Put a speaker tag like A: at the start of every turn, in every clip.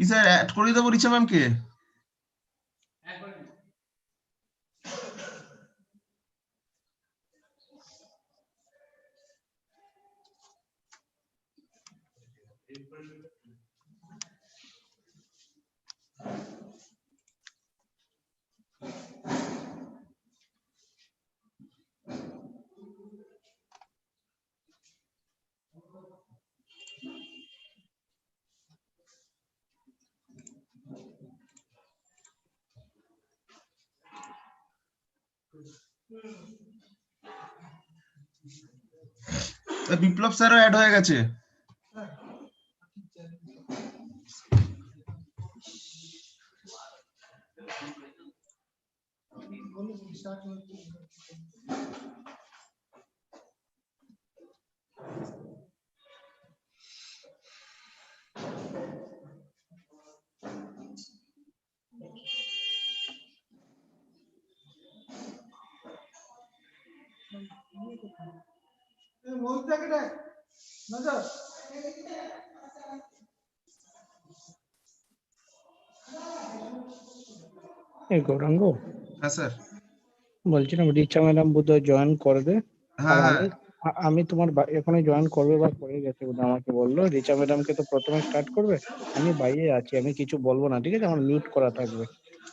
A: কি sir add করে দেবো রিচা ম্যামকে? বিপ্লব স্যারও অ্যাড হয়ে গেছে।
B: এই গৌরাঙ্গ,
A: হ্যাঁ স্যার।
B: বলছিলাম রিচা ম্যাডাম বোধহয় জয়েন করবে। আর
A: হ্যাঁ হ্যাঁ
B: আমি তোমার এখানে জয়েন করবে বা করে গেছে বোধহয়, আমাকে বললো রিচা ম্যাডামকে তো প্রথমে স্টার্ট করবে। আমি বাইরে আছি, আমি কিছু বলবো না, ঠিক আছে? আমার মিউট করা থাকবে।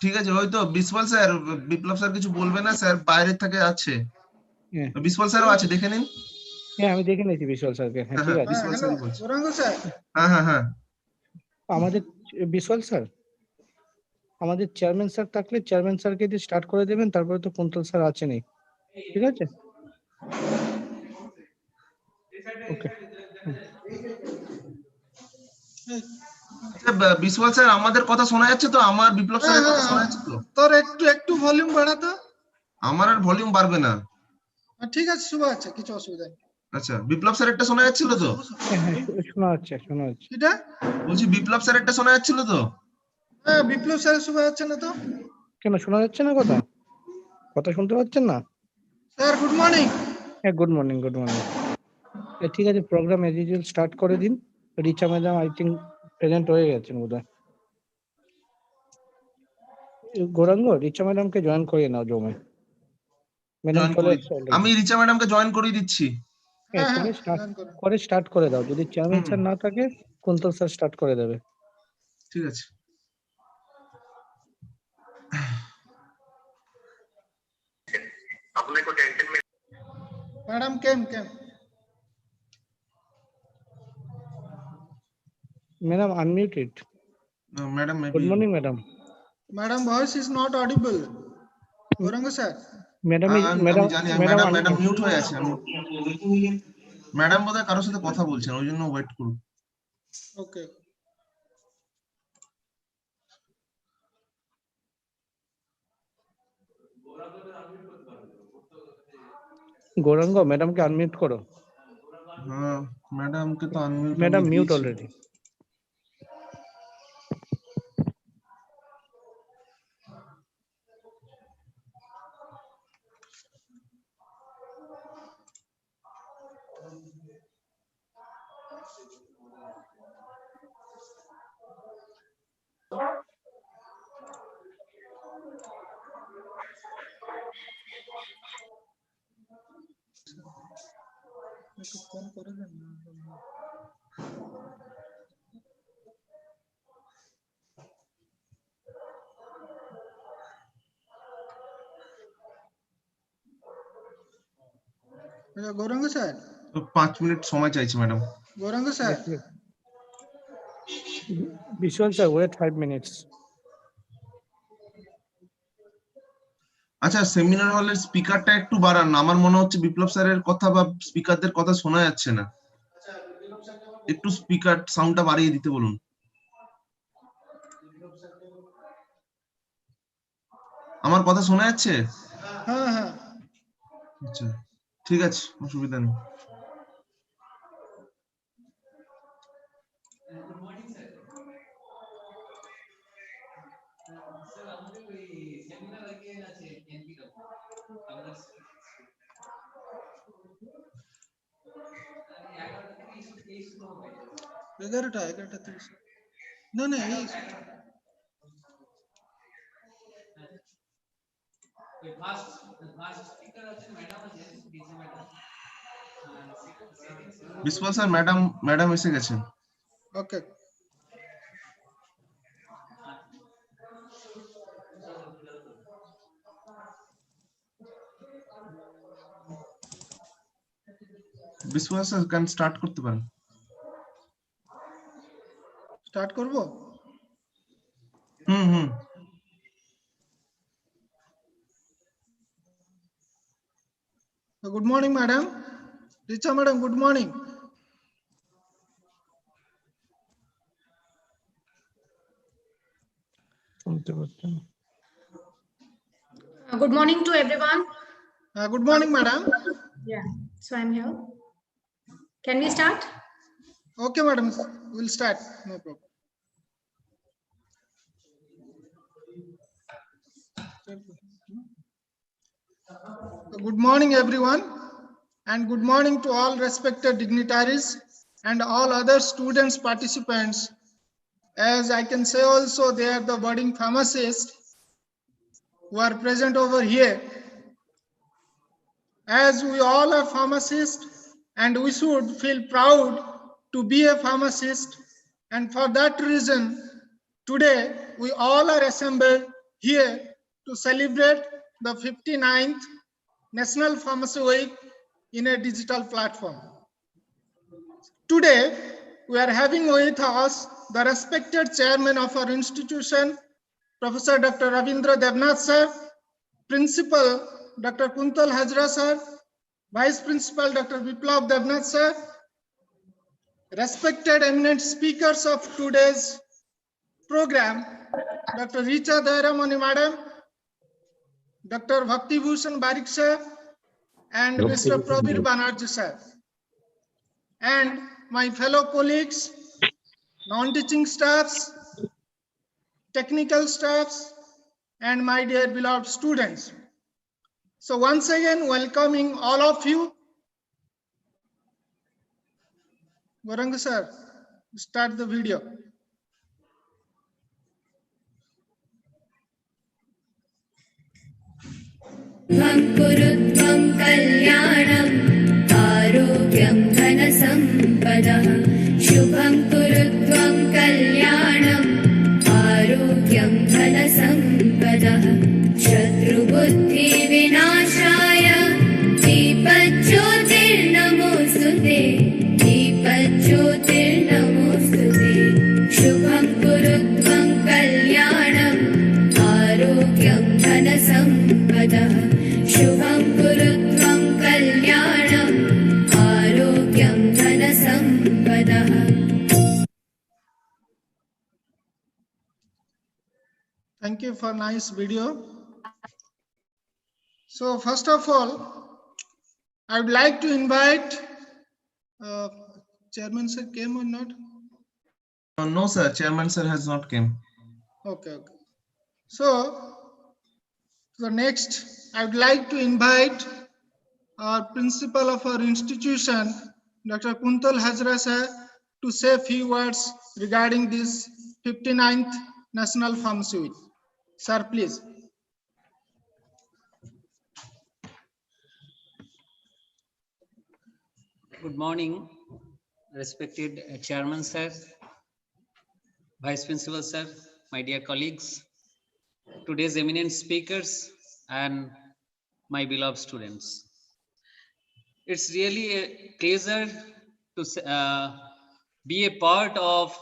A: ঠিক আছে। ওই তো বিশপাল স্যার, বিপ্লব স্যার কিছু বলবে না, স্যার বাইরে থেকে আছে।
B: হ্যাঁ
A: বিশপাল স্যারও আছে, দেখে নিন।
B: হ্যাঁ, আমি দেখে নিয়েছি বিশাল স্যারকে। হ্যাঁ,
A: হ্যাঁ
B: ঠিক
A: হ্যাঁ,
B: আছে।
A: বিশপাল স্যারই বলছে। হ্যাঁ হ্যাঁ হ্যাঁ।
B: আমাদের বিশাল স্যার, আমাদের চেয়ারম্যান স্যার থাকলে চেয়ারম্যান স্যারকে দিয়ে স্টার্ট করে দেবেন, তারপরে তো কুন্তল স্যার আছেনই, ঠিক আছে? ওকে।
A: বিশপাল স্যার, আমাদের কথা শোনা যাচ্ছে তো? আমার বিপ্লব স্যারের কথা শোনা যাচ্ছে তো?
C: তোর একটু ভলিউম বাড়া তো।
A: আমার আর ভলিউম বাড়বে না।
C: ঠিক আছে, শোনা যাচ্ছে, কিছু অসুবিধা নেই।
A: আচ্ছা, বিপ্লব স্যারেরটা শোনা যাচ্ছিল তো?
B: হ্যাঁ হ্যাঁ, শোনা যাচ্ছে, শোনা যাচ্ছে।
C: এটা
A: বলছি বিপ্লব স্যারেরটা শোনা যাচ্ছিল তো?
C: হ্যাঁ, বিপ্লব স্যার শোনা যাচ্ছে না তো?
B: কেন শোনা যাচ্ছে না? কথা কথা শুনতে পাচ্ছেন না?
C: Sir good morning.
B: হ্যাঁ, গুড মর্নিং, গুড মর্নিং। ঠিক আছে, প্রোগ্রাম এজ ইউজুয়াল স্টার্ট করে দিন। Richa madam I think present হয়ে গেছেন বোধহয়। গৌরাঙ্গ, রিচা ম্যাডামকে জয়েন করিয়ে নাও জমে। ম্যাডাম
A: জয়েন
B: চলে
A: করি।
B: এসছে অলরেডি।
A: আমি রিচা ম্যাডামকে জয়েন করিয়ে দিচ্ছি।
C: হ্যাঁ হ্যাঁ,
B: স্টার্ট করে দাও। যদি চেয়ারম্যান
A: হুম,
B: স্যার না থাকে, কুন্তল স্যার স্টার্ট করে দেবে।
A: ঠিক আছে।
C: Madam cam
B: madam unmuted.
A: Madam
B: good morning madam.
C: Madam voice is not audible. Gouranga sir,
B: madam
A: আমি জানি,
B: ম্যাডাম
A: ম্যাডাম মিউট হয়ে আছে। ম্যাডাম বোধহয় কারোর সাথে কথা বলছেন, ওই জন্য ওয়েট করুন।
C: ওকে।
B: গৌরাঙ্গ, ম্যাডামকে আনমিউট করো।
A: হ্যাঁ, ম্যাডামকে তো আনমিউট আমি
B: ম্যাডাম মিউট
A: দিয়েছি।
B: অলরেডি।
C: একটু ফোন করে দেন না। গৌরাঙ্গ স্যার,
A: তো 5 মিনিট সময় চাইছি ম্যাডাম।
C: গৌরাঙ্গ স্যার,
B: বিশাল স্যার, ওয়েট 5 মিনিটস।
A: আচ্ছা, সেমিনার হলের স্পিকারটা একটু বাড়ান। আমার মনে হচ্ছে বিপ্লব স্যারের কথা বা স্পিকারদের কথা শোনা যাচ্ছে না। একটু স্পিকার সাউন্ডটা বাড়িয়ে দিতে বলুন। আমার কথা শোনা যাচ্ছে?
C: হ্যাঁ হ্যাঁ।
A: আচ্ছা, ঠিক আছে, অসুবিধা নেই।
C: এগারোটা 30। No, no.
A: Biswal sir, madam এসে গেছেন।
C: Okay.
A: Biswal sir can start করতে পারেন।
C: Start করবো?
A: হুম।
C: Good morning, madam. Richa madam, good morning.
B: শুনতে পাচ্ছেন?
D: Good morning to everyone.
C: Good morning, madam.
D: Yeah, so I'm here. Can we start?
C: Okay, madam. We'll start. No problem. Good morning, everyone, and good morning to all respected dignitaries and all other students participants. As I can say also, they are the budding pharmacists who are present over here. As we all are pharmacists, and we should feel proud to be a pharmacist, and for that reason, today we all are assembled here to celebrate the 59th National Pharmacy Week in a digital platform. Today, we are having with us the respected chairman of our institution, Professor Dr. Ravindra Devnath sir, Principal Dr. Kuntal Hazra sir, Vice Principal Dr. Biplav Devnath sir, respected eminent speakers of today's program, Dr. Richa Dairamani madam, Dr. Bhakti Bhushan Barik sir, and Mr. Prabir Banerjee sir, and my fellow colleagues, non-teaching staffs, technical staffs, and my dear beloved students. So once again, welcoming all of you. Varanga sir, start the video.
E: कुरुत्वं कल्याणम् आरोग्यं धनसम्पदः शुभं कुरुत्वं कल्याणम् आरोग्यं धनसम्पदः शत्रुबुद्धिविनाशाय दीपज्योतिर्नमोऽस्तुते दीपज्योतिर्नमोऽस्तुते शुभं कुरुत्वं कल्याणम् आरोग्यं धनसम्पदः शुभं कुरुत्वं कल्याणम् आरोग्यं धनसम्पदः.
C: Thank you for nice video. So first of all, I would like to invite Chairman sir came or not?
A: No sir, chairman sir has not came.
C: Okay. So the next, I would like to invite our principal of our institution, Dr. Kuntal Hazra sir, to say a few words regarding this 59th National Pharmacy Week. Sir, please.
F: Good morning, respected Chairman Sir, Vice Principal Sir, my dear colleagues, today's eminent speakers, and my beloved students. It's really a pleasure to be a part of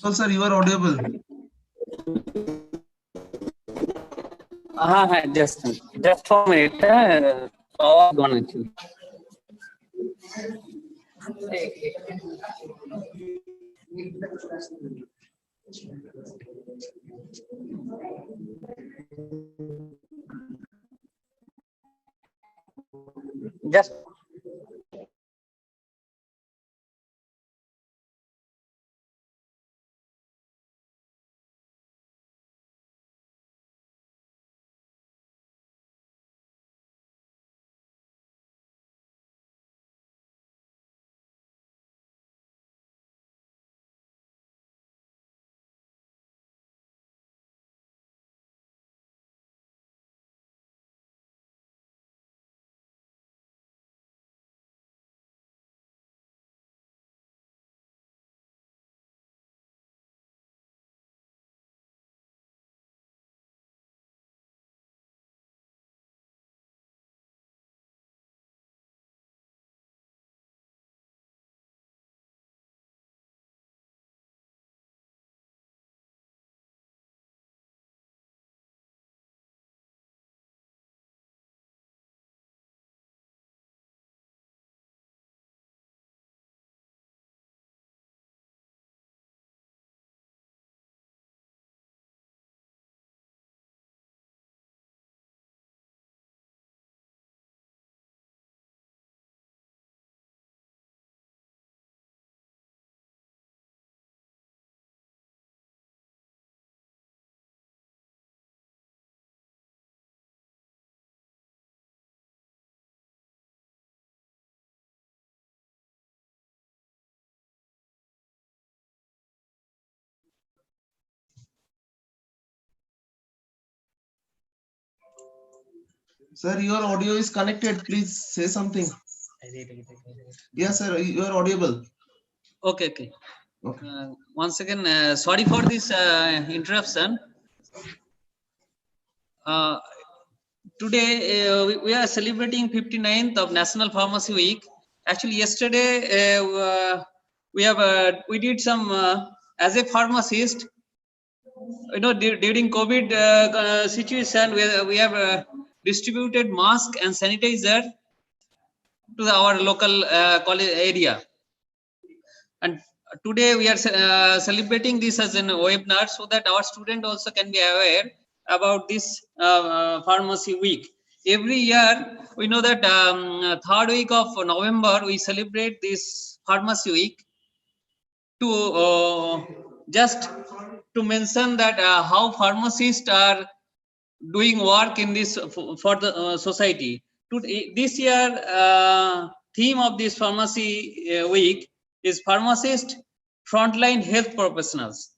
A: So, sir, you are audible.
F: just for a minute. Power gone actually. Just
A: Sir, your audio is connected. Please say something. Yes, sir, you are audible.
F: okay. Okay.
A: Okay.
F: Once again, sorry for this interruption. Today we are celebrating 59th of National Pharmacy Week. Actually, yesterday we did some as a pharmacist. You know, during COVID situation, we have distributed mask and sanitizer to our local college area. And today we are celebrating this as a webinar so that our student also can be aware about this pharmacy week. Every year we know that third week of November we celebrate this pharmacy week to just to mention that how pharmacists are doing work in this for the society. This year theme of this pharmacy week is pharmacist frontline health professionals.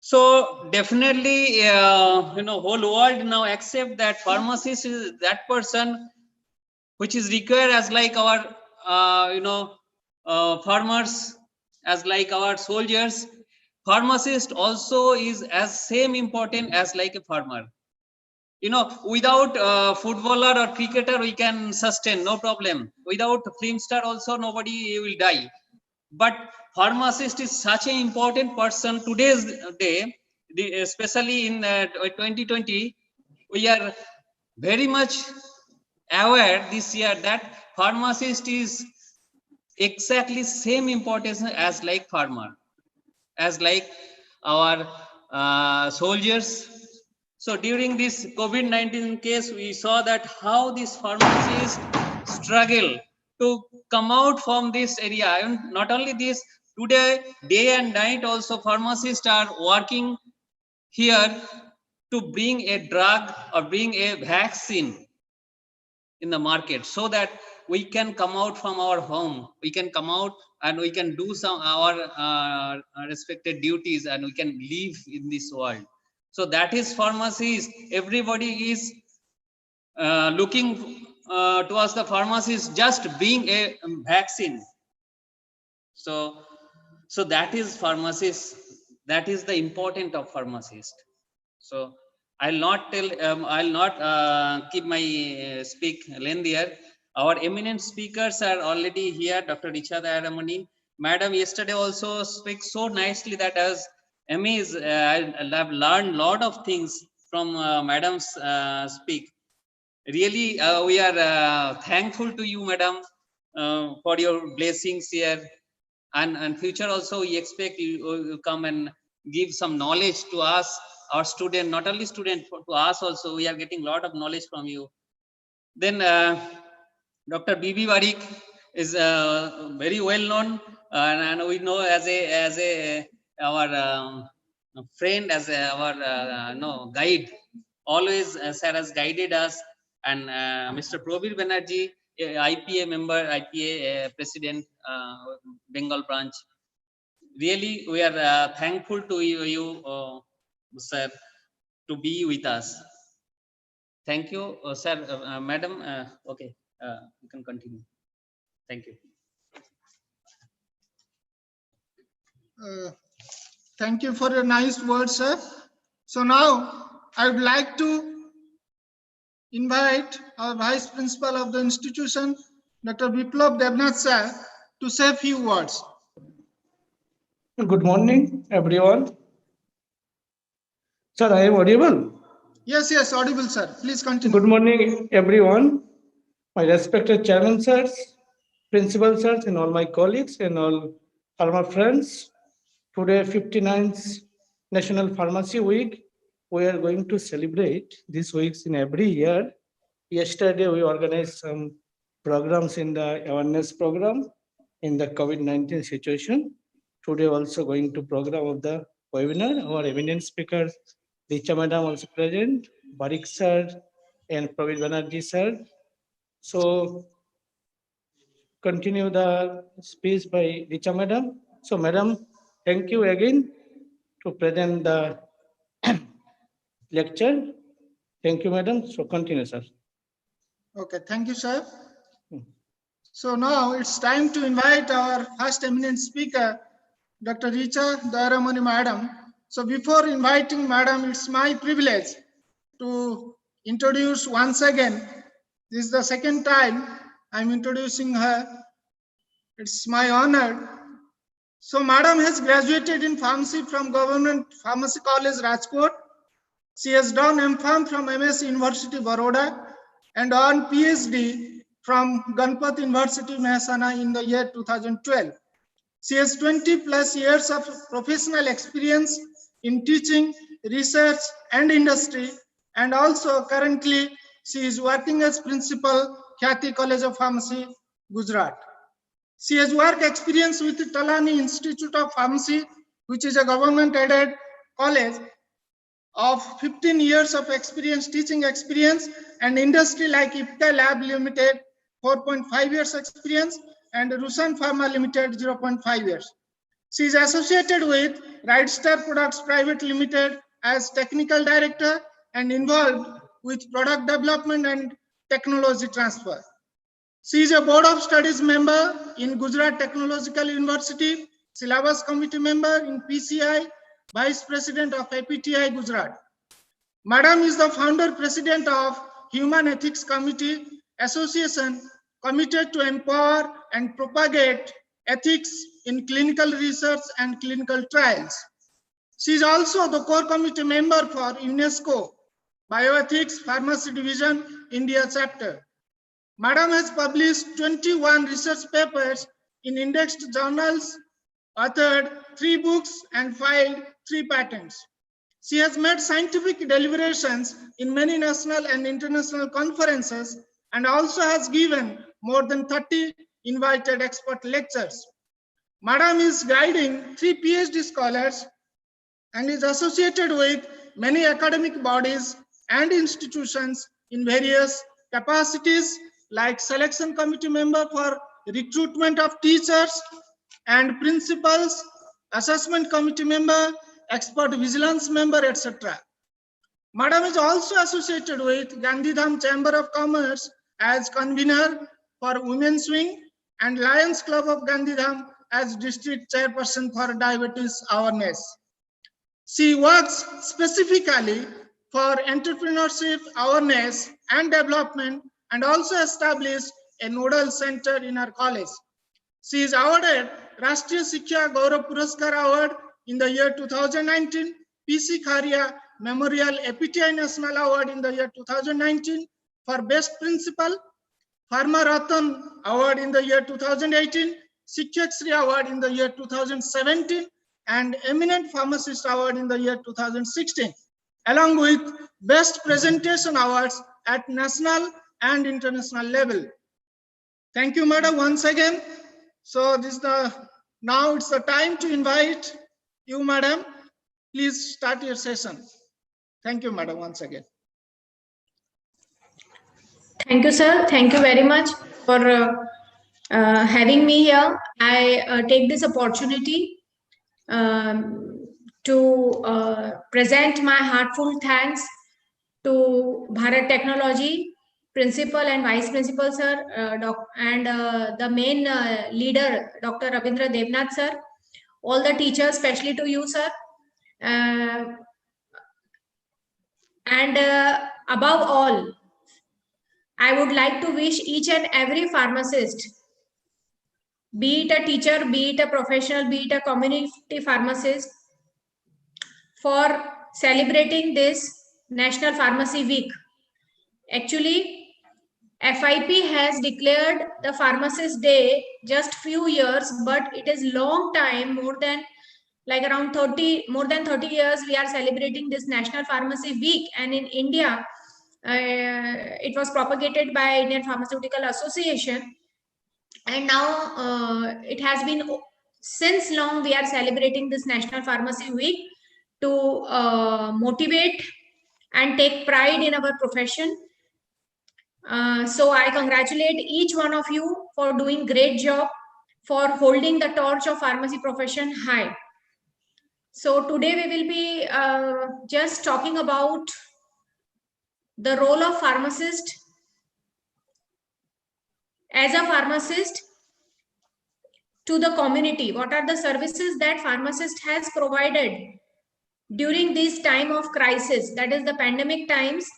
F: So definitely you know, whole world now accept that pharmacist is that person which is required as like our you know farmers, as like our soldiers. Pharmacist also is as same important as like a farmer. You know, without footballer or cricketer we can sustain, no problem. Without film star also nobody will die. But pharmacist is such an important person today's day, especially in 2020. We are very much aware this year that pharmacist is exactly same importance as like farmer, as like our soldiers. So during this COVID-19 case, we saw that how these pharmacists struggle to come out from this area. And not only this, today, day and night also pharmacists are working here to bring a drug or bring a vaccine in the market so that we can come out from our home, we can come out and we can do some our respected duties and we can live in this world. So that is pharmacies. Everybody is looking towards the pharmacies just being a vaccine. So that is pharmacist, that is the important of pharmacist. So I'll not tell, I'll not keep my speak lengthier. Our eminent speakers are already here. Dr. Richa Dayaramani, Madam, yesterday also spoke so nicely that I was amazed. I have learned a lot of things from Madam's speak. Really, we are thankful to you, Madam, for your blessings here. And future also, we expect you come and give some knowledge to us, our student, not only student, to us also. We are getting a lot of knowledge from you. Then Dr. B.B. Warik is very well known, and we know as a our friend, as our no guide. Always sir has guided us, and Mr. Probir Banerjee, IPA member, IPA president, Bengal branch. Really, we are thankful to you sir, to be with us. Thank you, sir, madam. Okay, you can continue. Thank you.
C: Thank you for your nice words, sir. So now I would like to invite our Vice Principal of the institution, Dr. Biplab Devnath sir, to say a few words.
B: Good morning, everyone. Sir, I am audible.
C: Yes, yes, audible, sir. Please continue.
B: Good morning, everyone. My respected chairman sirs, principal sirs, and all my colleagues and all farmer friends. Today, 59th National Pharmacy Week. We are going to celebrate these weeks in every year. Yesterday, we organized some programs in the awareness program in the COVID-19 situation. Today, also going to program of the webinar. Our eminent speakers, Richa Madam also present, Barik sir, and Praveen Banerjee sir. So continue the speech by Richa Madam. So Madam, thank you again to present the lecture. Thank you, Madam. So continue, sir.
C: Okay, thank you, sir. So now it's time to invite our first eminent speaker, Dr. Richa Dayaramani Madam. So before inviting Madam, it's my privilege to introduce once again. This is the second time I'm introducing her. It's my honor. So Madam has graduated in pharmacy from Government Pharmacy College, Rajkot. She has done M.Pharm from MS University, Baroda, and earned PhD from Ganpat University, Mehsana in the year 2012. She has 20 plus years of professional experience in teaching, research, and industry, and also currently she is working as principal, Khyati College of Pharmacy, Gujarat. She has work experience with Talani Institute of Pharmacy, which is a government-aided college, of 15 years of experience, teaching experience, and industry like Ipca Lab Limited, 4.5 years experience, and Rusan Pharma Limited, 0.5 years. She is associated with Rightstar Products Private Limited as technical director and involved with product development and technology transfer. She is a board of studies member in Gujarat Technological University, syllabus committee member in PCI, vice president of APTI Gujarat. Madam is the founder president of Human Ethics Committee Association, committed to empower and propagate ethics in clinical research and clinical trials. She is also the core committee member for UNESCO Bioethics Pharmacy Division India chapter. Madam has published 21 research papers in indexed journals, authored 3 books, and filed 3 patents. She has made scientific deliberations in many national and international conferences and also has given more than 30 invited expert lectures. Madam is guiding 3 PhD scholars and is associated with many academic bodies and institutions in various capacities like selection committee member for recruitment of teachers and principals, assessment committee member, expert vigilance member, etc. Madam is also associated with Gandhidham Chamber of Commerce as convener for Women's Wing and Lions Club of Gandhidham as district chairperson for diabetes awareness. She works specifically for entrepreneurship awareness and development and also established a nodal center in our college. She is awarded Rashtriya Shiksha Gaurav Puraskar Award in the year 2019, PC Kharia Memorial APTI National Award in the year 2019 for Best Principal, Pharma Ratan Award in the year 2018, Shikshak Shri Award in the year 2017, and Eminent Pharmacist Award in the year 2016, along with Best Presentation Awards at national and international level. Thank you, Madam, once again. So now it's the time to invite you, Madam. Please start your session. Thank you, Madam, once again.
D: Thank you, sir. Thank you very much for having me here. I take this opportunity to present my heartfelt thanks to Bharat Technology Principal and Vice Principal, sir, and the main leader, Dr. Rabindra Devnath, sir, all the teachers, especially to you, sir. And above all, I would like to wish each and every pharmacist, be it a teacher, be it a professional, be it a community pharmacist, for celebrating this National Pharmacy Week. Actually, FIP has declared the Pharmacist Day just few years, but it is long time, more than 30 years we are celebrating this National Pharmacy Week. And in India, it was propagated by Indian Pharmaceutical Association, and now it has been since long we are celebrating this National Pharmacy Week to motivate and take pride in our profession. So I congratulate each one of you for doing great job, for holding the torch of pharmacy profession high. So today we will be just talking about the role of pharmacist. As a pharmacist to the community, what are the services that pharmacist has provided during this time of crisis, that is the pandemic times?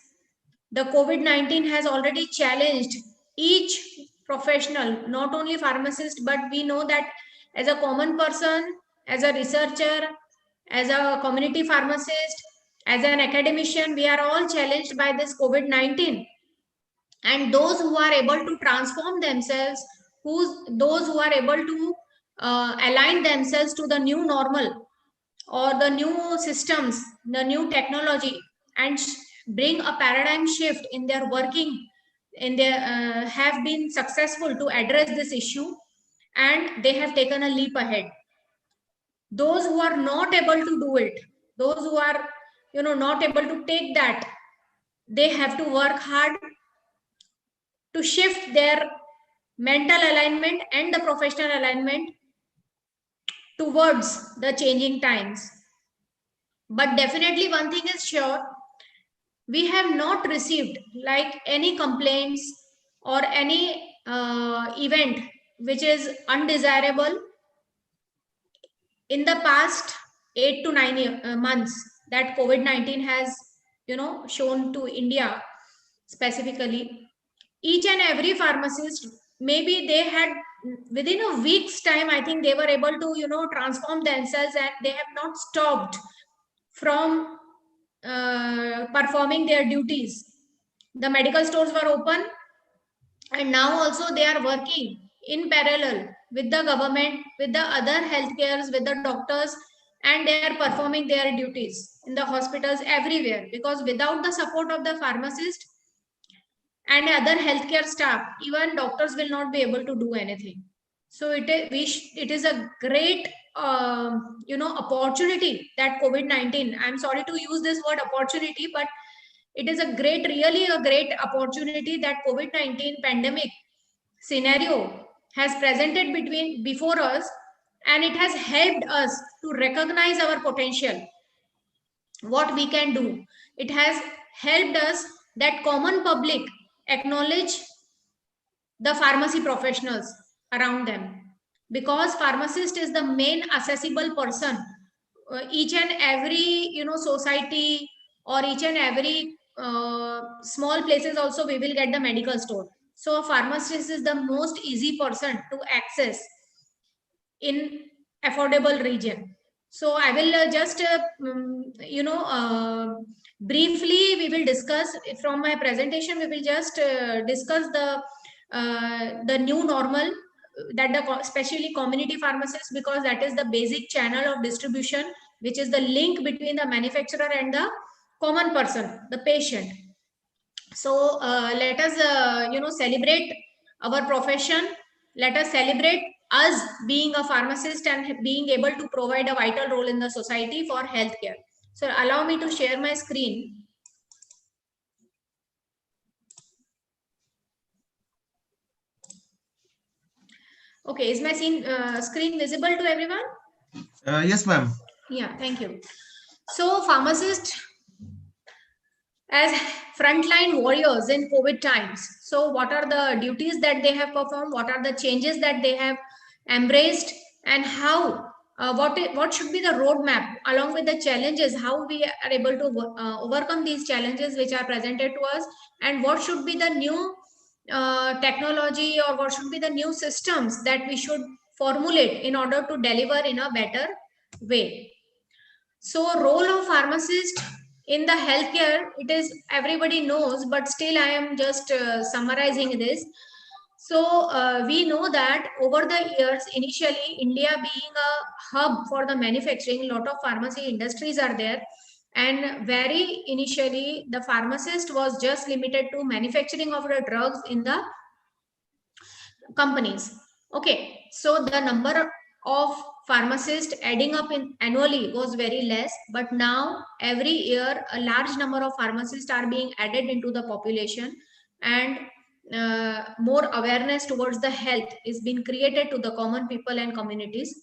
D: The COVID-19 has already challenged each professional, not only pharmacist, but we know that as a common person, as a researcher, as a community pharmacist, as an academician, we are all challenged by this COVID-19. And those who are able to transform themselves, those who are able to align themselves to the new normal or the new systems, the new technology, and bring a paradigm shift in their working, in their have been successful to address this issue, and they have taken a leap ahead. Those who are not able to do it, those who are not able to take that, they have to work hard to shift their mental alignment and the professional alignment towards the changing times. But definitely one thing is sure, we have not received like any complaints or any event which is undesirable in the past 8 to 9 months that COVID-19 has shown to India specifically. Each and every pharmacist, maybe they had within a week's time, I think they were able to transform themselves, and they have not stopped from performing their duties. The medical stores were open, and now also they are working in parallel with the government, with the other healthcares, with the doctors, and they are performing their duties in the hospitals everywhere, because without the support of the pharmacist and other healthcare staff, even doctors will not be able to do anything. So it is a great opportunity that COVID-19, I'm sorry to use this word opportunity, but it is really a great opportunity that COVID-19 pandemic scenario has presented before us, and it has helped us to recognize our potential, what we can do. It has helped us that common public acknowledge the pharmacy professionals around them, because pharmacist is the main accessible person. Each and every society or each and every small places also we will get the medical store. So a pharmacist is the most easy person to access in affordable region. So I will just briefly we will discuss from my presentation. We will just discuss the new normal that especially community pharmacists, because that is the basic channel of distribution, which is the link between the manufacturer and the common person, the patient. So let us celebrate our profession. Let us celebrate us being a pharmacist and being able to provide a vital role in the society for healthcare. So allow me to share my screen. Okay, is my screen visible to everyone?
A: Yes, ma'am.
D: Yeah, thank you. So pharmacists as frontline warriors in COVID times. So what are the duties that they have performed? What are the changes that they have embraced? And how, what should be the roadmap along with the challenges, how we are able to overcome these challenges which are presented to us, and what should be the new technology, or what should be the new systems that we should formulate in order to deliver in a better way. So role of pharmacist in the healthcare, it is everybody knows, but still I am just summarizing this. So we know that over the years, initially India being a hub for the manufacturing, a lot of pharmacy industries are there. And very initially, the pharmacist was just limited to manufacturing of the drugs in the companies. Okay, so the number of pharmacists adding up in annually was very less, but now every year a large number of pharmacists are being added into the population, and more awareness towards the health is being created to the common people and communities.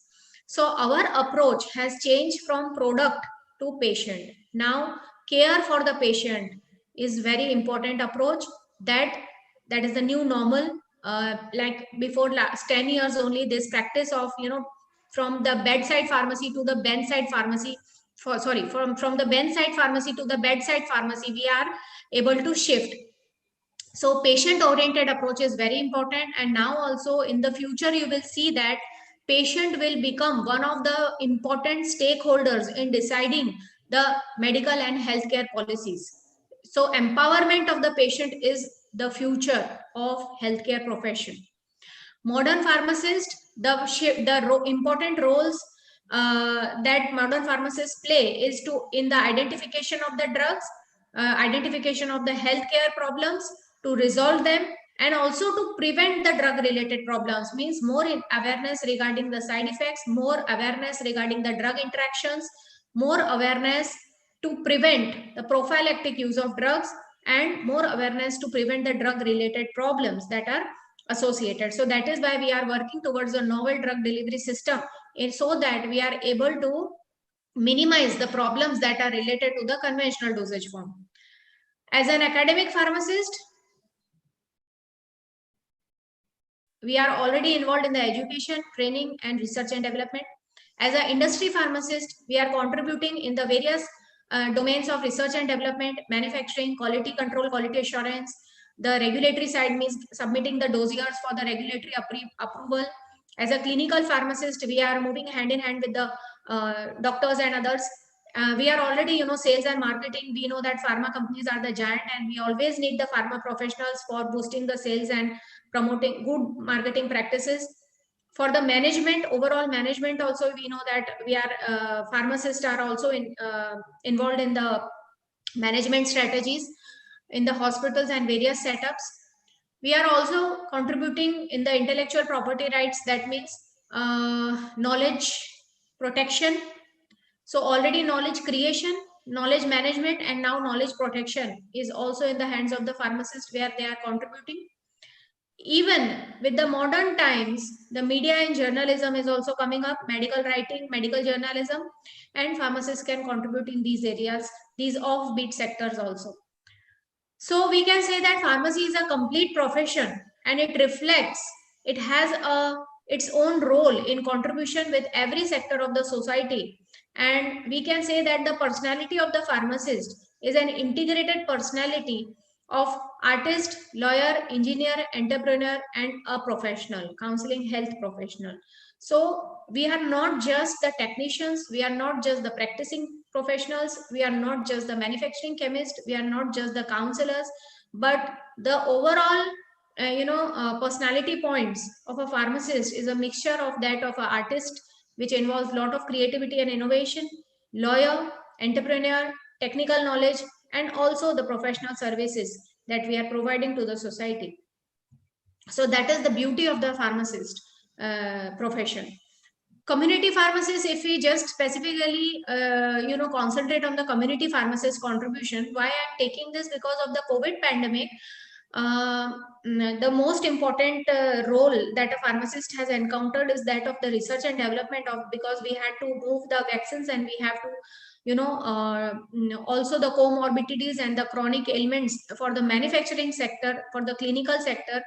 D: So our approach has changed from product to patient. Now care for the patient is very important approach. That is the new normal. Like before last 10 years only, this practice of from the bedside pharmacy to the bedside pharmacy, from the bedside pharmacy to the bedside pharmacy, we are able to shift. So patient oriented approach is very important, and now also in the future you will see that patient will become one of the important stakeholders in deciding the medical and healthcare policies. So empowerment of the patient is the future of healthcare profession. Modern pharmacist, important roles that modern pharmacists play is to in the identification of the drugs, identification of the healthcare problems, to resolve them, and also to prevent the drug related problems. Means more awareness regarding the side effects, more awareness regarding the drug interactions, more awareness to prevent the prophylactic use of drugs, and more awareness to prevent the drug related problems that are associated. So that is why we are working towards a novel drug delivery system, so that we are able to minimize the problems that are related to the conventional dosage form. As an academic pharmacist, we are already involved in the education, training, and research and development. As an industry pharmacist, we are contributing in the various domains of research and development, manufacturing, quality control, quality assurance. The regulatory side means submitting the dossiers for the regulatory approval. As a clinical pharmacist, we are moving hand in hand with the doctors and others. We are already, sales and marketing. We know that pharma companies are the giant, and we always need the pharma professionals for boosting the sales and promoting good marketing practices. For the management, overall management also, we know that we are pharmacists are also involved in the management strategies in the hospitals and various setups. We are also contributing in the intellectual property rights. That means knowledge protection. So already knowledge creation, knowledge management, and now knowledge protection is also in the hands of the pharmacist, where they are contributing. Even with the modern times, the media and journalism is also coming up, medical writing, medical journalism, and pharmacists can contribute in these areas, these offbeat sectors also. So we can say that pharmacy is a complete profession, and it reflects, it has its own role in contribution with every sector of the society. And we can say that the personality of the pharmacist is an integrated personality of artist, lawyer, engineer, entrepreneur, and a professional, counseling health professional. So we are not just the technicians, we are not just the practicing professionals, we are not just the manufacturing chemist, we are not just the counselors, but the overall personality points of a pharmacist is a mixture of that of an artist, which involves a lot of creativity and innovation, lawyer, entrepreneur, technical knowledge, and also the professional services that we are providing to the society. So that is the beauty of the pharmacist profession. Community pharmacists, if we just specifically concentrate on the community pharmacist contribution, why I'm taking this, because of the COVID pandemic. The most important role that a pharmacist has encountered is that of the research and development of, because we had to move the vaccines and we have to also the comorbidities and the chronic ailments for the manufacturing sector, for the clinical sector,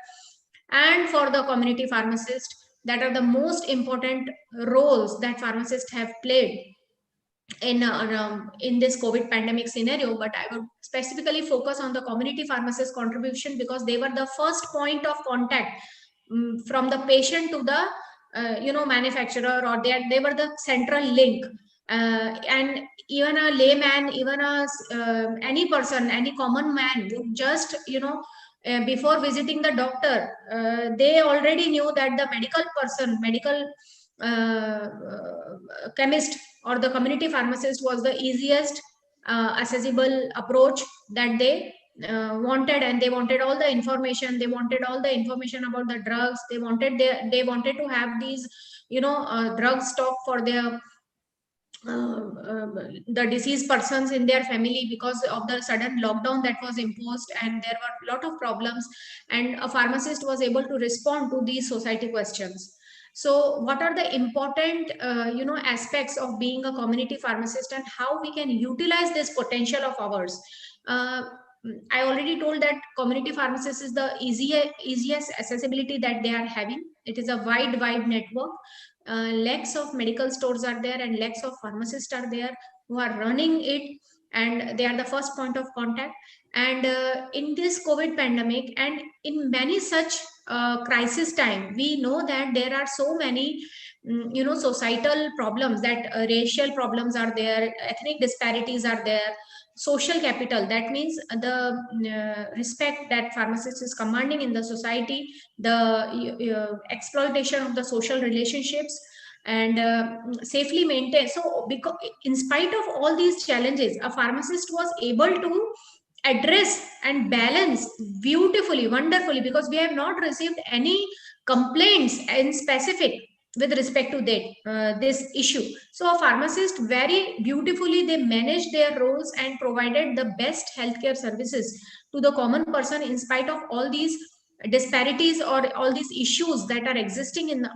D: and for the community pharmacist. That are the most important roles that pharmacists have played in this COVID pandemic scenario. But I would specifically focus on the community pharmacist contribution, because they were the first point of contact from the patient to the manufacturer, or they were the central link. And even a layman, even any person, any common man would just before visiting the doctor, they already knew that the medical chemist or the community pharmacist was the easiest accessible approach that they wanted. And they wanted all the information, they wanted all the information about the drugs, they wanted to have these drug stock for their the deceased persons in their family, because of the sudden lockdown that was imposed, and there were a lot of problems, and a pharmacist was able to respond to these society questions. So what are the important aspects of being a community pharmacist, and how we can utilize this potential of ours? I already told that community pharmacist is the easiest accessibility that they are having. It is a wide network. Lakhs of medical stores are there, and lakhs of pharmacists are there who are running it, and they are the first point of contact. And in this COVID pandemic, and in many such crisis time, we know that there are so many societal problems, that racial problems are there, ethnic disparities are there, social capital, that means the respect that pharmacist is commanding in the society, the exploitation of the social relationships, and safely maintain. So because in spite of all these challenges, a pharmacist was able to address and balance beautifully, wonderfully, because we have not received any complaints in specific with respect to that this issue. So a pharmacist very beautifully, they managed their roles and provided the best healthcare services to the common person, in spite of all these disparities or all these issues that are existing in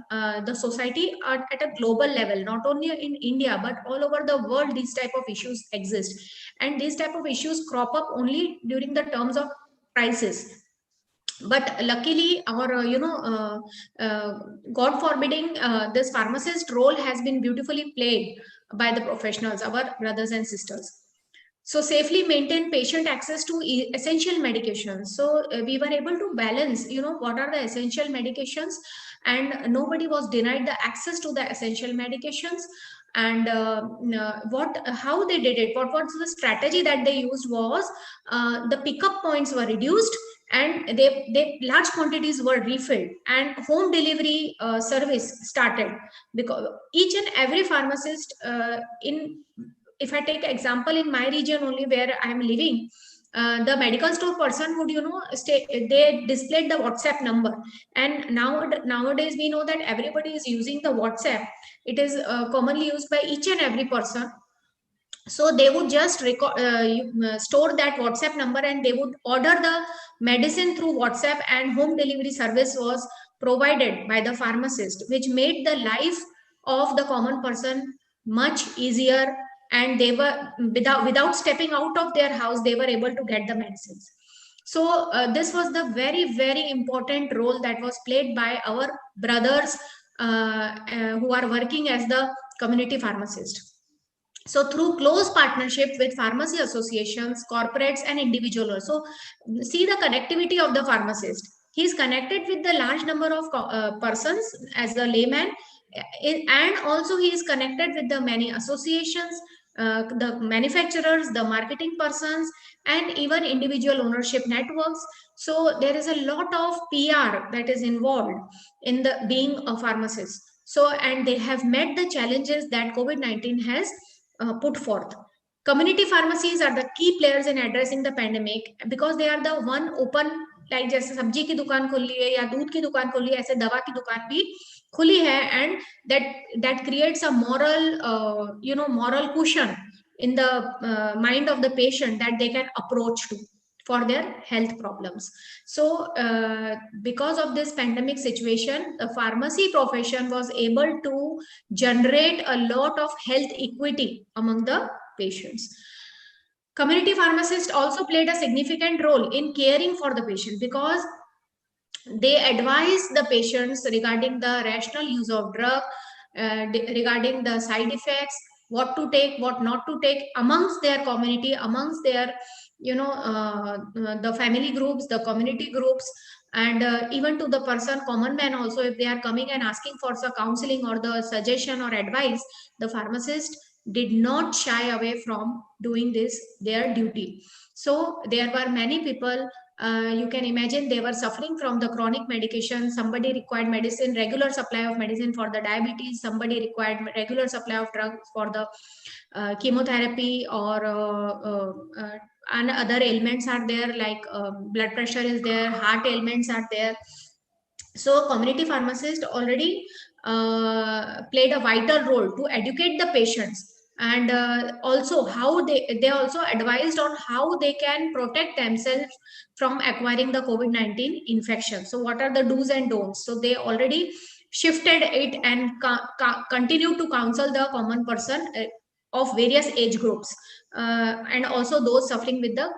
D: the society at a global level. Not only in India, but all over the world, these type of issues exist, and these type of issues crop up only during the terms of crisis. But luckily, our god forbidding, this pharmacist role has been beautifully played by the professionals, our brothers and sisters. So safely maintain patient access to essential medications. So we were able to balance what are the essential medications, and nobody was denied the access to the essential medications. And how they did it, what was the strategy that they used was, the pickup points were reduced, and they large quantities were refilled, and home delivery service started, because each and every pharmacist if I take example in my region only, where I am living, the medical store person would they displayed the WhatsApp number. And nowadays we know that everybody is using the WhatsApp. It is commonly used by each and every person. So they would just store that WhatsApp number, and they would order the medicine through WhatsApp, and home delivery service was provided by the pharmacist, which made the life of the common person much easier. And they were without stepping out of their house, they were able to get the medicines. So this was the very important role that was played by our brothers who are working as the community pharmacist. So through close partnership with pharmacy associations, corporates, and individuals. So see the connectivity of the pharmacist. He is connected with the large number of persons as a layman, and also he is connected with the many associations, the manufacturers, the marketing persons, and even individual ownership networks. So there is a lot of PR that is involved in the being a pharmacist. So, and they have met the challenges that COVID-19 has put forth. Community pharmacies are the key players in addressing the pandemic because they are the one open, like जैसे सब्जी की दुकान खुल ली है या दूध की दुकान खुल ली है, ऐसे दवा की दुकान भी खुली है, and that creates a moral moral cushion in the mind of the patient that they can approach to for their health problems. So because of this pandemic situation, the pharmacy profession was able to generate a lot of health equity among the patients. Community pharmacists also played a significant role in caring for the patient because they advise the patients regarding the rational use of drug, regarding the side effects, what to take, what not to take amongst their community, amongst their the family groups, the community groups, and even to the person, common man also, if they are coming and asking for some counseling or the suggestion or advice, the pharmacist did not shy away from doing this, their duty. So there were many people, you can imagine they were suffering from the chronic medication. Somebody required medicine, regular supply of medicine for the diabetes. Somebody required regular supply of drugs for the chemotherapy, or and other ailments are there, like blood pressure is there, heart ailments are there. So community pharmacists already played a vital role to educate the patients, and also how they also advised on how they can protect themselves from acquiring the COVID-19 infection. So what are the do's and don'ts? So they already shifted it and continue to counsel the common person of various age groups, and also those suffering with the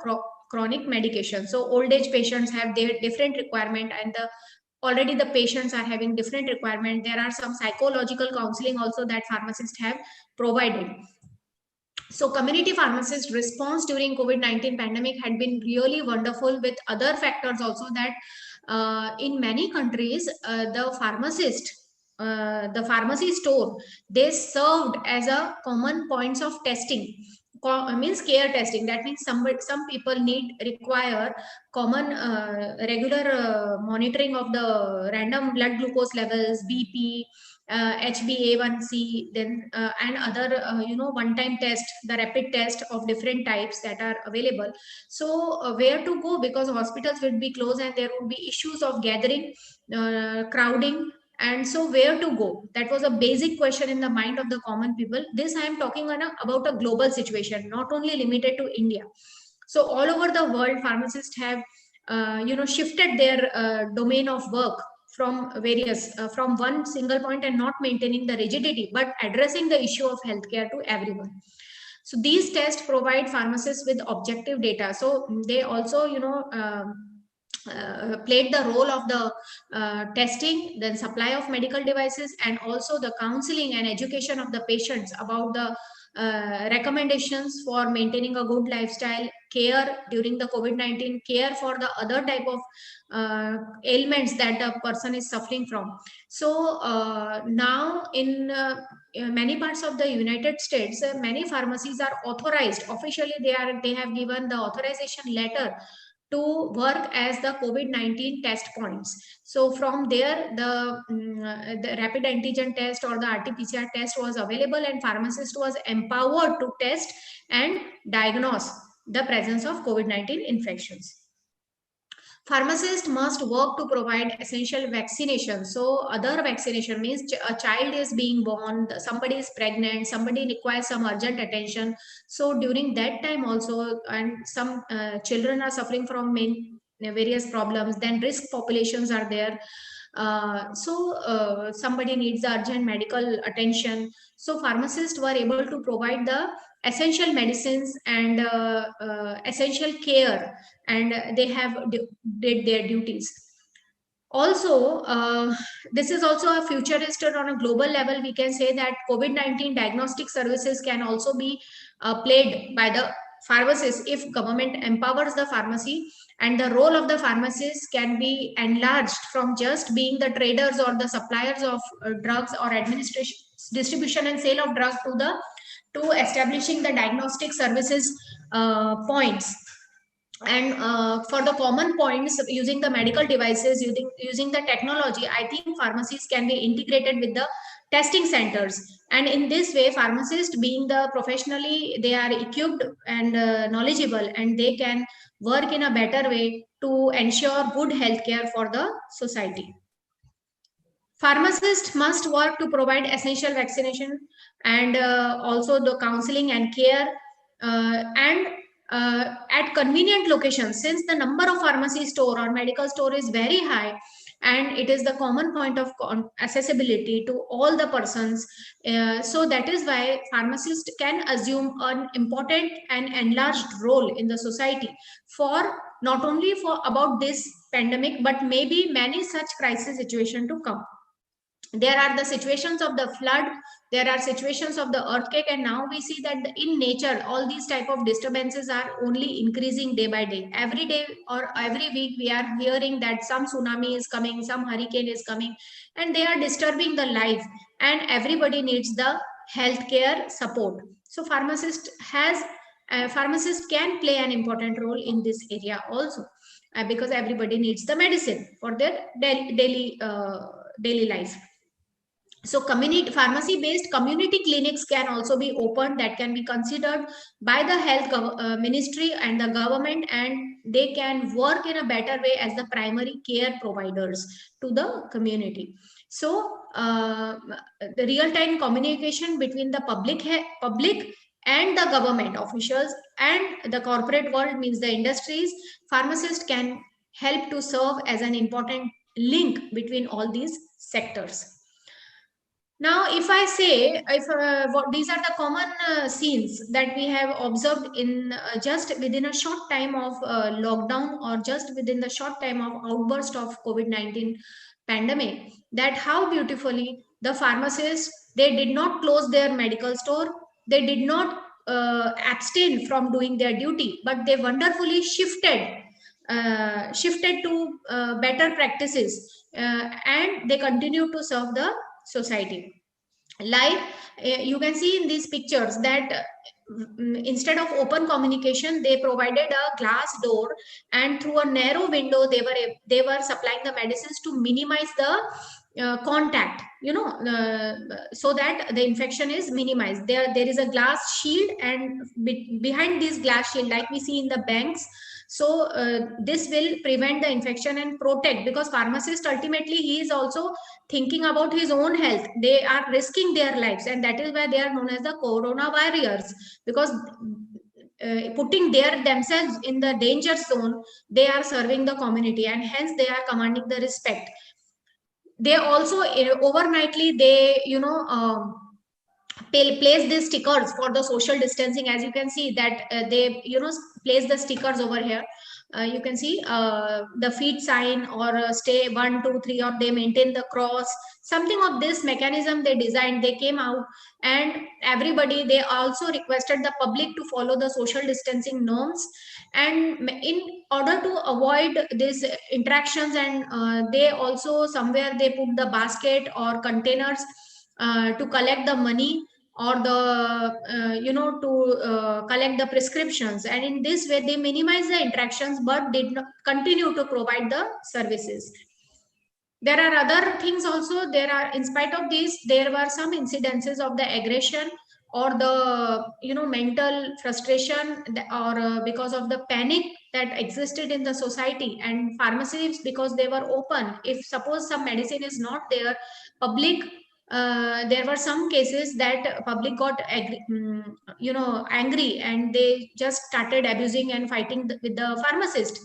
D: chronic medication. So old age patients have their different requirement, and already the patients are having different requirement. There are some psychological counseling also that pharmacists have provided. So community pharmacist response during COVID-19 pandemic had been really wonderful, with other factors also, that in many countries the pharmacy store, they served as a common points of testing. Means care testing. That means some people require common regular monitoring of the random blood glucose levels, BP, HbA1c, then and other one-time test, the rapid test of different types that are available. So where to go, because hospitals will be closed and there would be issues of gathering, crowding, and so where to go? That was a basic question in the mind of the common people. This I am talking about a global situation, not only limited to India. So all over the world, pharmacists have shifted their domain of work from various from one single point, and not maintaining the rigidity but addressing the issue of healthcare to everyone. So these tests provide pharmacists with objective data. So they also played the role of the testing, then supply of medical devices, and also the counseling and education of the patients about the recommendations for maintaining a good lifestyle, care during the COVID-19, care for the other type of ailments that a person is suffering from. So now in many parts of the United States, many pharmacies are authorized officially. They have given the authorization letter to work as the COVID-19 test points. So from there, the rapid antigen test or the RT-PCR test was available, and pharmacist was empowered to test and diagnose the presence of COVID-19 infections. Pharmacists must work to provide essential vaccination. So other vaccination means a child is being born, somebody is pregnant, somebody requires some urgent attention. So during that time also, and some children are suffering from various problems, then risk populations are there. So somebody needs urgent medical attention. So pharmacists were able to provide the essential medicines and essential care, and they have did their duties. Also, this is also a futuristic on a global level. We can say that COVID-19 diagnostic services can also be played by the pharmacist if government empowers the pharmacy, and the role of the pharmacist can be enlarged from just being the traders or the suppliers of drugs or administration, distribution and sale of drugs to establishing the diagnostic services points. And for the common points, using the medical devices, using the technology, I think pharmacies can be integrated with the testing centers. And in this way, pharmacists being the professionally, they are equipped and knowledgeable, and they can work in a better way to ensure good healthcare for the society. Pharmacists must work to provide essential vaccination and also the counseling and care, and at convenient locations, since the number of pharmacy store or medical store is very high, and it is the common point of accessibility to all the persons. So that is why pharmacists can assume an important and enlarged role in the society, for not only for about this pandemic, but maybe many such crisis situation to come. There are the situations of the flood, there are situations of the earthquake, and now we see that in nature all these type of disturbances are only increasing day by day. Every day or every week we are hearing that some tsunami is coming, some hurricane is coming, and they are disturbing the life, and everybody needs the healthcare support. So pharmacist can play an important role in this area also, because everybody needs the medicine for their daily life. So community pharmacy based community clinics can also be opened, that can be considered by the health ministry and the government, and they can work in a better way as the primary care providers to the community. So the real-time communication between the public and the government officials and the corporate world, means the industries, pharmacists can help to serve as an important link between all these sectors. Now, if I say, what these are the common scenes that we have observed in just within a short time of lockdown, or just within the short time of outburst of COVID-19 pandemic, that how beautifully the pharmacists, they did not close their medical store, they did not abstain from doing their duty, but they wonderfully shifted to better practices, and they continue to serve the society. Like you can see in these pictures that instead of open communication, they provided a glass door, and through a narrow window they were supplying the medicines to minimize the contact, so that the infection is minimized. There is a glass shield, and behind this glass shield, like we see in the banks, so this will prevent the infection and protect, because pharmacist ultimately he is also thinking about his own health. They are risking their lives, and that is why they are known as the corona warriors, because putting themselves in the danger zone, they are serving the community, and hence they are commanding the respect. They also overnightly they place these stickers for the social distancing. As you can see that they place the stickers over here. You can see the feet sign, or stay 1 2 3, or they maintain the cross, something of this mechanism they designed. They came out, and everybody, they also requested the public to follow the social distancing norms, and in order to avoid these interactions, and they also somewhere they put the basket or containers to collect the money, or the to collect the prescriptions, and in this way they minimize the interactions, but did not continue to provide the services. There are other things also. There are, in spite of this, there were some incidences of the aggression, or the mental frustration, or because of the panic that existed in the society, and pharmacies, because they were open, if suppose some medicine is not there, public there were some cases that public got angry, and they just started abusing and fighting with the pharmacist.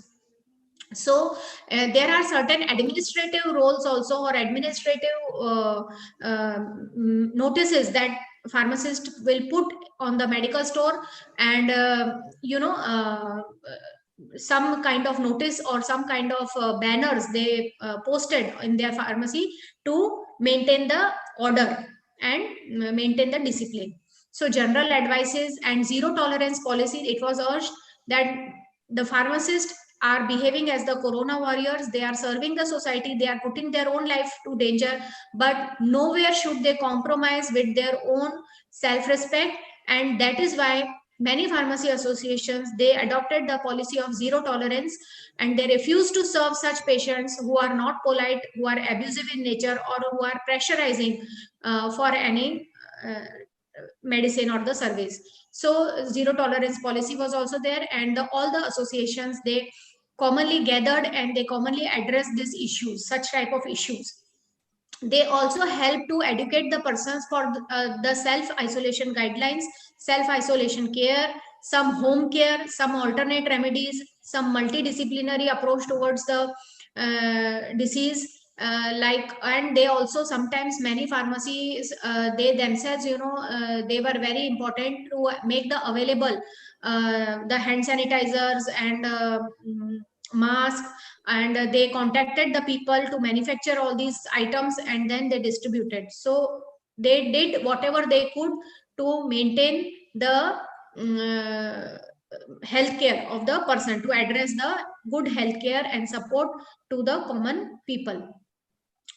D: So there are certain administrative roles also, or administrative notices that pharmacist will put on the medical store, and some kind of notice or some kind of banners they posted in their pharmacy to maintain the order and maintain the discipline. So general advices and zero tolerance policy, it was urged that the pharmacists are behaving as the corona warriors. They are serving the society, they are putting their own life to danger, but nowhere should they compromise with their own self-respect. And that is why many pharmacy associations, they adopted the policy of zero tolerance, and they refuse to serve such patients who are not polite, who are abusive in nature, or who are pressurizing for any medicine or the service. So zero tolerance policy was also there, and all the associations, they commonly gathered and they commonly addressed these issues, such type of issues. They also help to educate the persons for the self-isolation guidelines, self-isolation care, some home care, some alternate remedies, some multidisciplinary approach towards the disease. And they also sometimes many pharmacies, they themselves, they were very important to make the available the hand sanitizers and mask, and they contacted the people to manufacture all these items and then they distributed. So they did whatever they could to maintain the healthcare of the person, to address the good healthcare and support to the common people.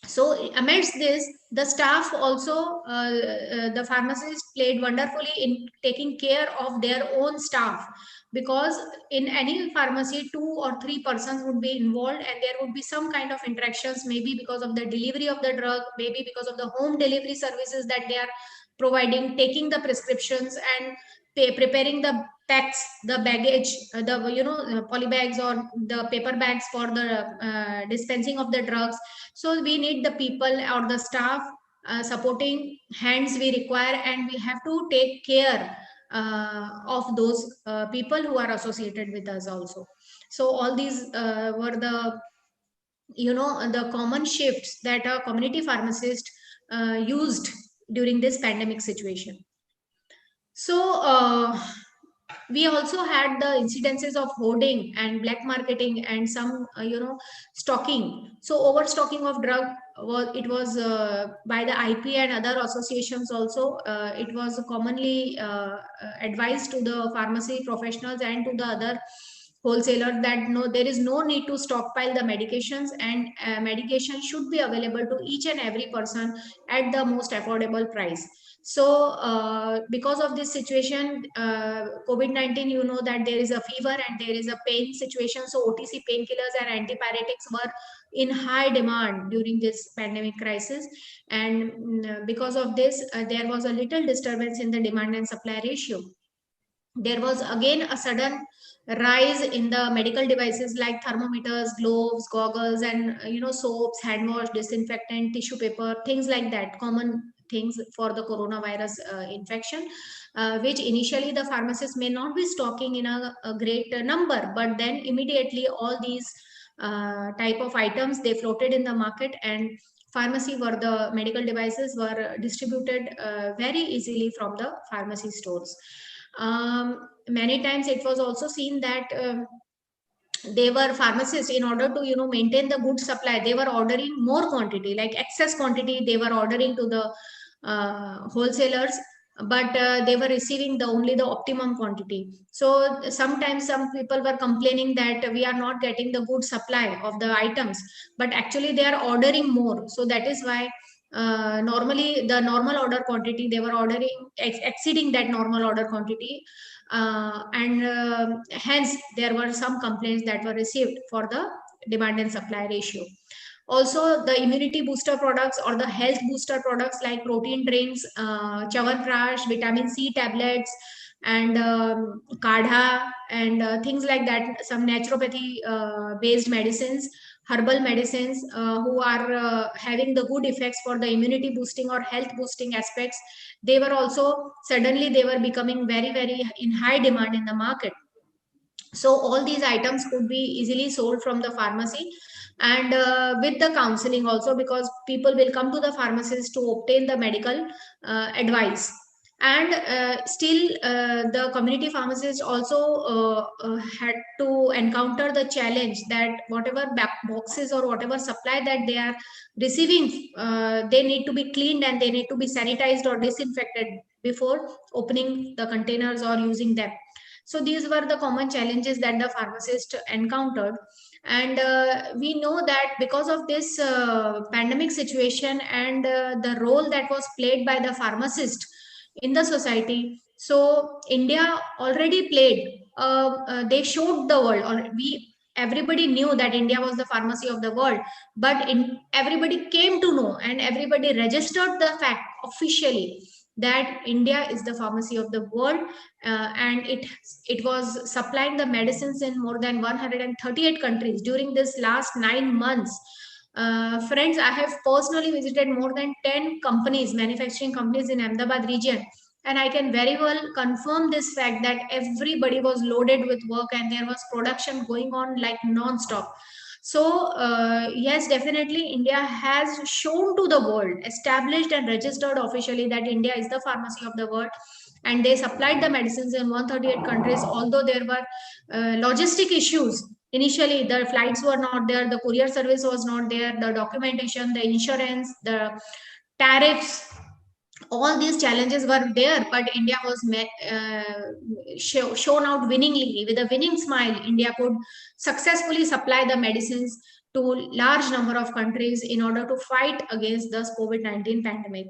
D: So amidst this, the staff also, the pharmacists played wonderfully in taking care of their own staff, because in any pharmacy 2 or 3 persons would be involved, and there would be some kind of interactions, maybe because of the delivery of the drug, maybe because of the home delivery services that they are providing, taking the prescriptions and preparing the packs, the baggage, the poly bags or the paper bags for the dispensing of the drugs. So we need the people or the staff supporting hands we require, and we have to take care of those people who are associated with us also. So all these were the the common shifts that a community pharmacist used during this pandemic situation. So we also had the incidences of hoarding and black marketing and some stocking. So overstocking of drug was by the IP and other associations also, it was commonly advised to the pharmacy professionals and to the other wholesaler that no, there is no need to stockpile the medications, and medication should be available to each and every person at the most affordable price. So because of this situation, COVID-19, you know that there is a fever and there is a pain situation. So OTC painkillers and antipyretics were in high demand during this pandemic crisis. And because of this, there was a little disturbance in the demand and supply ratio. There was again a sudden rise in the medical devices like thermometers, gloves, goggles, and soaps, hand wash, disinfectant, tissue paper, things like that, common things for the coronavirus infection, which initially the pharmacists may not be stocking in a great number, but then immediately all these type of items, they floated in the market, and pharmacy were the medical devices were distributed very easily from the pharmacy stores. Many times it was also seen that they were pharmacists, in order to maintain the good supply, they were ordering more quantity, like excess quantity they were ordering to the wholesalers, but they were receiving only the optimum quantity. So sometimes some people were complaining that we are not getting the good supply of the items, but actually they are ordering more. So that is why normally the normal order quantity they were ordering exceeding that normal order quantity, and hence there were some complaints that were received for the demand and supply ratio. Also, the immunity booster products or the health booster products like protein drinks, Chyawanprash, vitamin C tablets, and kadha, and things like that, some naturopathy based medicines, herbal medicines, who are having the good effects for the immunity boosting or health boosting aspects, they were also suddenly they were becoming very, very in high demand in the market. So all these items could be easily sold from the pharmacy, and with the counseling also, because people will come to the pharmacist to obtain the medical advice. And still the community pharmacists also had to encounter the challenge that whatever boxes or whatever supply that they are receiving, they need to be cleaned and they need to be sanitized or disinfected before opening the containers or using them. So these were the common challenges that the pharmacist encountered. And we know that because of this pandemic situation and the role that was played by the pharmacist in the society, so India already played, they showed the world, or everybody knew that India was the pharmacy of the world, but everybody came to know and everybody registered the fact officially that India is the pharmacy of the world, and it was supplying the medicines in more than 138 countries during this last 9 months. Friends, I have personally visited more than 10 companies, manufacturing companies in Ahmedabad region, and I can very well confirm this fact that everybody was loaded with work and there was production going on like non-stop. So yes, definitely India has shown to the world, established and registered officially that India is the pharmacy of the world, and they supplied the medicines in 138 countries. Although there were logistic issues, initially the flights were not there, the courier service was not there, the documentation, the insurance, the tariffs, all these challenges were there, but India was shown out winningly. With a winning smile, India could successfully supply the medicines to large number of countries in order to fight against the COVID-19 pandemic.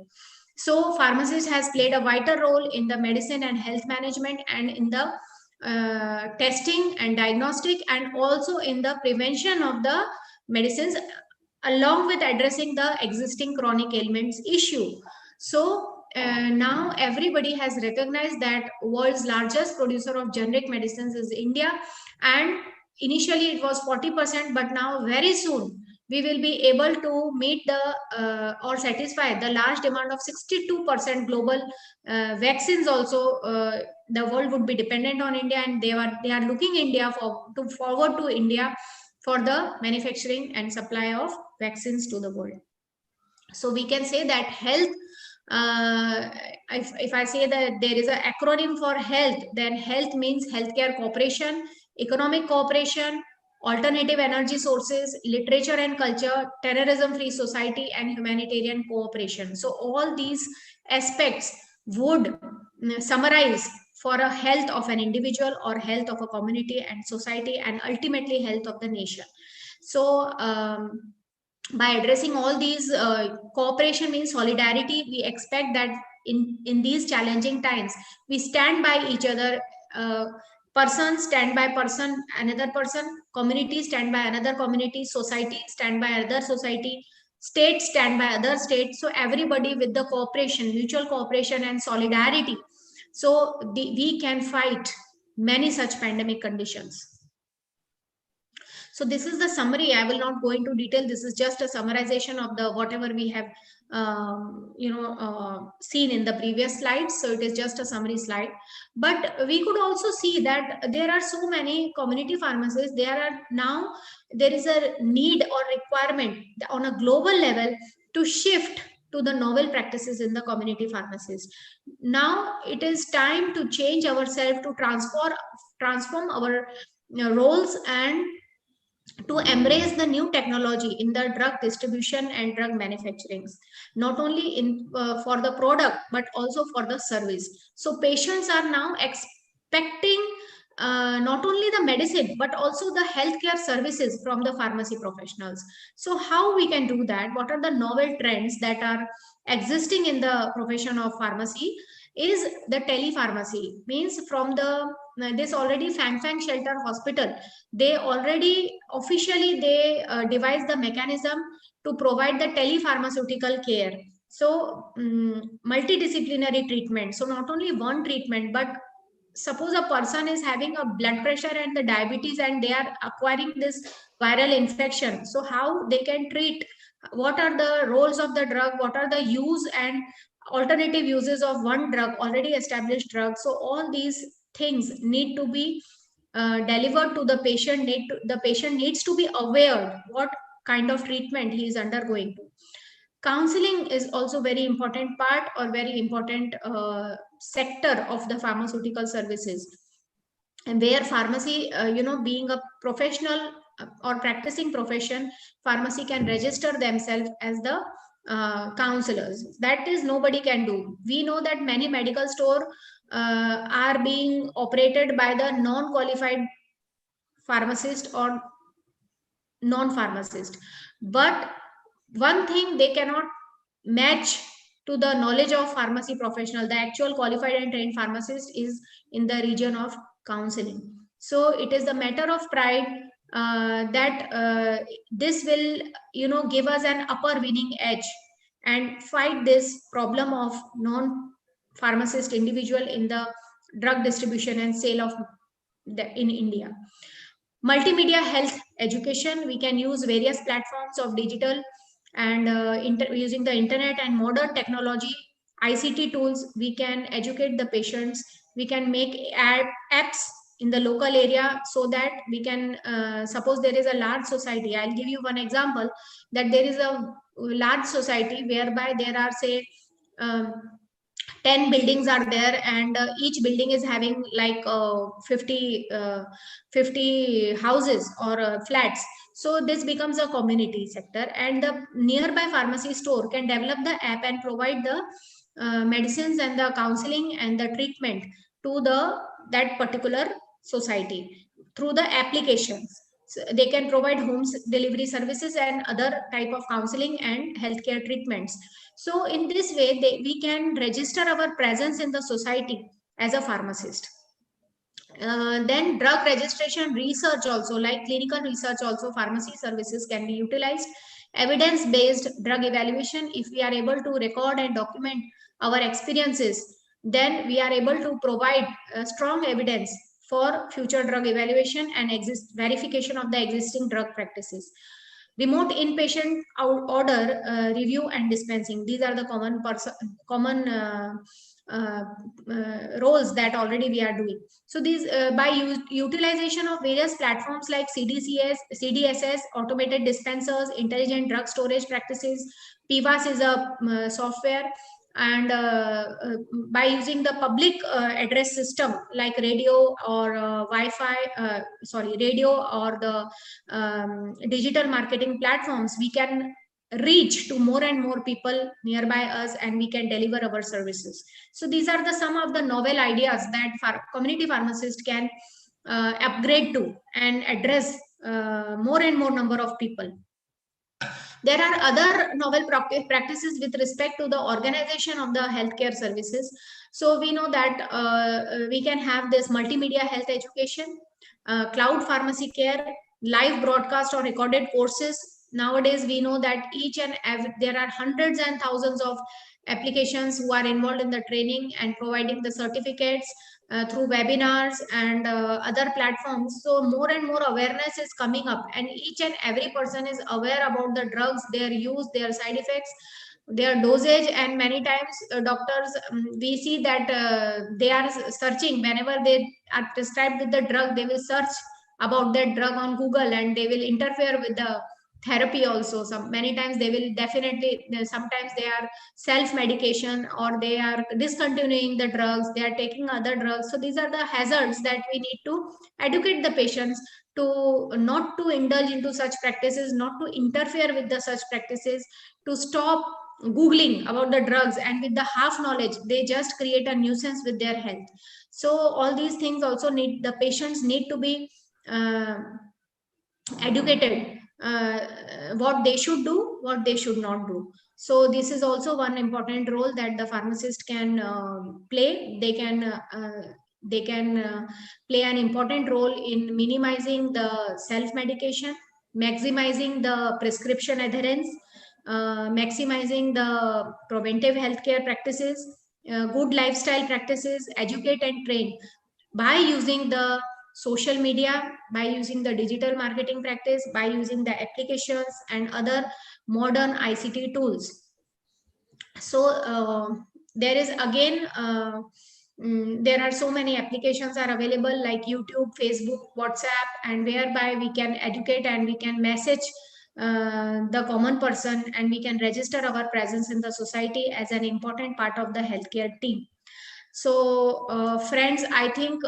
D: So pharmacist has played a vital role in the medicine and health management, and in the testing and diagnostic, and also in the prevention of the medicines, along with addressing the existing chronic ailments issue. So now everybody has recognized that world's largest producer of generic medicines is India, and initially it was 40%, but now very soon we will be able to meet the or satisfy the large demand of 62% global vaccines. Also, the world would be dependent on India, and they are looking India forward to India for the manufacturing and supply of vaccines to the world. So we can say that health, if I say that there is an acronym for health, then health means healthcare cooperation, economic cooperation, alternative energy sources, literature and culture, terrorism free society, and humanitarian cooperation. So all these aspects would summarize for a health of an individual or health of a community and society, and ultimately health of the nation. So by addressing all these, cooperation means solidarity. We expect that in these challenging times we stand by each other. Person stand by person, another person, community stand by another community, society stand by other society, state stand by other state. So everybody with the cooperation, mutual cooperation and solidarity, so we can fight many such pandemic conditions. So this is the summary. I will not go into detail. This is just a summarization of the whatever we have seen in the previous slides. So it is just a summary slide. But we could also see that there are so many community pharmacies. There is a need or requirement on a global level to shift to the novel practices in the community pharmacies. Now it is time to change ourselves, to transform our roles, and to embrace the new technology in the drug distribution and drug manufacturing, not only in for the product but also for the service. So patients are now expecting not only the medicine but also the healthcare services from the pharmacy professionals. So how we can do that? What are the novel trends that are existing in the profession of pharmacy? Is the telepharmacy, means from the this already Fang Shelter Hospital, they already officially they devise the mechanism to provide the telepharmaceutical care. So multidisciplinary treatment. So not only one treatment, but suppose a person is having a blood pressure and the diabetes and they are acquiring this viral infection. So how they can treat, what are the roles of the drug, what are the use and alternative uses of one drug, already established drug. So all these things need to be delivered to the patient. The patient needs to be aware what kind of treatment he is undergoing. Counseling is also very important part or very important sector of the pharmaceutical services, and where pharmacy, being a professional or practicing profession, pharmacy can register themselves as the counselors. That is, nobody can do. We know that many medical store are being operated by the non-qualified pharmacist or non-pharmacist, but one thing they cannot match to the knowledge of pharmacy professional, the actual qualified and trained pharmacist, is in the region of counseling. So it is the matter of pride that this will give us an upper winning edge and fight this problem of non pharmacist individual in the drug distribution and sale of in India. Multimedia health education, we can use various platforms of digital and using the internet and modern technology, ICT tools, we can educate the patients. We can make apps in the local area, so that we can suppose there is a large society. I'll give you one example, that there is a large society whereby there are, say, um, 10 buildings are there, and each building is having like 50 houses or flats. So this becomes a community sector, and the nearby pharmacy store can develop the app and provide the medicines and the counseling and the treatment to that particular society through the applications. So they can provide home delivery services and other type of counseling and healthcare treatments. So in this way, we can register our presence in the society as a pharmacist. Then drug registration research also, like clinical research also, pharmacy services can be utilized. Evidence-based drug evaluation, if we are able to record and document our experiences, then we are able to provide strong evidence for future drug evaluation and verification of the existing drug practices. Remote inpatient order review and dispensing, these are the common roles that already we are doing. So these by utilization of various platforms like CDSS, automated dispensers, intelligent drug storage practices, PVAS is a software, and by using the public address system like radio or radio or the digital marketing platforms, we can reach to more and more people nearby us, and we can deliver our services. So these are some of the novel ideas that community pharmacists can upgrade to and address more and more number of people. There are other novel practices with respect to the organization of the healthcare services. So we know that we can have this multimedia health education, cloud pharmacy care, live broadcast or recorded courses. Nowadays, we know that there are hundreds and thousands of applications who are involved in the training and providing the certificates through webinars and other platforms. So more and more awareness is coming up, and each and every person is aware about the drugs, their use, their side effects, their dosage. And many times doctors, we see that they are searching whenever they are prescribed with the drug, they will search about that drug on Google, and they will interfere with the therapy also. Many times they will definitely, sometimes they are self medication, or they are discontinuing the drugs, they are taking other drugs. So these are the hazards that we need to educate the patients to not to indulge into such practices, not to interfere with the such practices, to stop googling about the drugs, and with the half knowledge they just create a nuisance with their health. So all these things also the patients need to be educated, what they should do, what they should not do. So this is also one important role that the pharmacist can play. They can play an important role in minimizing the self medication, maximizing the prescription adherence, maximizing the preventive healthcare practices, good lifestyle practices, educate and train by using the social media, by using the digital marketing practice, by using the applications and other modern ICT tools. So there is again there are so many applications are available like YouTube, Facebook, WhatsApp, and whereby we can educate and we can message the common person, and we can register our presence in the society as an important part of the healthcare team. So friends, I think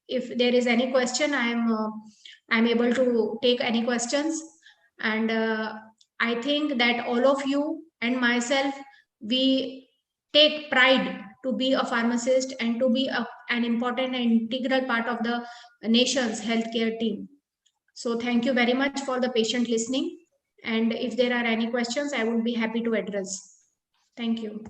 D: if there is any question, I'm able to take any questions. And I think that all of you and myself, we take pride to be a pharmacist and to be an important and integral part of the nation's healthcare team. So thank you very much for the patient listening. And if there are any questions, I would be happy to address. Thank you.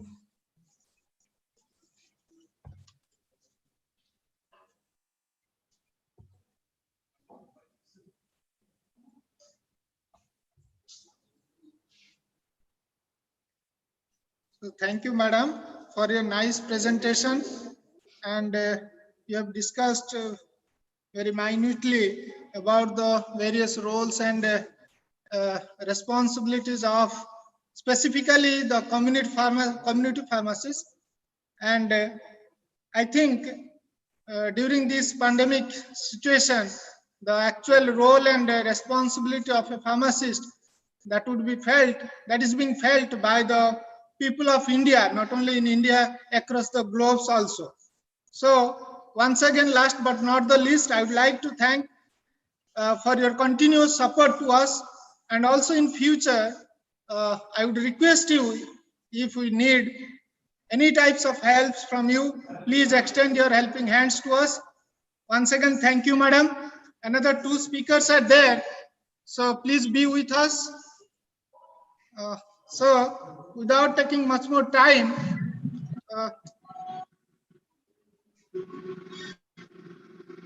C: So thank you, madam, for your nice presentation. And you have discussed very minutely about the various roles and responsibilities of specifically the community pharmacists. And I think during this pandemic situation, the actual role and responsibility of a pharmacist that is being felt by the people of India, not only in India, across the globes also. So once again, last but not the least, I would like to thank for your continuous support to us. And also in future, I would request you, if we need any types of help from you, please extend your helping hands to us. Once again, thank you, madam. Another 2 speakers are there, so please be with us. So without taking much more time,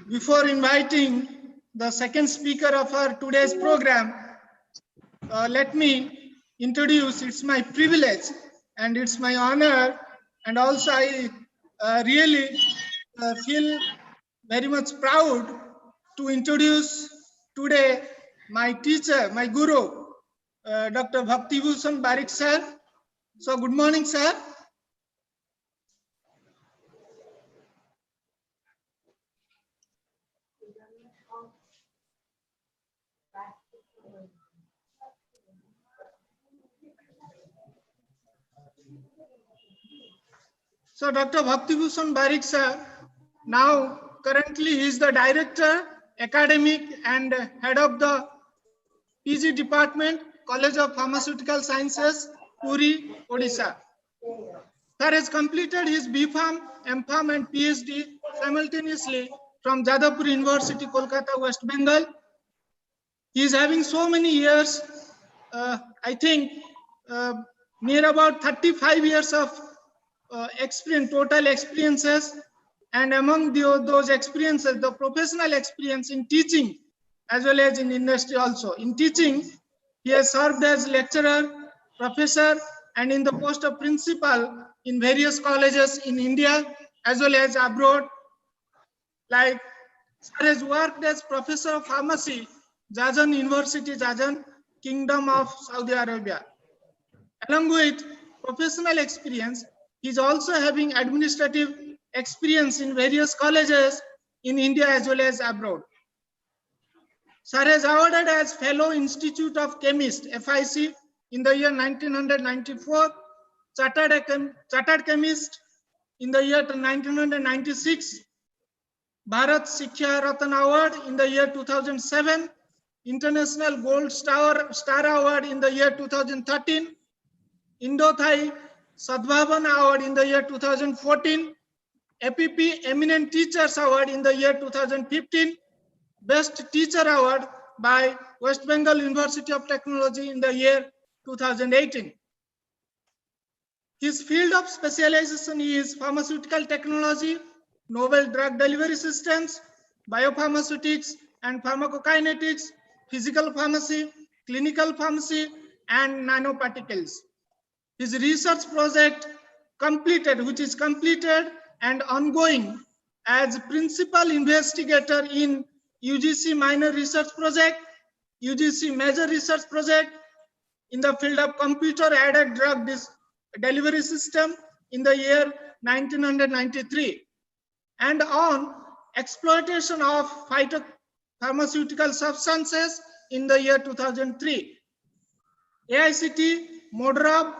C: before inviting the second speaker of our today's program, let me introduce, it's my privilege and it's my honor, and also I really feel very much proud to introduce today my teacher, my guru, Dr. Bhakti Bhushan Barik sir. So good morning, sir. So Dr. Bhakti Bhushan Barik sir, now currently he is the director, academic and head of the PG department, College of Pharmaceutical Sciences, Puri, Odisha. Sir has completed his B.Pharm, M.Pharm and PhD simultaneously from Jadavpur University, Kolkata, West Bengal. He is having so many years, I think near about 35 years of experience, total experiences, and among those experiences, the professional experience in teaching as well as in industry also. In teaching, he has served as lecturer, professor, and in the post of principal in various colleges in India as well as abroad. Like, sir has worked as professor of pharmacy, Jazan University, Jazan, Kingdom of Saudi Arabia. Along with professional experience, he is also having administrative experience in various colleges in India as well as abroad. Sir has awarded as Fellow Institute of Chemists, FIC, in the year 1994, Chartered Chemist in the year 1996, Bharat Shiksha Ratna Award in the year 2007, International Gold Star Award in the year 2013, Indo-Thai Sadbhavana Award in the year 2014, APP Eminent Teachers Award in the year 2015, Best Teacher Award by West Bengal University of Technology in the year 2018. His field of specialization is pharmaceutical technology, novel drug delivery systems, biopharmaceutics and pharmacokinetics, physical pharmacy, clinical pharmacy, and nanoparticles. His research project which is completed and ongoing as principal investigator in UGC minor research project, UGC major research project in the field of computer-aided drug delivery system in the year 1993, and on exploitation of phytopharmaceutical substances in the year 2003. AICT MODRAB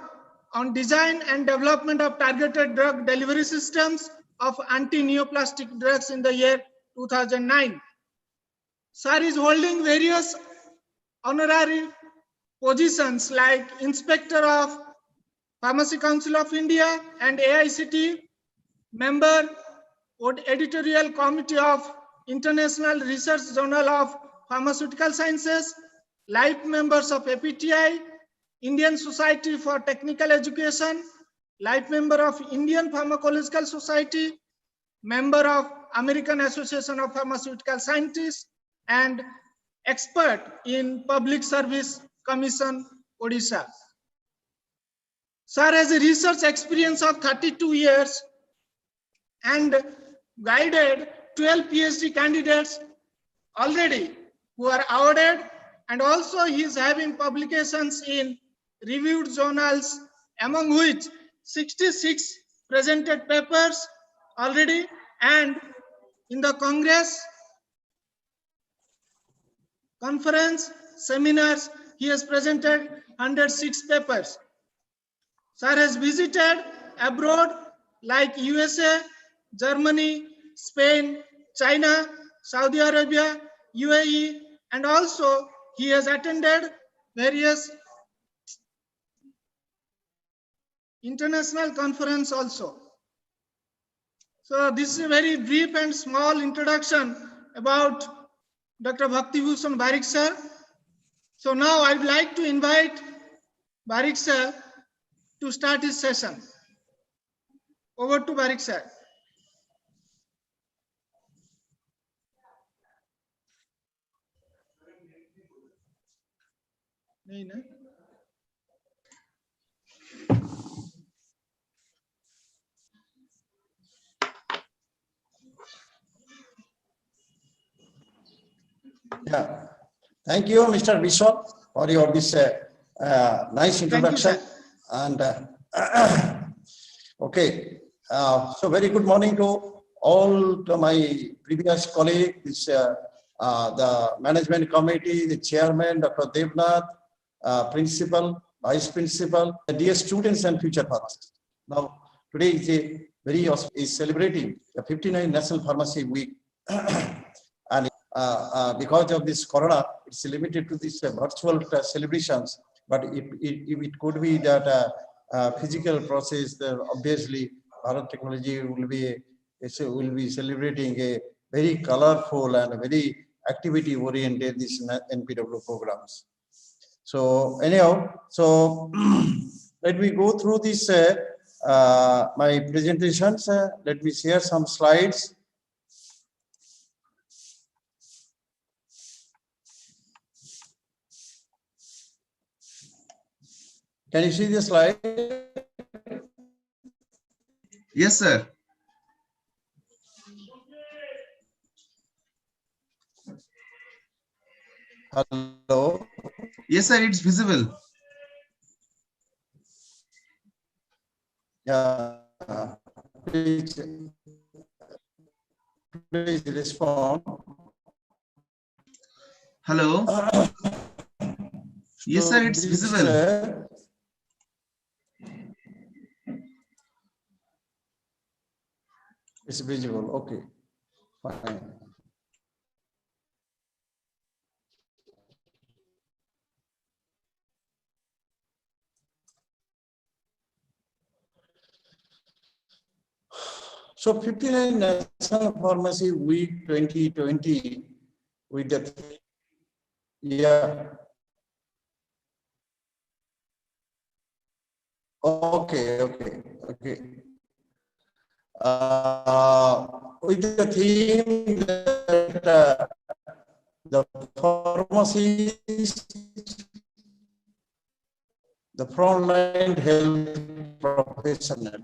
C: on design and development of targeted drug delivery systems of anti-neoplastic drugs in the year 2009. Sir is holding various honorary positions like Inspector of Pharmacy Council of India and AICT, member editorial committee of International Research Journal of Pharmaceutical Sciences, life members of APTI, Indian Society for Technical Education, life member of Indian Pharmacological Society, member of American Association of Pharmaceutical Scientists, and expert in Public Service Commission, Odisha. Sir has a research experience of 32 years and guided 12 PhD candidates already who are awarded, and also he is having publications in reviewed journals, among which 66 presented papers already, and in the Congress, conference, seminars, he has presented 106 papers. Sir has visited abroad like USA, Germany, Spain, China, Saudi Arabia, UAE, and also he has attended various international conference also. So this is a very brief and small introduction about Dr. Bhakti Bhushan Barik sir. So now I would like to invite Barik sir to start his session. Over to Barik sir. नहीं ना?
G: Yeah, thank you, Mr. Bishop, for your this nice introduction. And okay, so very good morning to all to my previous colleagues, the management committee, the chairman, Dr. Devnath, principal, vice principal, the dear students and future fathers. Now, today is a very is celebrating the 59th National Pharmacy Week. And because of this corona, it's limited to these virtual celebrations. But if it could be that physical process, then obviously BHARAT technology will be celebrating a very colorful and very activity-oriented this NPW programs. So anyhow, let me go through this my presentations. Let me share some slides. Can you see the slide?
A: Yes, sir.
G: Hello.
A: Yes, sir, it's visible.
G: Yeah. Please respond.
A: Hello. Yes, sir, it's visible.
G: It's visible. Okay. Fine. So 59 National Pharmacy Week 2020 with the Okay. With the theme that the pharmacists, the frontline health professionals.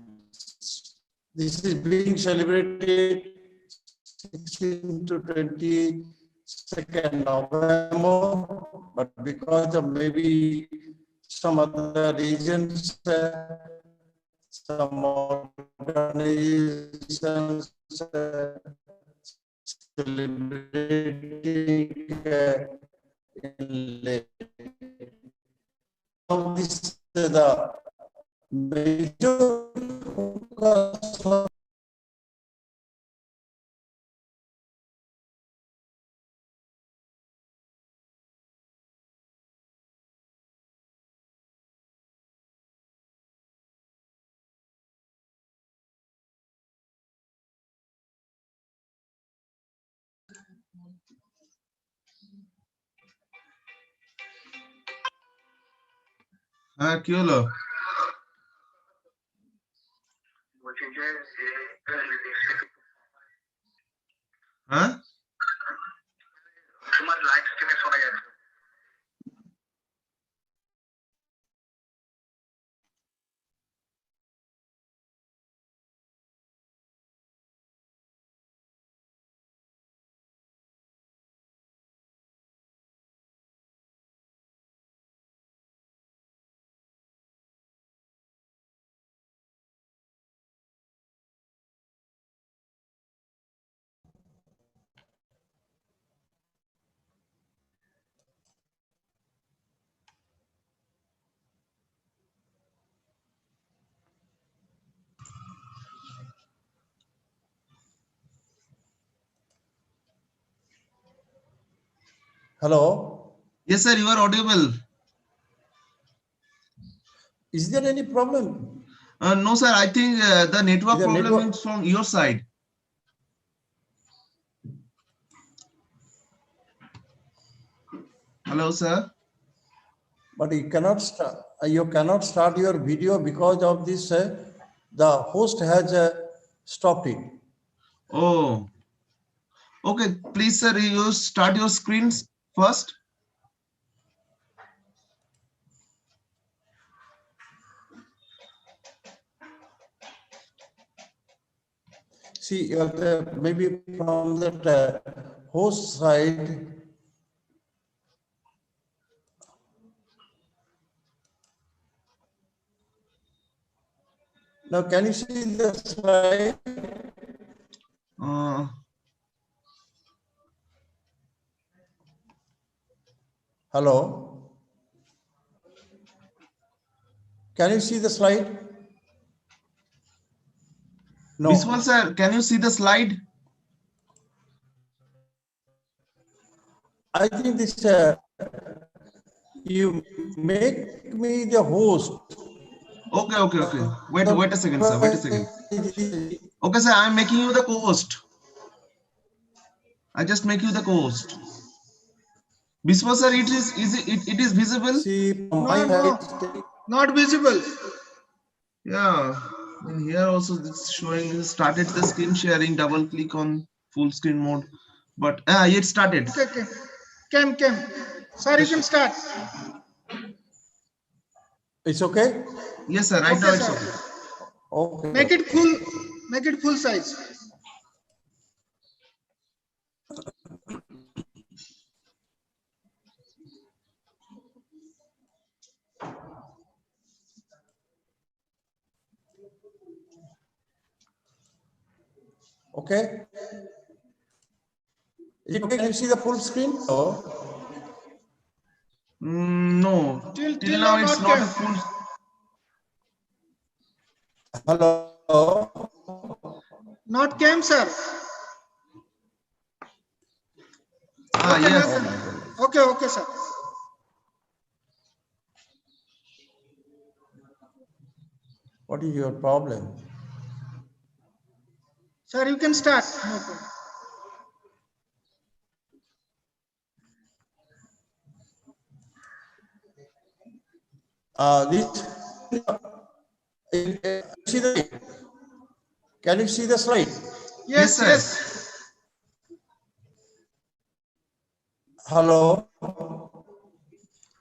G: This is being celebrated 16 to 22nd November, but because of maybe some other reasons, some organizations celebrating Now this the major focus of
A: হ্যাঁ কি হলো? হ্যাঁ
G: hello.
A: Yes sir, you are audible.
G: Is there any problem?
A: No sir, I think the network
G: The
A: problem
G: network-
A: is from your side. Hello sir.
G: But you cannot start your video because of this. The host has stopped it.
A: Oh, okay, please sir, you start your screens first.
G: See, maybe from that host side. Now, can you see the slide? Hello? Can you see the slide? No.
A: Biswal sir, can you see the slide?
G: I think this, you make me the host.
A: Okay. Wait a second, sir. Wait a second. Okay, sir, I'm making you the co-host. I just make you the co-host. Biswal sir, it is visible?
G: See,
C: No, no, not visible.
A: Yeah. And here also it's showing started the screen sharing. Double click on full screen mode. But it started.
C: Okay. Cam. Sir, you can start.
G: It's okay?
A: Yes, sir. Right
C: Okay,
A: now it's
C: sir.
A: okay.
G: Okay.
C: Make it full size.
G: Okay. Is it okay? Can you see the full screen? Oh.
A: No.
C: Till
A: Till
C: now
A: now it's
C: not
A: not a
C: cam.
A: full.
G: Hello.
C: Not cam, sir.
A: Yes.
C: Okay, sir.
G: What is your problem?
C: Sir, you can start. No problem.
G: Can you see the slide?
C: Yes.
G: Hello.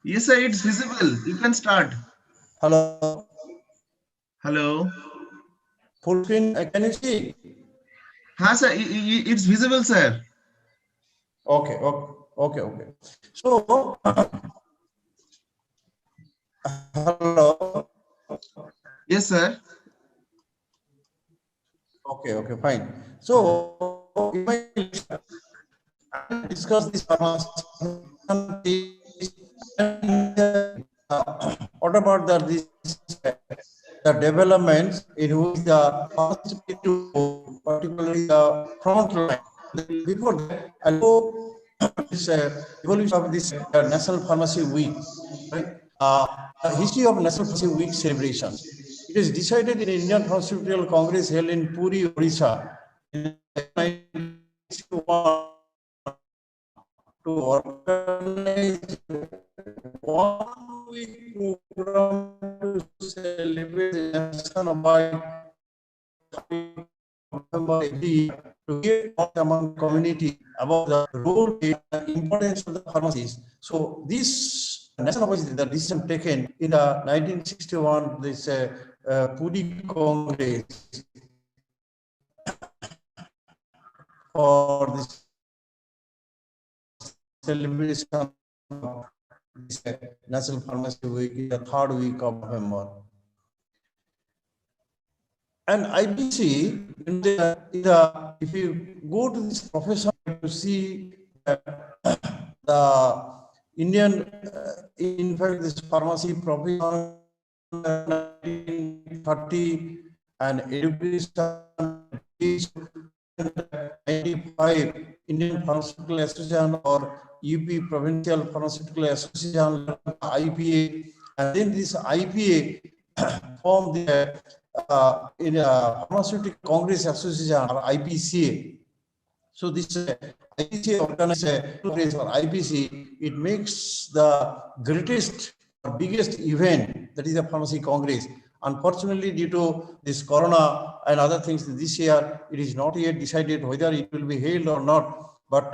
A: Yes, sir. It's visible. You can start.
G: Hello. Full screen. Can you see?
A: Sir. It's visible, sir.
G: Okay. So, hello.
A: Yes, sir.
G: Okay, fine. So, we might discuss this What about the developments in which the hospital, particularly the front line? Before that, I'll go this evolution of this National Pharmacy Week, right? History of National Pharmacy Week celebrations. It is decided in Indian Pharmaceutical Congress held in Puri, Odisha, in 1961 to organize 1 week program to celebrate the nationwide November every year to get out among community about the role and importance of the pharmacies. So this national policy, the decision taken in the 1961, this Puri Congress for this celebration of this National Pharmacy Week in the 3rd week of November. And IBC, if you go to this profession, you see the Indian, in fact, this pharmacy profession 1930 and education 95 Indian Pharmaceutical Association or UP Provincial Pharmaceutical Association, IPA, and then this IPA formed the in a Pharmaceutical Congress Association or IPCA. So this IPCA organization or IPC, it makes the greatest or biggest event, that is the Pharmacy Congress. Unfortunately, due to this Corona and other things this year, it is not yet decided whether it will be held or not. But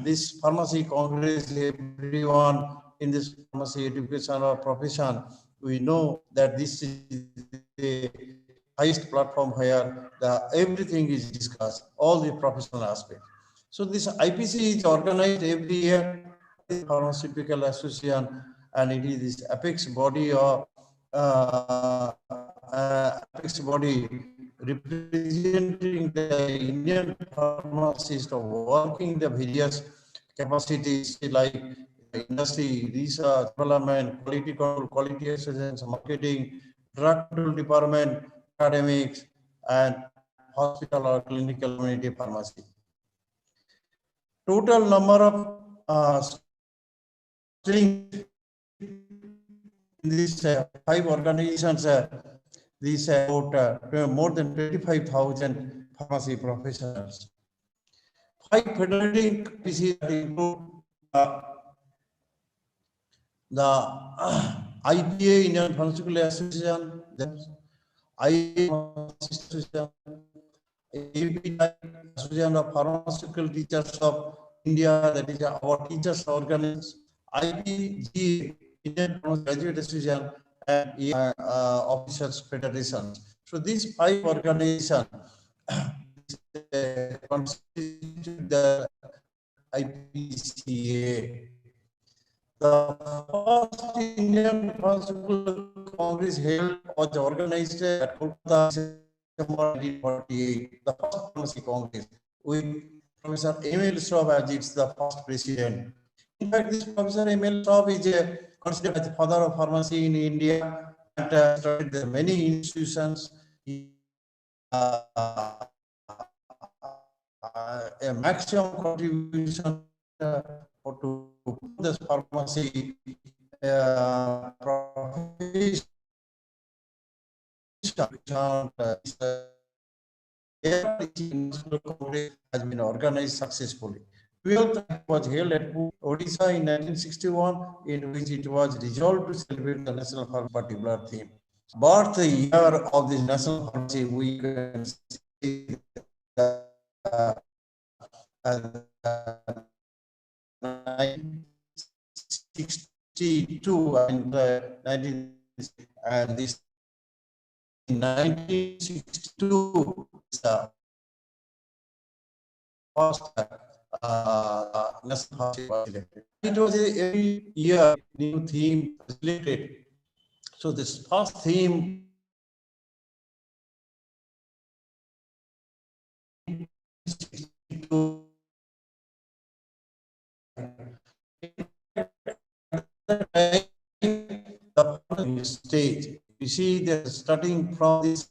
G: this Pharmacy Congress, everyone in this pharmacy education or profession, we know that this is the highest platform where everything is discussed, all the professional aspects. So this IPC is organized every year, Pharmaceutical Association, and it is this apex body of representing the Indian pharmacists of working the various capacities like industry, research, development, quality control, quality assurance, marketing, drug control department, academics, and hospital or clinical community pharmacy. Total number of in these 5 organizations, these about more than 25,000 pharmacy professionals. 5 federating PCs include the IPA, Indian Pharmaceutical Association, the IPA Association, API, Association of Pharmaceutical Teachers of India, that is our teachers organization, IPG, Indian Graduate Association, and Officers Federation. So these 5 organizations constitute the IPCA. The first Indian Pharmaceutical Congress held was organized at Kolkata, December 1948, the first Pharmacy Congress, with Professor Emil Straub as its the first president. In fact, this Professor Emil Straub is considered as the father of pharmacy in India and started many institutions. A maximum contribution to this pharmacy profession has been organized successfully. 12th was held at Odisha in 1961, in which it was resolved to celebrate the national pharmacy particular theme. Birth year of this national pharmacy week, 1962 and 19 and this in 1962 first national pharmacy was selected. It was every year new theme selected. So this first theme stage. You see, they're starting from this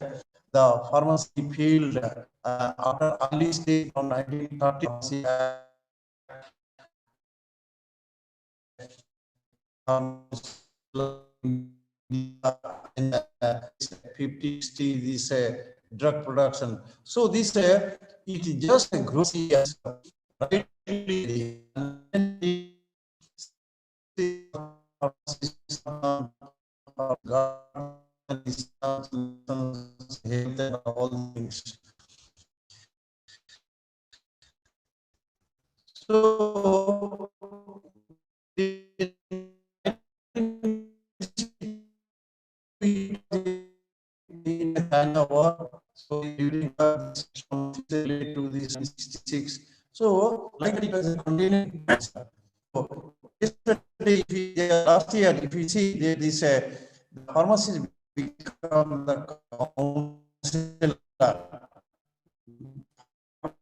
G: the pharmacy field after early stage from 1930. In 50, 60, this drug production. So this it is just a gross years, right? All things. So in China war, so during related to this 66. So like it was a continuing answer. So yesterday, last year, if you see this the pharmacies become the council.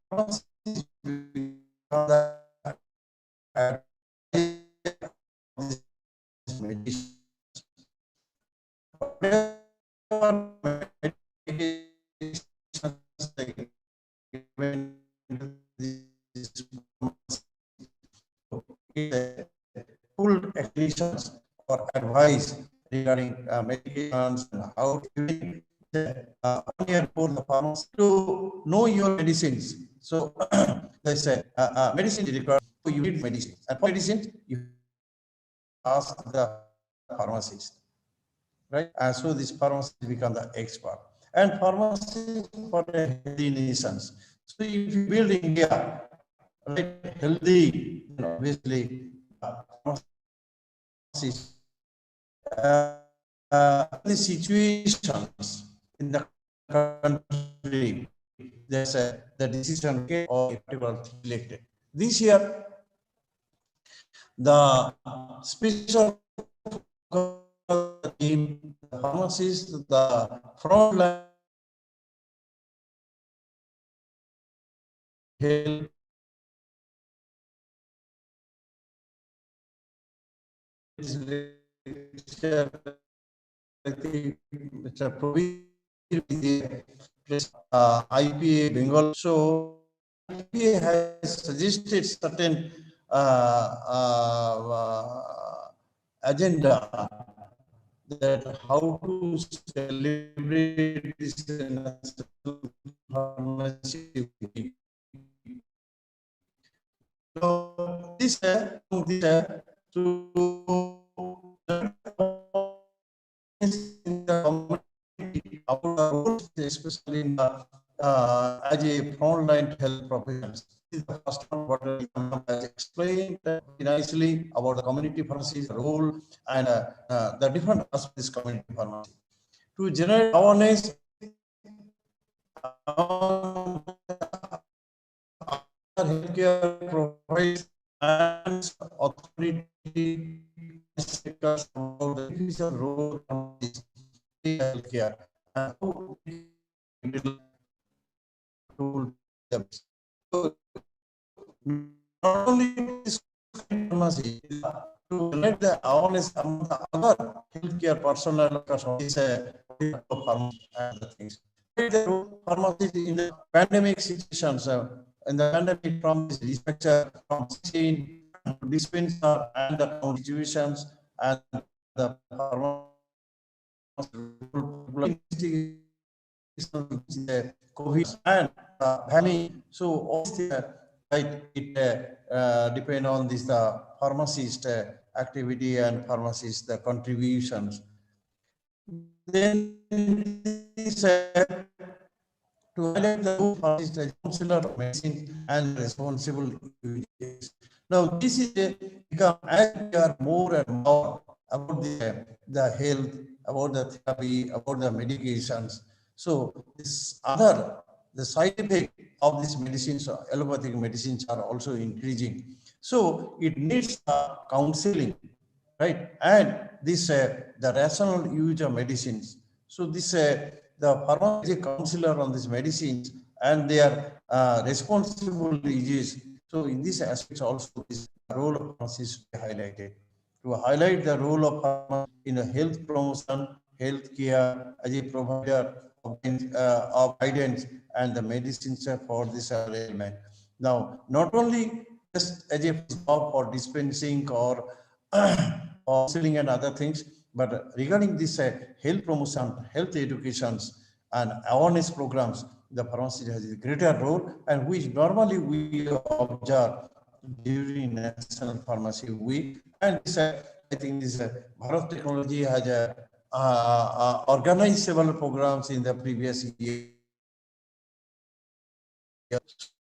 G: Pharmacies become the medicine. Full explanation or advice regarding medications and how to here for the pharmacy to know your medicines. So they say medicine is required. So you need medicine, and for medicine you ask the pharmacist, right? And so this pharmacist become the expert. And pharmacy for the healthy nations. So if you build India, right, healthy, obviously, pharmacists, the situations in the country, there's the decision or elected. This year, the special team, the pharmacists, the front line help IPA Bengal. So IPA has suggested certain agenda that how to celebrate this pharmacy. So this to in the community, our roles, especially in the, as a frontline health professionals. This is the first one what I has explained nicely about the community pharmacy's role and the different aspects of this community pharmacy. To generate awareness healthcare provides and authority sectors about the beneficial role of this healthcare and how to so not only this pharmacy to let the awareness among the other healthcare personnel is a pharmacy and the things. The pharmacy in the pandemic situations, in the pandemic from this dispatcher, from scene, dispenser, and the situations, and the pharmacy COVID and having so all right, it depend on this the pharmacist activity and pharmacist the contributions. Then this to highlight the role pharmacist as counselor of medicine and responsible use. Now this is become as we are more and more about the health, about the therapy, about the medications. So this other the side effect of these medicines, allopathic medicines are also increasing. So it needs counseling, right? And this the rational use of medicines. So this the pharmacy counselor on these medicines and their responsible uses. So in this aspect also this role of pharmacists highlighted. to highlight the role of pharmacy in a health promotion, health care as a provider of guidance and the medicines for this ailment. Now, not only just as a job for dispensing or or selling and other things, but regarding this health promotion, health educations, and awareness programs, the pharmacy has a greater role, and which normally we observe during National Pharmacy Week. And this, I think this Bharat Technology has organized several programs in the previous year.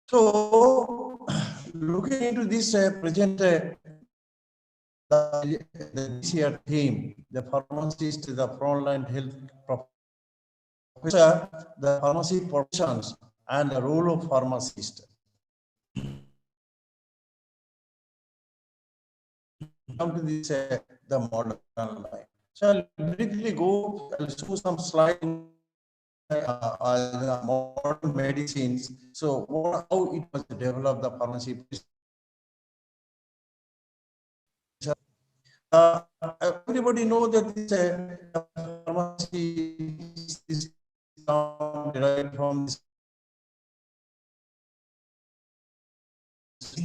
G: So, looking into this present this year theme, the pharmacist, the frontline health professor, the pharmacy professions, and the role of pharmacist. Come to this, the modern life. So I'll briefly go, I'll show some slides the modern medicines. So how it was developed, the pharmacy. Everybody know that this pharmacy is derived from this,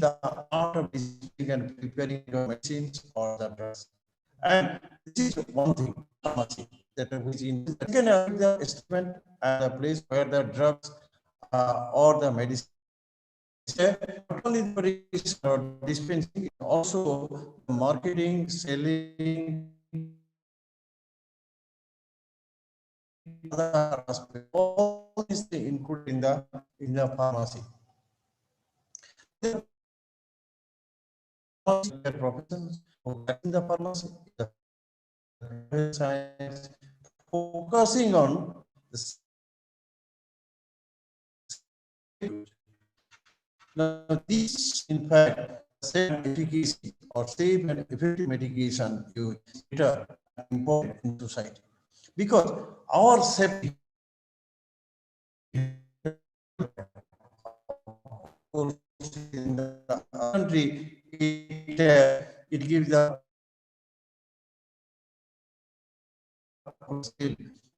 G: the art of designing and preparing your medicines or the drugs. And this is one thing, pharmacy, that which in second the estimate and the place where the drugs or the medicine not only the dispensing, also the marketing, selling, other aspects, all these things included in the pharmacy. The professions in the pharmacy, the science, focusing on the. Now, this, in fact, safe efficacy or safe and effective medication is better and important in society, because our safety in the country, it gives the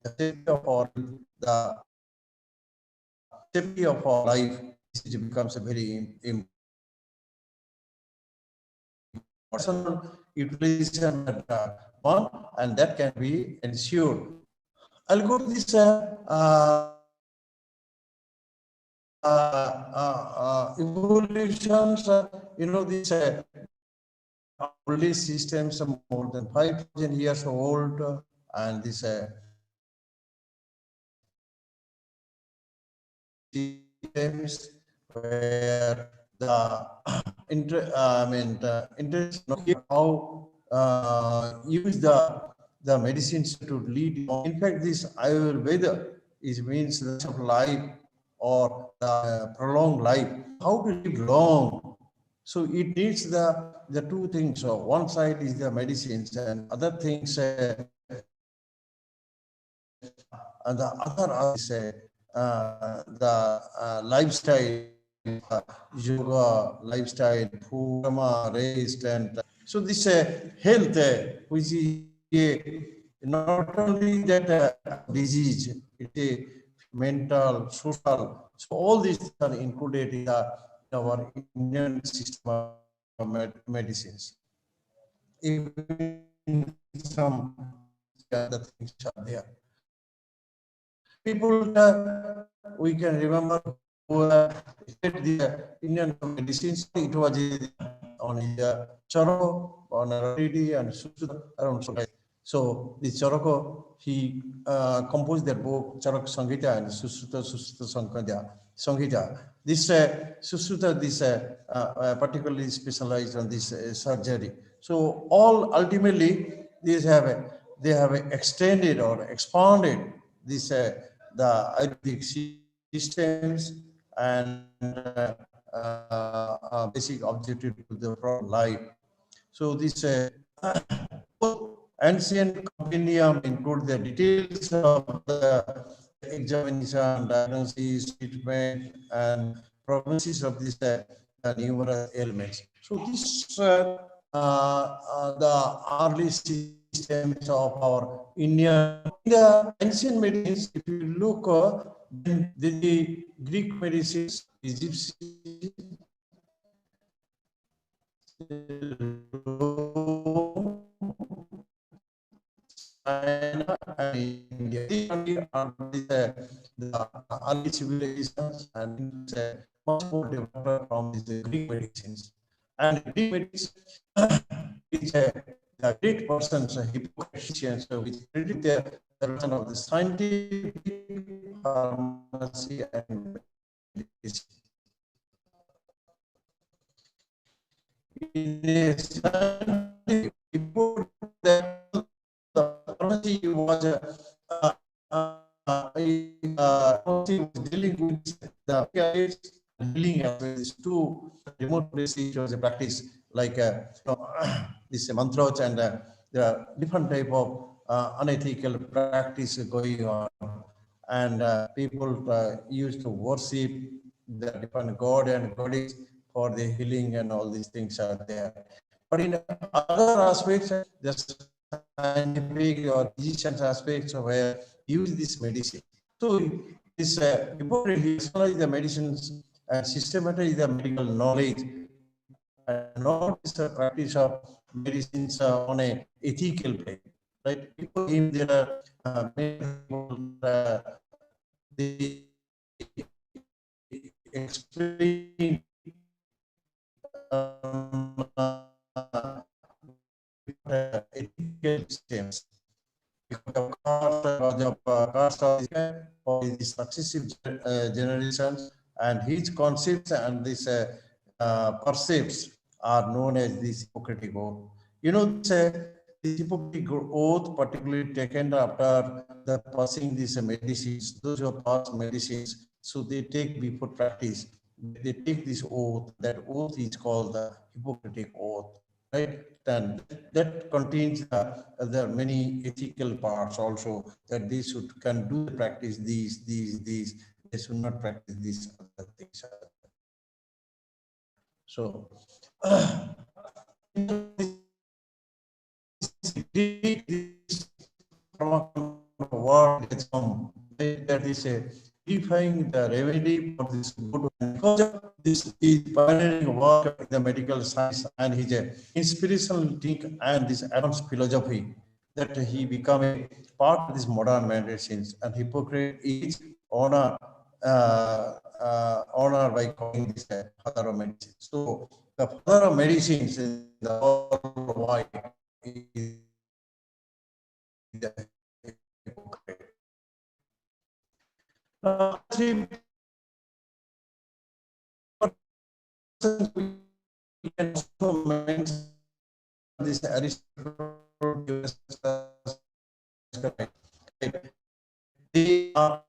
G: safety of our the safety of our life becomes a very important. Personal utilization one, and that can be ensured. I'll go to this evolutions. You know, these early systems are more than 5,000 years old, and this systems where the interest how use the medicines to lead. In fact, this Ayurveda is means the of life or the prolonged life. How to live long? So it needs the two things. So one side is the medicines, and other things, and the other is the lifestyle, yoga, lifestyle, food, rest, and so this health, which is not only that disease, it's a mental, social. So all these are included in our Indian system of medicines. Even some other things are there. People, we can remember who the Indian medicines. It was on the Charoko, on Reddy and around. So the Charoko, he composed their book Charak Sangita and Susruta Sangita. This Susruta, this particularly specialized on this surgery. So all ultimately these they have extended or expanded this the Ayurvedic systems and basic objective to the life. So this ancient compendium include the details of the examination, diagnosis, treatment, and prognosis of these numerous ailments. So this the early systems of our Indian, the ancient medicines. If you look, then the Greek medicines, Egyptian, China and India. These countries are the early civilizations and much more developed from these Greek medicines. And Greek medicine is the great persons, Hippocrates, which credit the reason of the scientific pharmacy and medicine. In a scientific report that the pharmacy was dealing with the dealing with these two remote places. It was a practice like this mantras and the different type of unethical practice going on, and people used to worship the different god and goddess for the healing, and all these things are there. But in other aspects, the scientific or physician's aspects where use this medicine. So this Hippocrates the medicines and systematize the medical knowledge, and not this practice of medicines on a ethical plane. Right? People him there are many people they explain ethical systems because of cost of the successive generations, and his concepts and this percepts are known as the Hippocratic oath. You know, this Hippocratic oath, particularly taken after the passing these medicines, those who pass medicines, so they take before practice, they take this oath. That oath is called the Hippocratic oath, right? And that contains there are many ethical parts also, that they can do practice these. They should not practice these other things. So what has come, that is a defying the remedy for this good, because of this is pioneering work in the medical science and his inspirational think and this advanced philosophy, that he become a part of this modern medicines. And Hippocrates is honor honor by calling this a father of medicine. So the father of medicines in the whole world is the Hippocrates. Three we can also mention this Aristotle. They are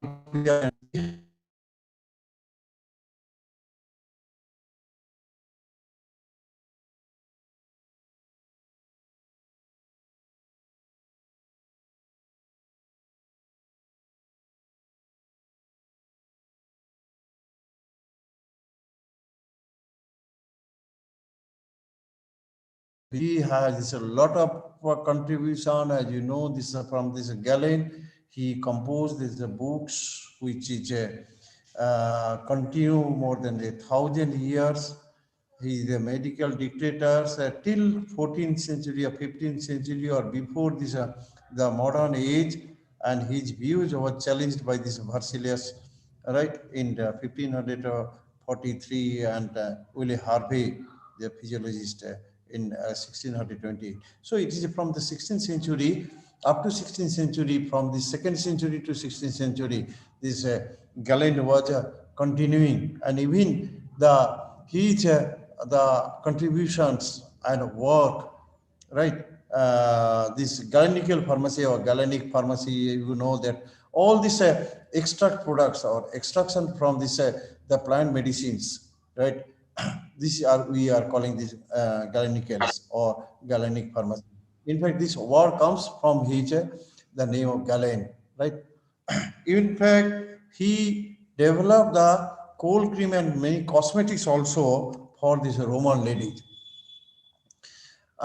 G: he has a lot of contribution, as you know, this from this Galen. He composed these books which is continue more than 1,000 years. He is a medical dictator till 14th century or 15th century or before this the modern age, and his views were challenged by this Berzelius, right, in the 1543, and Willie Harvey, the physiologist, in 1620. So it is from the 16th century up to 16th century, from the 2nd century to 16th century, this Galen was continuing, and even the contributions and work, right? This Galenical pharmacy or Galenic pharmacy, you know that all these extract products or extraction from this the plant medicines, right? This are we are calling this Galenicals or Galenic pharmacy. In fact, this word comes from his the name of Galen, right? In fact, he developed the cold cream and many cosmetics also for these Roman ladies.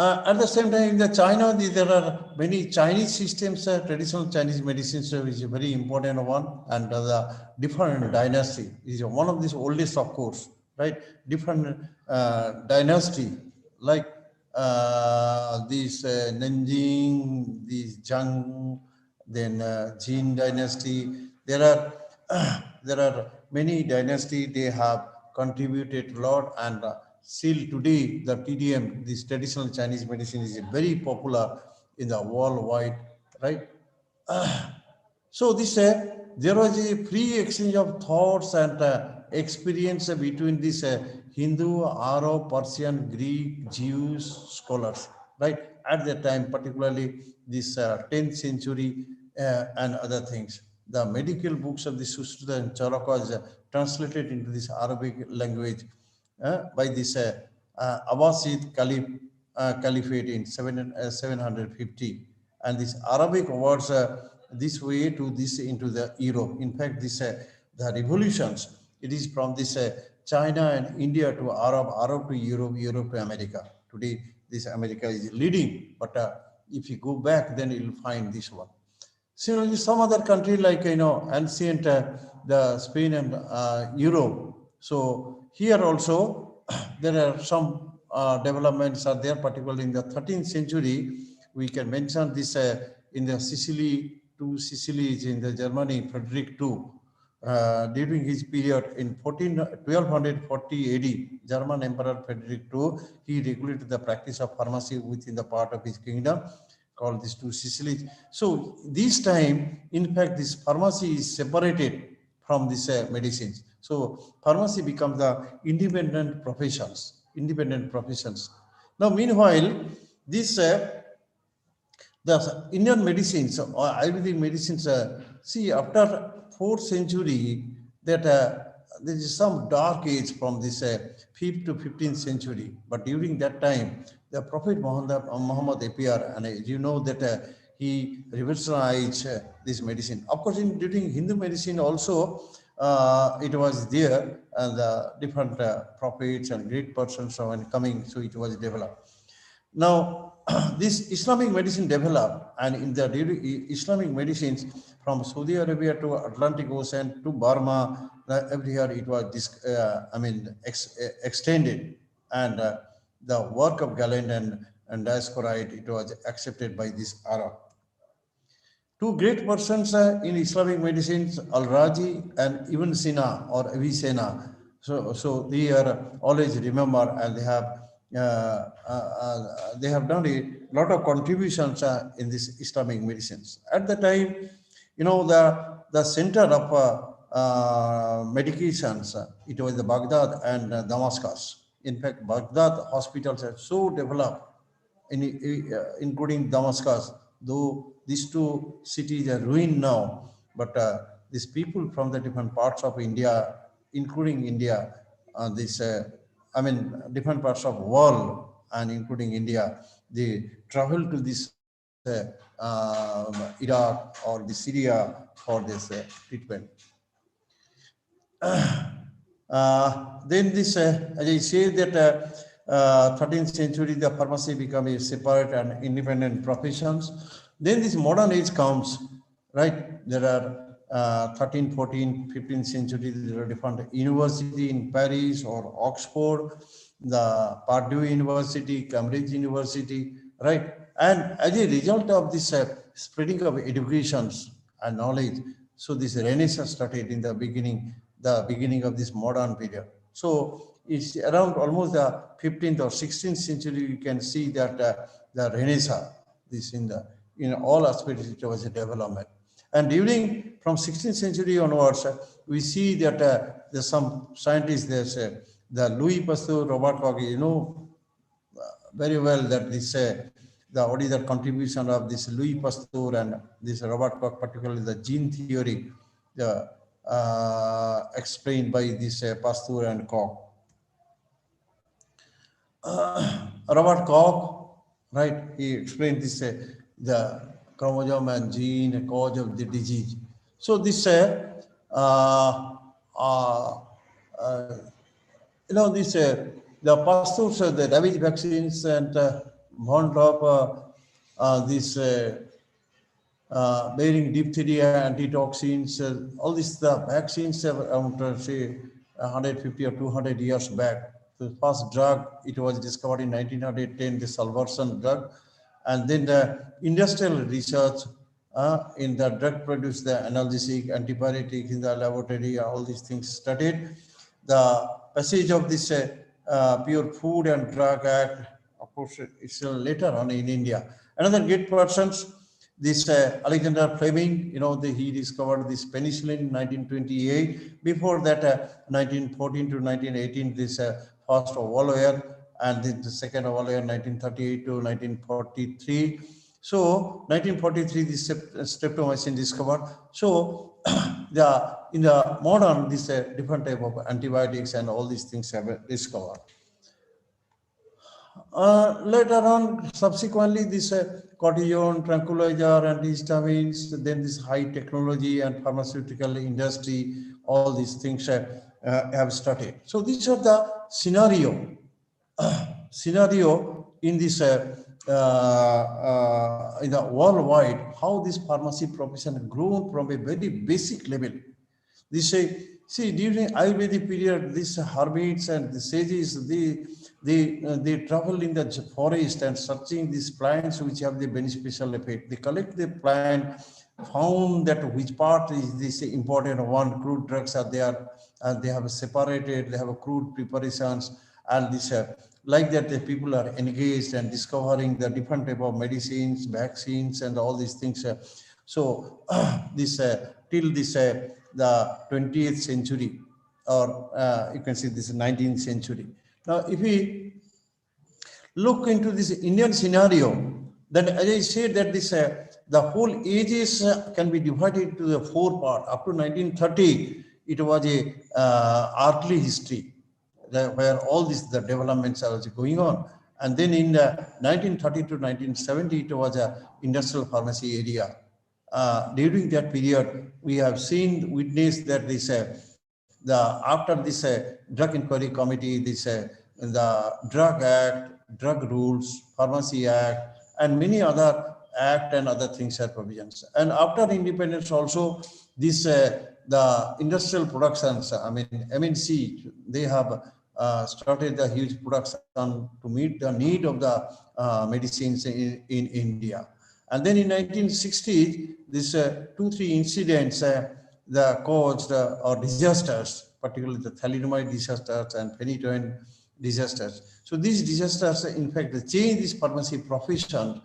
G: At the same time, in the China, there are many Chinese systems, traditional Chinese medicines, which is a very important one, and the different dynasty is one of these oldest, of course, right? Different dynasty, like these Nanjing, these Zhang, then Jin dynasty. There are there are many dynasty. They have contributed a lot, and still today the TDM, this traditional Chinese medicine, is very popular in the worldwide, right? So this there was a free exchange of thoughts and experience between this Hindu, Arab, Persian, Greek, Jews scholars, right? At that time, particularly this 10th century and other things. The medical books of the Sushruta and Charaka was translated into this Arabic language by this Abbasid Caliphate in 750, and this Arabic words this way to this into the Europe. In fact, this the revolutions, it is from this China and India to Arab, Arab to Europe, Europe to America. Today, this America is leading, but if you go back, then you'll find this one. Similarly, some other country like ancient the Spain and Europe. So here also there are some developments are there, particularly in the 13th century. We can mention this in the Sicily, two Sicilies in the Germany, Frederick II. During his period in 1240 AD, German Emperor Frederick II, he regulated the practice of pharmacy within the part of his kingdom, called these two Sicilies. So this time, in fact, this pharmacy is separated from this medicines. So pharmacy becomes the independent professions. Now, meanwhile, this the Indian medicines or Ayurvedic medicines, see, after 4th century, that there is some dark age from this 5th to 15th century. But during that time, the Prophet Muhammad appeared, and you know that he revolutionized this medicine. Of course, during Hindu medicine also, it was there, and the different prophets and great persons were coming, so it was developed. Now, this Islamic medicine developed, and in the Islamic medicines from Saudi Arabia to Atlantic Ocean to Burma, everywhere it was extended, and the work of Galen and Dioscoride, it was accepted by this Arab. Two great persons in Islamic medicines, Al-Raji and Ibn Sina or Avicenna. So they are always remembered, and they have done a lot of contributions in this Islamic medicines. At the time, the center of medications, it was the Baghdad and Damascus. In fact, Baghdad hospitals are so developed, including Damascus, though these two cities are ruined now, but these people from the different parts of India, including India, different parts of the world and including India, they travel to this Iraq or the Syria for this treatment. Then this, as I say, that 13th century, the pharmacy became a separate and independent professions. Then this modern age comes, right? There are 13, 14, 15th century, there are different university in Paris or Oxford, the Purdue University, Cambridge University, right? And as a result of this spreading of educations and knowledge, so this Renaissance started in the beginning of this modern period. So it's around almost the 15th or 16th century, you can see that the Renaissance, this in all aspects, it was a development. And during from 16th century onwards, we see that there's some scientists, there's the Louis Pasteur, Robert Koch, very well that this what is the contribution of this Louis Pasteur and this Robert Koch, particularly the gene theory, explained by this Pasteur and Koch. Robert Koch, right? He explained this the chromosome and gene cause of the disease. So this the Pasteur's the rabies vaccines and warned of this bearing diphtheria, antitoxins, all these the vaccines around say 150 or 200 years back. The first drug, it was discovered in 1910, the salvarsan drug, and then the industrial research in the drug produced the analgesic, antipyretic in the laboratory, all these things studied. The passage of this Pure Food and Drug Act, of course, it's later on in India. Another great person, this Alexander Fleming, he discovered this penicillin in 1928. Before that, 1914 to 1918, this first oval year, and then the second oval year, 1938 to 1943. So 1943, this streptomycin discovered. So in the modern, this different type of antibiotics and all these things have discovered. Later on, subsequently, this cortisone, tranquilizer, antihistamines, then this high technology and pharmaceutical industry, all these things have started. So these are the scenario in this in the worldwide, how this pharmacy profession grown from a very basic level. They say, see, during Ayurvedic period, these hermits and the sages, they travel in the forest and searching these plants which have the beneficial effect. They collect the plant, found that which part is this important one. Crude drugs are there, and they have separated. They have crude preparations, and this like that, the people are engaged and discovering the different type of medicines, vaccines, and all these things. So this till this the 20th century, or you can see this 19th century. Now, if we look into this Indian scenario, then as I said that this the whole ages can be divided into the 4 parts. Up to 1930, it was a earthly history, where all the developments are going on. And then in 1930 to 1970, it was a industrial pharmacy area. During that period, we have witnessed that this after this drug inquiry committee, this the Drug Act, Drug Rules, Pharmacy Act, and many other act and other things are provisions. And after independence also, this the industrial productions, I mean MNC, they have started the huge production to meet the need of the medicines in India. And then in 1960s, this 2-3 incidents the caused or disasters, particularly the thalidomide disasters and phenytoin disasters. So these disasters, in fact, changed this pharmacy profession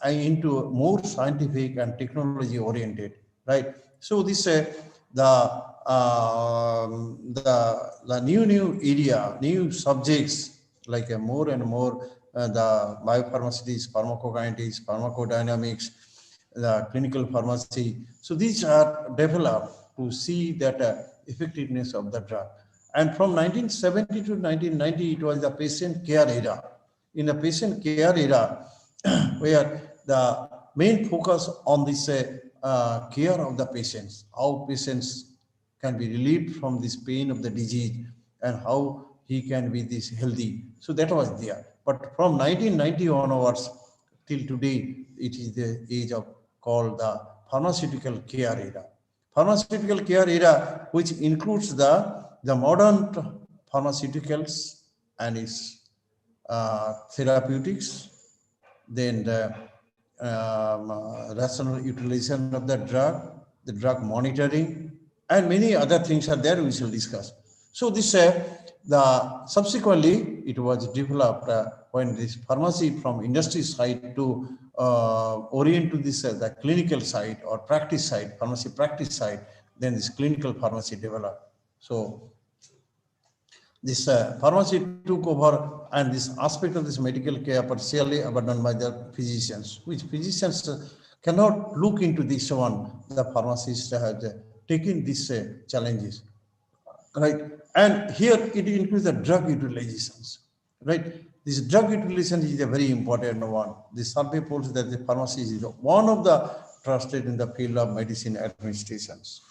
G: into more scientific and technology oriented, right? So this the new area, new subjects, like more and more the biopharmaceutics, pharmacokinetics, pharmacodynamics, the clinical pharmacy. So these are developed to see that effectiveness of the drug. And from 1970 to 1990, it was the patient care era. In the patient care era, where the main focus on this care of the patients, how patients can be relieved from this pain of the disease and how he can be this healthy. So that was there. But from 1990 onwards till today, it is the age of called the pharmaceutical care era. Pharmaceutical care era, which includes the modern pharmaceuticals and its therapeutics, then the rational utilization of the drug monitoring, and many other things are there we shall discuss. So this subsequently it was developed when this pharmacy from industry side to orient to this the clinical side or practice side, pharmacy practice side, then this clinical pharmacy developed. So this pharmacy took over, and this aspect of this medical care partially abandoned by the physicians, which physicians cannot look into this one. The pharmacists have taken these challenges, right? And here it includes the drug utilizations, right? This drug utilization is a very important one. The survey polls that the pharmacy is one of the trusted in the field of medicine administrations.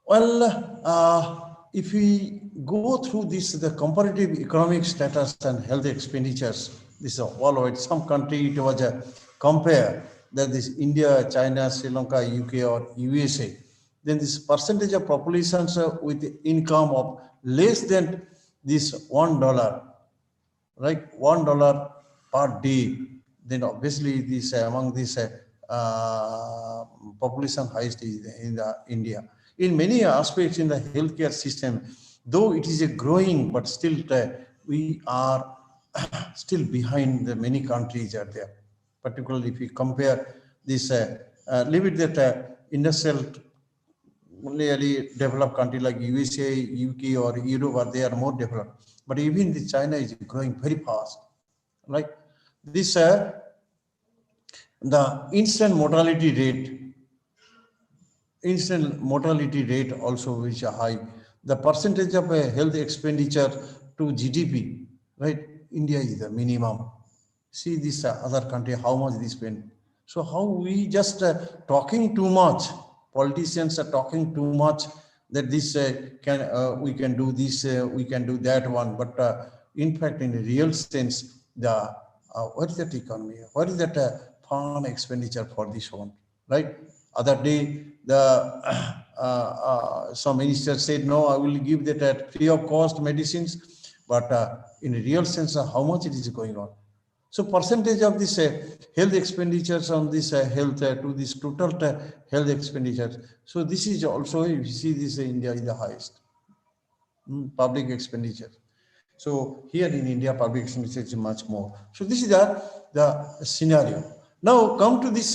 G: Well, if we go through this, the comparative economic status and health expenditures, this is worldwide. Some country it was a compare that this India, China, Sri Lanka, UK or USA. Then this percentage of populations with income of less than this $1, right? $1 per day. Then obviously this among this population highest is in the India. In many aspects in the healthcare system, though it is a growing, but still we are still behind the many countries are there. Particularly if we compare this, leave it that industrial really developed country like USA, UK or Europe, they are more developed. But even the China is growing very fast. Like this, the instant mortality rate also is high. The percentage of health expenditure to GDP, right? India is the minimum. See this other country, how much they spend. So how we just talking too much, politicians are talking too much that this we can do this, we can do that one. But in fact, in a real sense, the what is that economy? What is that foreign expenditure for this one, right? Other day, the some minister said, no, I will give that at free of cost medicines. But in a real sense, how much it is going on? So percentage of this health expenditures on this health to this total health expenditures. So this is also, if you see this, India is the highest public expenditure. So here in India, public expenditure is much more. So this is the scenario. Now come to this,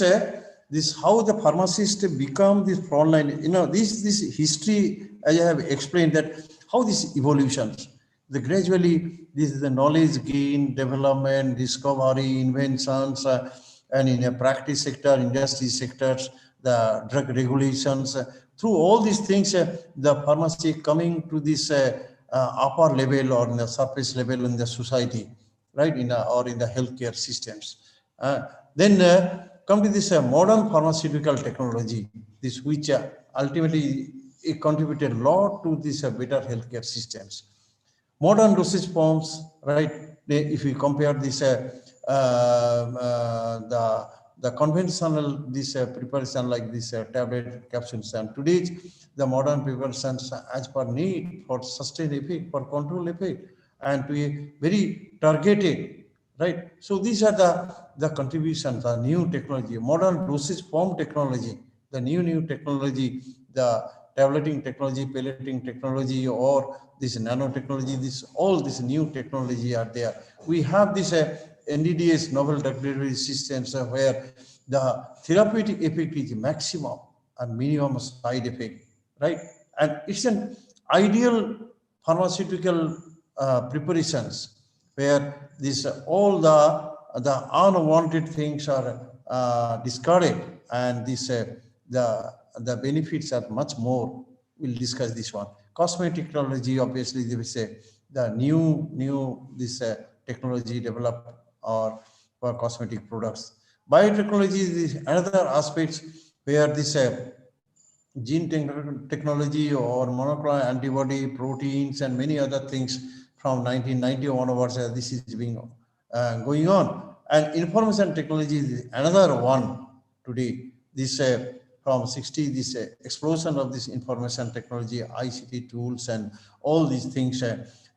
G: this how the pharmacist become this frontline. You know, this history, as I have explained, that how this evolutions. The gradually, this is the knowledge gain, development, discovery, inventions, and in a practice sector, industry sectors, the drug regulations. Through all these things, the pharmacy coming to this upper level or in the surface level in the society, right? Or in the healthcare systems. Then come to this modern pharmaceutical technology, this which ultimately it contributed a lot to this better healthcare systems. Modern dosage forms, right? If we compare this, the conventional this preparation like this tablet capsules, and today's the modern preparations as per need for sustained effect, for control effect, and to a very targeted, right? So these are the contributions, the new technology, modern dosage form technology, the new technology, the tableting technology, pelleting technology, or this nanotechnology, this all this new technology are there. We have this NDDS, novel drug delivery systems, where the therapeutic effect is maximum and minimum side effect, right? And it's an ideal pharmaceutical preparations where this all the unwanted things are discarded, and this the benefits are much more. We'll discuss this one. Cosmetic technology, obviously, they will say the new this technology developed or for cosmetic products. Biotechnology is another aspect where this gene technology or monoclonal antibody, proteins, and many other things from 1990 onwards, this is being going on. And information technology is another one today. This from 60, this explosion of this information technology, ICT tools, and all these things.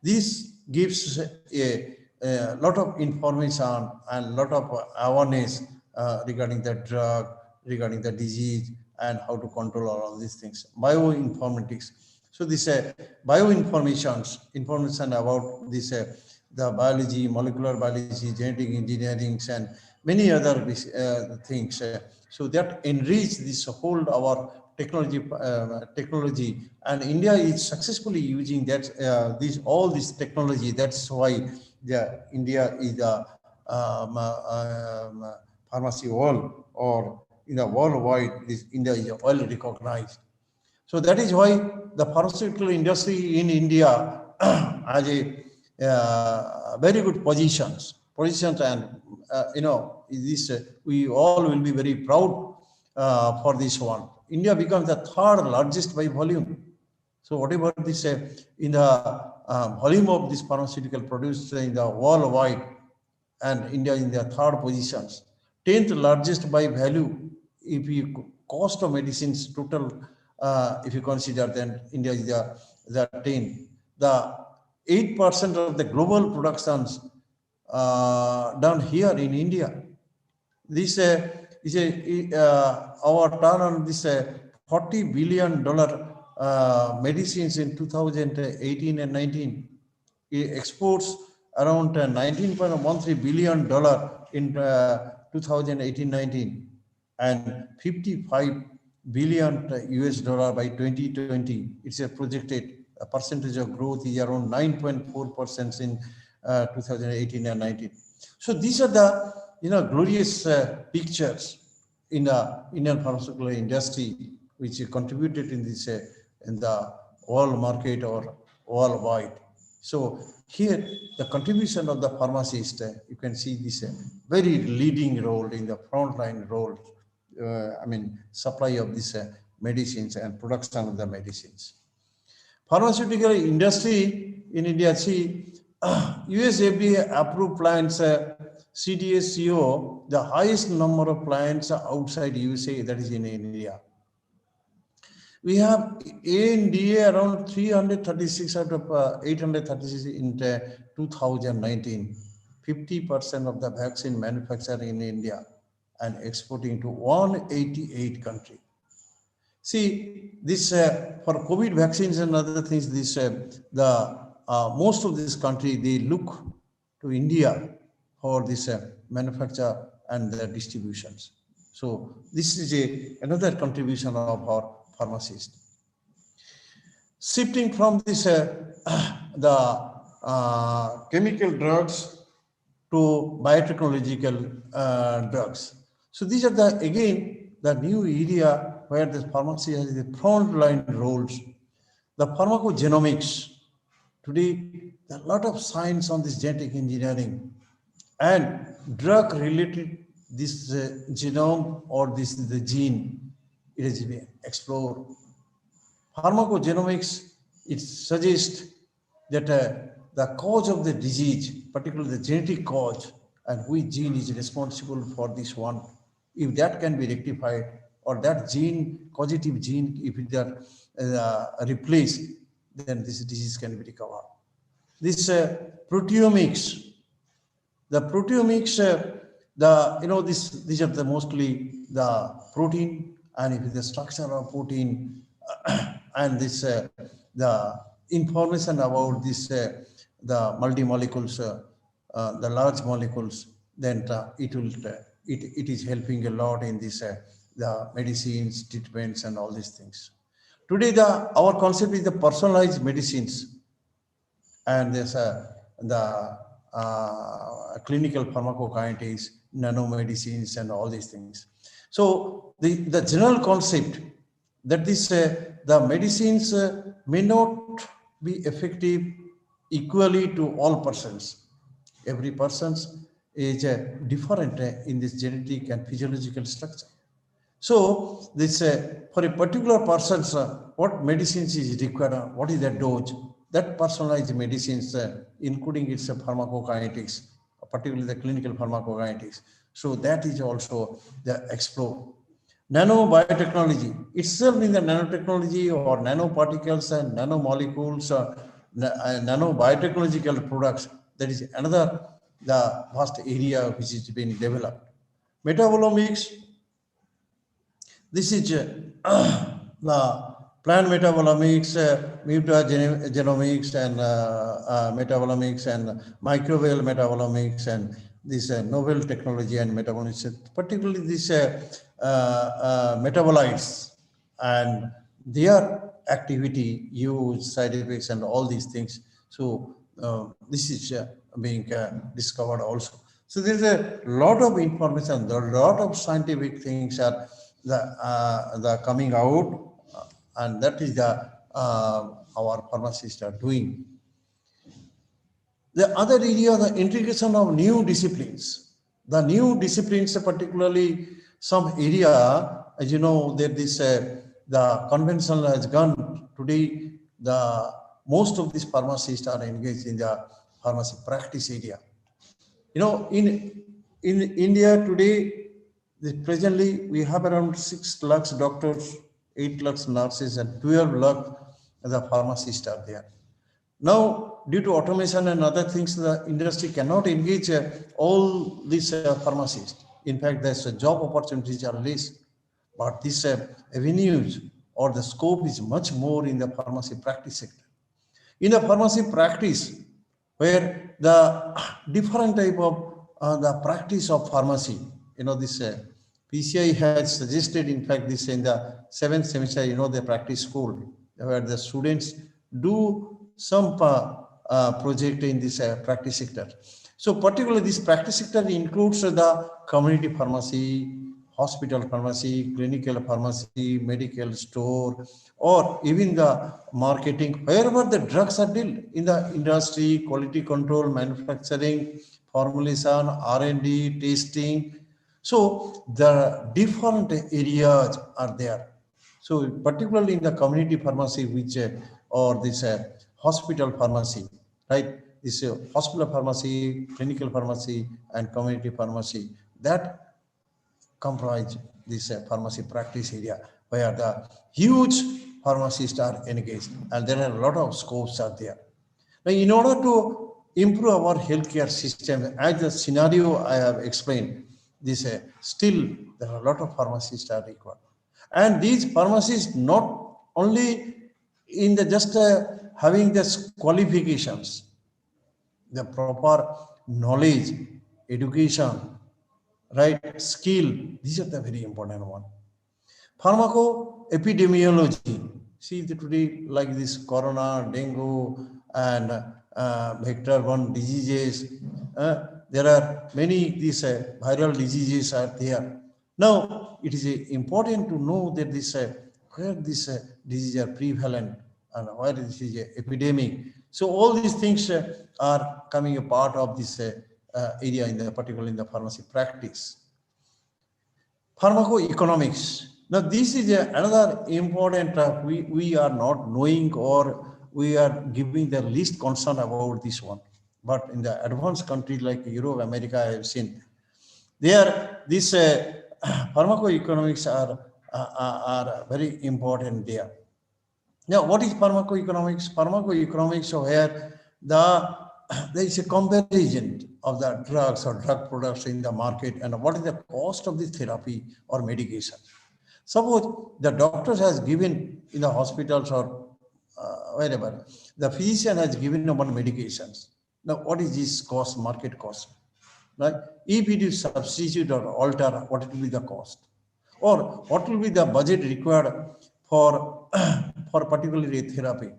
G: This gives a lot of information and lot of awareness regarding the drug, regarding the disease, and how to control all these things. Bioinformatics. So this bioinformations, information about this the biology, molecular biology, genetic engineering, and many other things. So that enrich this whole our technology, and India is successfully using that all this technology. That's why India is the pharmacy world, or in the worldwide, this India is well recognized. So that is why the pharmaceutical industry in India has a very good positions, and this we all will be very proud for this one. India becomes the third largest by volume. So whatever this in the volume of this pharmaceutical produced in the worldwide, and India in the third positions, 10th largest by value. If you cost of medicines total, if you consider, then India is the 10. The 8% of the global productions done here in India. This is our turn on this $40 billion medicines in 2018 and 19. It exports around $19.13 billion in 2018-19 and 55 billion US dollar by 2020. It's a projected percentage of growth is around 9.4% in 2018 and 19. So these are the glorious pictures in the Indian pharmaceutical industry, which contributed in this in the world market or worldwide. So here the contribution of the pharmacist, you can see this very leading role in the frontline role. Supply of these medicines and production of the medicines. Pharmaceutical industry in India, see, US FDA approved plants, CDSCO, the highest number of plants outside USA, that is in India. We have ANDA around 336 out of 836 in 2019. 50% of the vaccine manufactured in India and exporting to 188 countries. See, this for COVID vaccines and other things, this most of this country, they look to India for this manufacture and the distributions. So this is another contribution of our pharmacists. Shifting from this the chemical drugs to biotechnological drugs. So these are the new area where the pharmacy has the frontline roles. The pharmacogenomics. Today, there are a lot of science on this genetic engineering and drug related this genome or the gene. It has been explored. Pharmacogenomics, it suggests that the cause of the disease, particularly the genetic cause, and which gene is responsible for this one, if that can be rectified, or that gene, causative gene, if it are replaced, then this disease can be recovered. This proteomics, the proteomics, these are the mostly the protein, and if the structure of protein and this the information about this the multi-molecules, the large molecules, then it is helping a lot in this the medicines, treatments, and all these things. Today, our concept is the personalized medicines, and there's the clinical pharmacokinetics, nanomedicines, and all these things. So the general concept that this the medicines may not be effective equally to all persons. Every person's is different in this genetic and physiological structure. So this for a particular person's what medicines is required, what is the dose, that personalized medicines, including its pharmacokinetics, particularly the clinical pharmacokinetics. So that is also the explore. Nanobiotechnology itself in the nanotechnology or nanoparticles and nanomolecules, nanobiotechnological products, that is another the vast area which is being developed. Metabolomics, this is the plant metabolomics, mutagenomics, and metabolomics, and microbial metabolomics, and this novel technology and metabolomics, particularly this metabolites and their activity, use, side effects, and all these things. So this is being discovered also. So there's a lot of information, a lot of scientific things are the coming out, and that is the our pharmacists are doing. The other area, the integration of new disciplines. The new disciplines, particularly some area, as you know, that this the conventional has gone today. most of these pharmacists are engaged in the pharmacy practice area. You know, in India today, presently we have around 6 lakhs doctors, 8 lakhs nurses, and 12 lakh the pharmacists are there. Now, due to automation and other things, the industry cannot engage all these pharmacists. In fact, there's job opportunities are less, but these avenues or the scope is much more in the pharmacy practice sector. In the pharmacy practice, where the different type of the practice of pharmacy, you know, this PCI has suggested, in fact, this in the 7th semester, you know, the practice school, where the students do some project in this practice sector. So particularly this practice sector includes the community pharmacy, hospital pharmacy, clinical pharmacy, medical store, or even the marketing, wherever the drugs are dealt in the industry, quality control, manufacturing, formulation, R&D, testing. So the different areas are there. So particularly in the community pharmacy, which or this hospital pharmacy, right? This hospital pharmacy, clinical pharmacy, and community pharmacy, that comprise this pharmacy practice area, where the huge pharmacists are engaged, and there are a lot of scopes are there. Now, in order to improve our healthcare system, as the scenario I have explained, this still there are a lot of pharmacists are required, and these pharmacists not only in the just having the qualifications, the proper knowledge, education, right, skill, these are the very important one. Pharmacoepidemiology, see the today like this corona, dengue, and vector-borne diseases, there are many these viral diseases are there. Now, it is important to know that this where this diseases are prevalent and where this is epidemic. So all these things are coming a part of this area in the particularly in the pharmacy practice. Pharmacoeconomics. Now, this is another important, we are not knowing, or we are giving the least concern about this one. But in the advanced countries like Europe, America, I have seen, there, this pharmacoeconomics are very important there. Now, what is pharmacoeconomics? Pharmacoeconomics, where there is a comparison of the drugs or drug products in the market and what is the cost of the therapy or medication. Suppose the doctor has given in the hospitals or wherever, the physician has given one medications. Now, what is this cost, market cost? Right? If it is substitute or alter, what will be the cost? Or what will be the budget required for, for particularly therapy?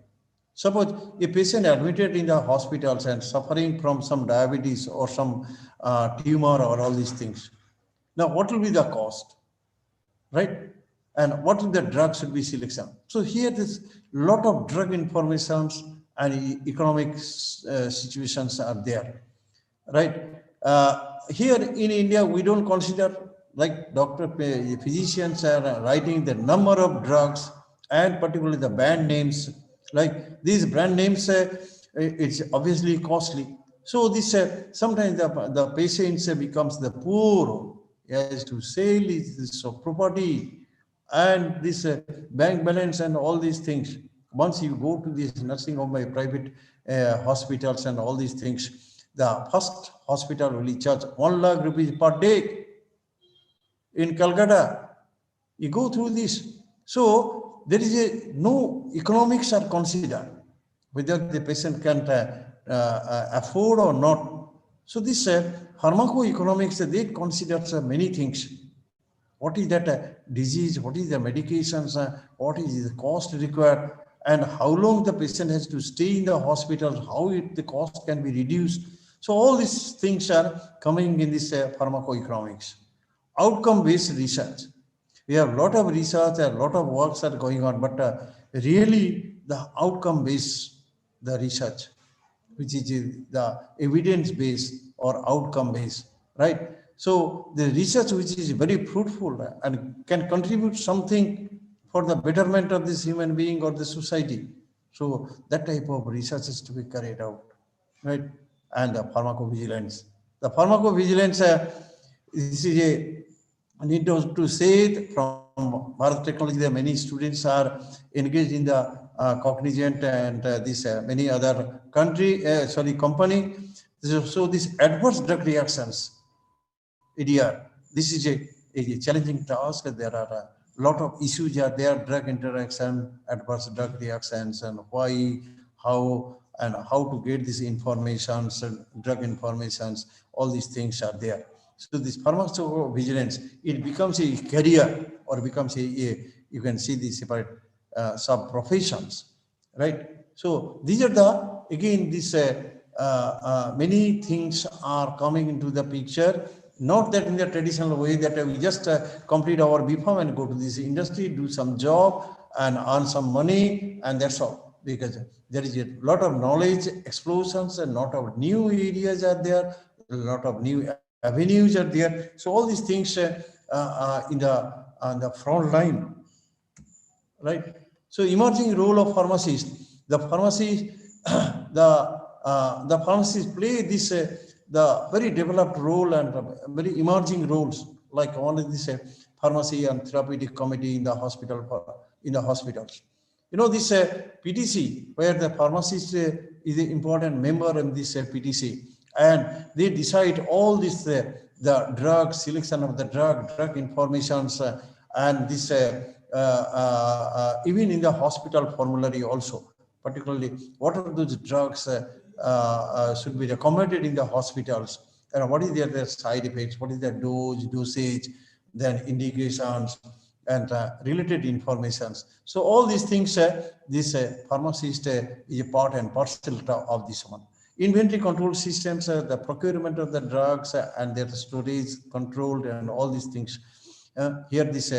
G: Suppose a patient admitted in the hospitals and suffering from some diabetes or some tumor or all these things. Now, what will be the cost, right? And what will the drug should be selection? So here, there's lot of drug informations and economic situations are there, right? Here in India, we don't consider like physicians are writing the number of drugs and particularly the brand names. Like these brand names, it's obviously costly. So this sometimes the patients becomes the poor, as to sell this property and this bank balance and all these things. Once you go to this nursing home by private hospitals and all these things, the first hospital will charge 1 lakh rupees per day. In Calcutta, you go through this. So there is no economics are considered, whether the patient can afford or not. So this pharmacoeconomics, they consider many things. What is that disease? What is the medications? What is the cost required? And how long the patient has to stay in the hospital? How the cost can be reduced? So all these things are coming in this pharmacoeconomics. Outcome-based research. We have a lot of research and a lot of works are going on, but really the outcome-based, the research, which is the evidence-based or outcome-based, right? So the research which is very fruitful and can contribute something for the betterment of this human being or the society. So that type of research is to be carried out, right? And the pharmacovigilance. The pharmacovigilance, this is I need to say it from Bharat Technology, there many students are engaged in the Cognizant and this many other company. So these adverse drug reactions, ADR, this is a challenging task. There are a lot of issues are there, drug interaction, adverse drug reactions, and why, how, and how to get these informations, drug informations, all these things are there. So this pharmacovigilance, it becomes a career or becomes you can see the separate sub-professions, right? So these are the, again, this many things are coming into the picture, not that in the traditional way that we just complete our BPharm and go to this industry, do some job and earn some money, and that's all. Because there is a lot of knowledge explosions and a lot of new areas are there, a lot of new avenues are there. So all these things in the front line, right? So emerging role of pharmacists, the pharmacy, the pharmacists play this the very developed role and very emerging roles. Like one is this pharmacy and therapeutic committee in the hospitals. You know, this PTC, where the pharmacist is an important member in this PTC, and they decide all this the drug selection of the drug informations, and this even in the hospital formulary also, particularly what are those drugs should be recommended in the hospitals, and what is their side effects, what is their dosage, then indications, and related informations. So all these things, this pharmacist is a part and parcel of this one. Inventory control systems, the procurement of the drugs and their storage controlled and all these things. Here this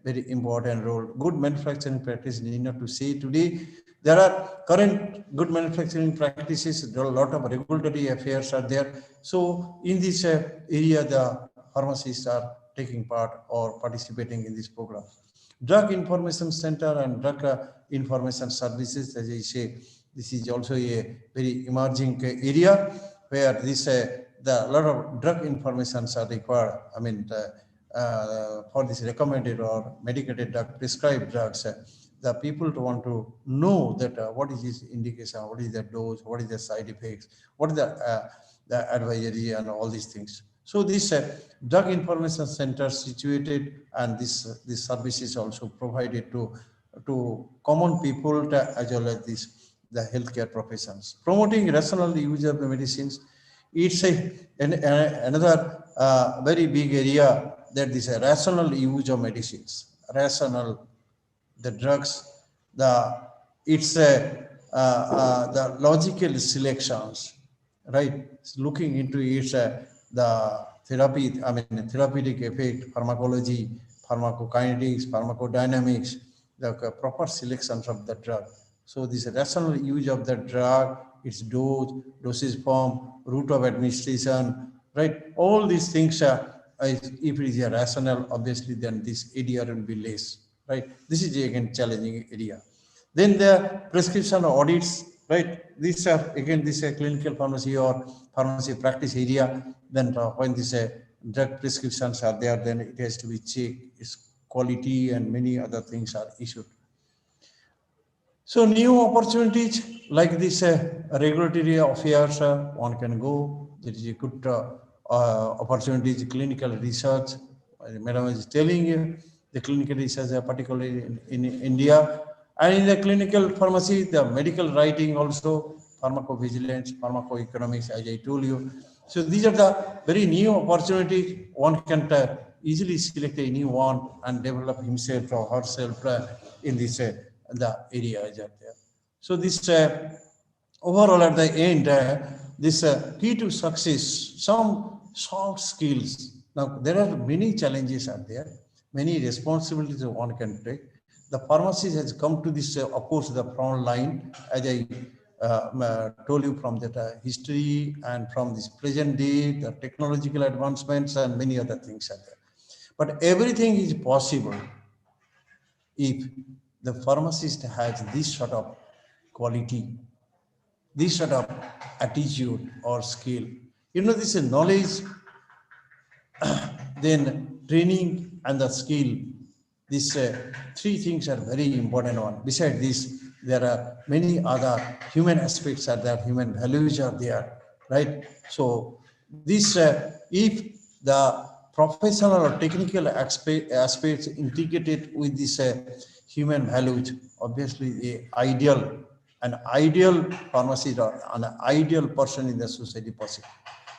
G: very important role. Good manufacturing practice, need not to say today. There are current good manufacturing practices, there are a lot of regulatory affairs are there. So in this area, the pharmacists are taking part or participating in this program. Drug Information Center and Drug Information Services, as I say, this is also a very emerging area where this the lot of drug informations are required. I mean, for this recommended or medicated drug, prescribed drugs, the people want to know that what is this indication, what is the dose, what is the side effects, what is the advisory and all these things. So this drug information center situated, and this service is also provided to common people as well as the healthcare professions. Promoting rational use of the medicines, it's another very big area, that is a rational use of medicines, rational, the drugs, it's the logical selections, right? Looking into its the therapy, I mean therapeutic effect, pharmacology, pharmacokinetics, pharmacodynamics, the proper selections of the drug. So this rational use of the drug, its dose, dosage form, route of administration, right? All these things, if it is a rational, obviously then this ADR will be less, right? This is again challenging area. Then the prescription audits, right? These are again this clinical pharmacy or pharmacy practice area. Then when this drug prescriptions are there, then it has to be checked, its quality and many other things are issued. So new opportunities like this regulatory affairs, one can go. There is a good opportunities, clinical research. Madam is telling you the clinical research, particularly in India, and in the clinical pharmacy, the medical writing also, pharmacovigilance, pharmacoeconomics, as I told you. So these are the very new opportunities. One can easily select a new one and develop himself or herself in this the areas are there. So this overall at the end, this key to success, some soft skills. Now there are many challenges are there, many responsibilities one can take. The pharmacist has come to this, of course, the front line, as I told you, from that history and from this present day, the technological advancements and many other things are there. But everything is possible if the pharmacist has this sort of quality, this sort of attitude or skill. You know, this is knowledge, then training and the skill. These three things are very important one. Besides this, there are many other human aspects are there, human values are there, right? So this, if the professional or technical aspects integrated with this human values, obviously the an ideal pharmacist or an ideal person in the society possible.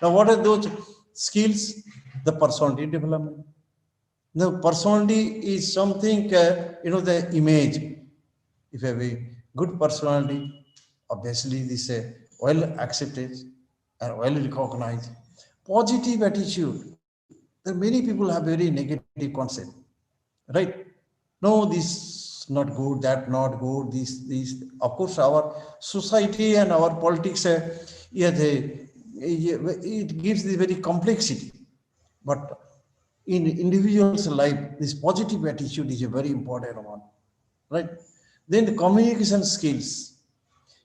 G: Now, what are those skills? The personality development. The personality is something, the image. If you have a good personality, obviously this is well accepted and well recognized. Positive attitude. There many people have very negative concept, right? No, this not good, that not good, this. Of course, our society and our politics, it gives the very complexity. But in individual's life, this positive attitude is a very important one, right? Then the communication skills.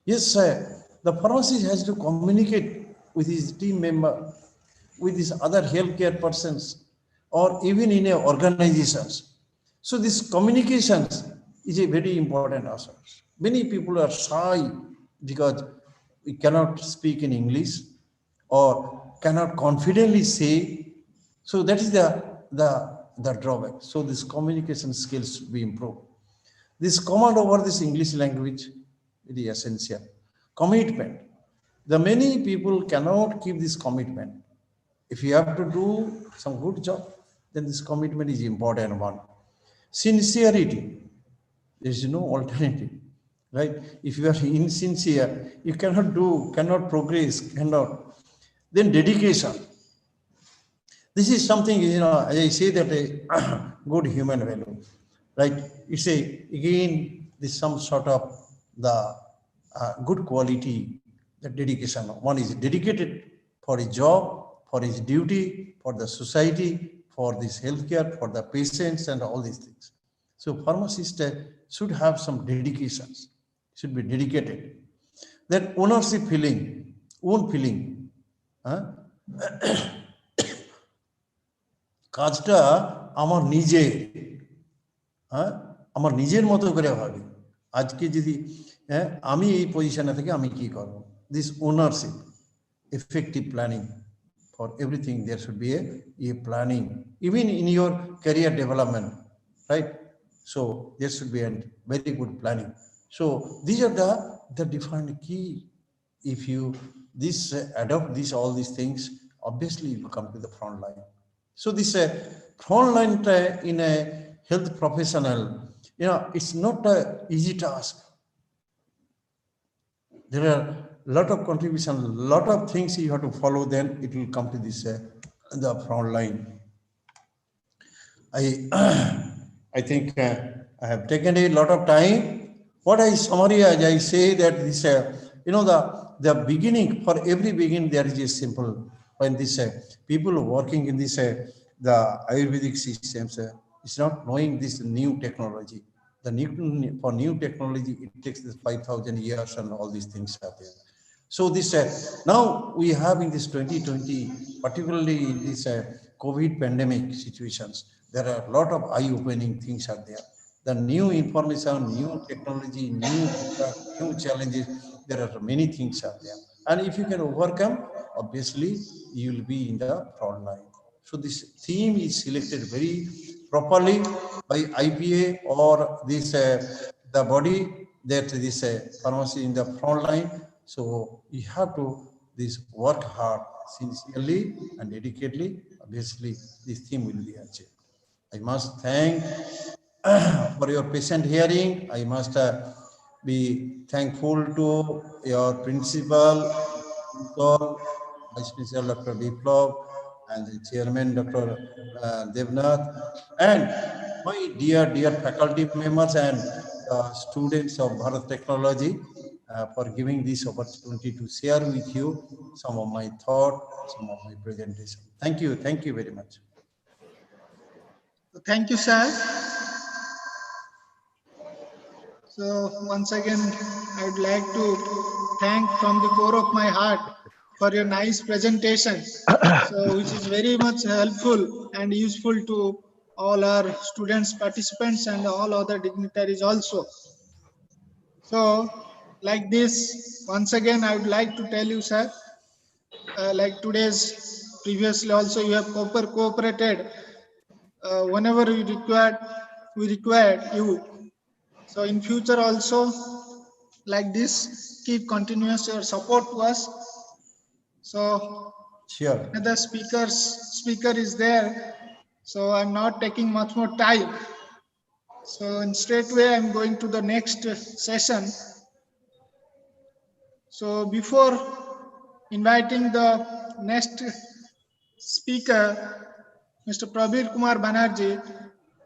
G: Yes, sir. The pharmacist has to communicate with his team member, with his other healthcare persons, or even in a organizations. So this communications is a very important aspect. Many people are shy because we cannot speak in English or cannot confidently say. So that is the drawback. So this communication skills should be improved. This command over this English language is essential. Commitment. The many people cannot keep this commitment. If you have to do some good job, then this commitment is important one. Sincerity. There is no alternative, right? If you are insincere, you cannot progress, cannot. Then dedication. This is something, as I say, that a good human value, right? It's again, this some sort of the good quality, the dedication. One is dedicated for his job, for his duty, for the society, for this healthcare, for the patients and all these things. So pharmacist should have some dedications, should be dedicated. Then ownership feeling, own feeling. কাজটা আমার নিজের, আমার নিজের মতো করে ভাবি। আজকে যদি আমি এই পজিশনে থেকে আমি কি করব, this ownership, effective planning for everything. There should be a planning even in your career development, right? So there should be a very good planning. So these are the defined key. If you adopt all these things, obviously you will come to the front line. So this front line in a health professional, it's not an easy task. There are a lot of contribution, a lot of things you have to follow, then it will come to this the front line. I think I have taken a lot of time. What I summarize, I say that this, the beginning, for every beginning there is a simple, when this people working in this the Ayurvedic systems is not knowing this new technology. For new technology, it takes this 5,000 years and all these things are there. So this now we have in this 2020, particularly in this COVID pandemic situations, there are a lot of eye-opening things are there. The new information, new technology, new challenges, there are many things are there. And if you can overcome, obviously you will be in the front line. So this theme is selected very properly by IPA or this the body that this pharmacy in the front line. So you have to work hard, sincerely and dedicatedly. Obviously, this theme will be achieved. I must thank for your patient hearing. I must be thankful to your principal, Vice Principal Dr. Biplov, and the Chairman Dr. Devnath, and my dear faculty members and students of Bharat Technology for giving this opportunity to share with you some of my thought, some of my presentation. Thank you very much.
C: Thank you, sir. So once again, I would like to thank from the core of my heart for your nice presentation. So which is very much helpful and useful to all our students, participants, and all other dignitaries also. So like this, once again, I would like to tell you, sir, like today's previously also you have cooperated whenever we required you. So in future also like this, keep continuous your support to us. So
G: Sure.
C: another speaker is there. So I'm not taking much more time. So in straight way, I'm going to the next session. So before inviting the next speaker, Mr. Prabir Kumar Banerjee,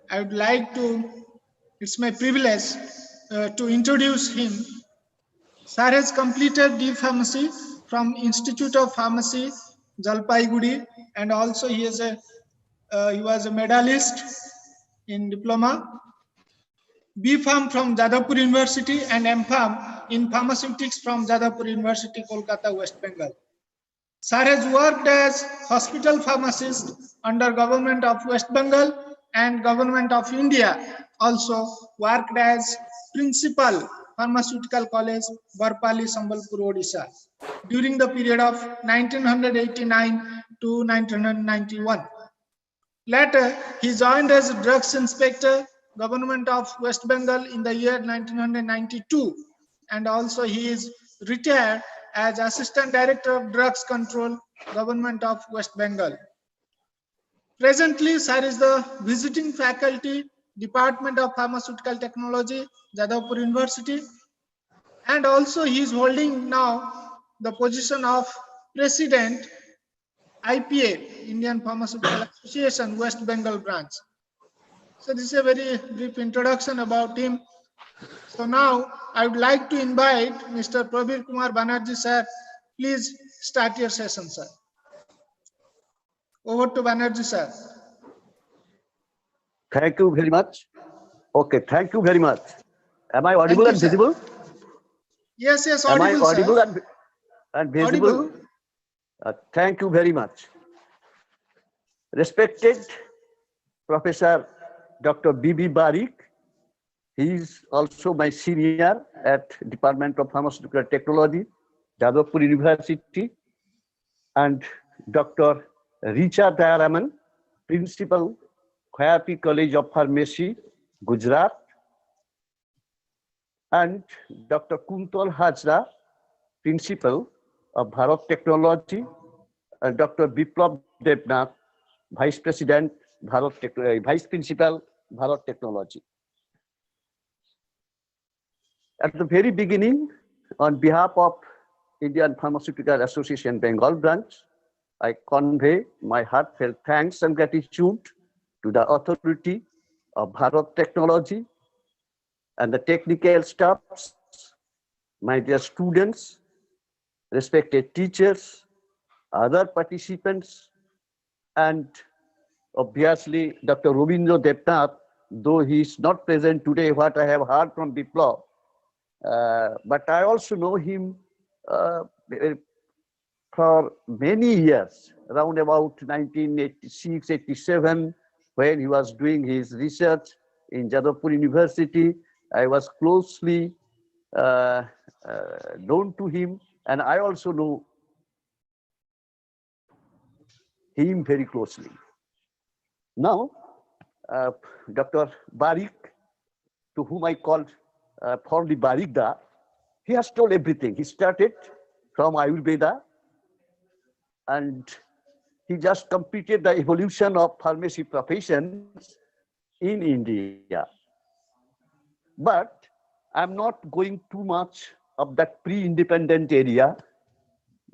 C: I would like to, it's my privilege to introduce him. Sir has completed D Pharmacy from Institute of Pharmacy, Jalpaiguri, and also he was a medalist in diploma. B Pharm from Jadavpur University and M Pharm in Pharmaceutics from Jadavpur University, Kolkata, West Bengal. Sir has worked as hospital pharmacist under Government of West Bengal and Government of India. Also worked as principal Pharmaceutical College, Barpali, Sambalpur, Odisha during the period of 1989 to 1991. Later, he joined as drugs inspector, Government of West Bengal in the year 1992, and also he is retired as Assistant Director of Drugs Control, Government of West Bengal. Presently, sir is the visiting faculty, Department of Pharmaceutical Technology, Jadavpur University, and also he is holding now the position of President, IPA, Indian Pharmaceutical Association, West Bengal branch. So this is a very brief introduction about him. So now I would like to invite Mr. Prabir Kumar Banerjee, sir. Please start your session, sir. Over to Banerjee, sir.
H: Thank you very much. Okay, thank you very much. Am I audible
C: you,
H: and
C: sir.
H: visible?
C: Yes, yes,
H: Am I
C: audible,
H: audible
C: sir.
H: and visible?
C: Audible.
H: Thank you very much. Respected Professor Dr. B.B. Barik, he is also my senior at Department of Pharmaceutical Technology, Jadavpur University, and Dr. Richa Dayaraman, Principal, Khayati College of Pharmacy, Gujarat, and Dr. Kuntal Hajra, Principal of BHARAT Technology, and Dr. Biplab Devnath, Vice President, Vice Principal, BHARAT Technology. At the very beginning, on behalf of Indian Pharmaceutical Association Bengal branch, I convey my heartfelt thanks and gratitude to the authority of BHARAT Technology and the technical staffs, my dear students, respected teachers, other participants, and obviously Dr. Robindra Devnath, though he is not present today, what I have heard from Biplab, but I also know him for many years, around about 1986, 87, when he was doing his research in Jadavpur University. I was closely known to him, and I also know him very closely. Now, Dr. Barik, to whom I called formerly Barikda, he has told everything. He started from Ayurveda, and he just completed the evolution of pharmacy professions in India. But I'm not going too much of that pre-independent area,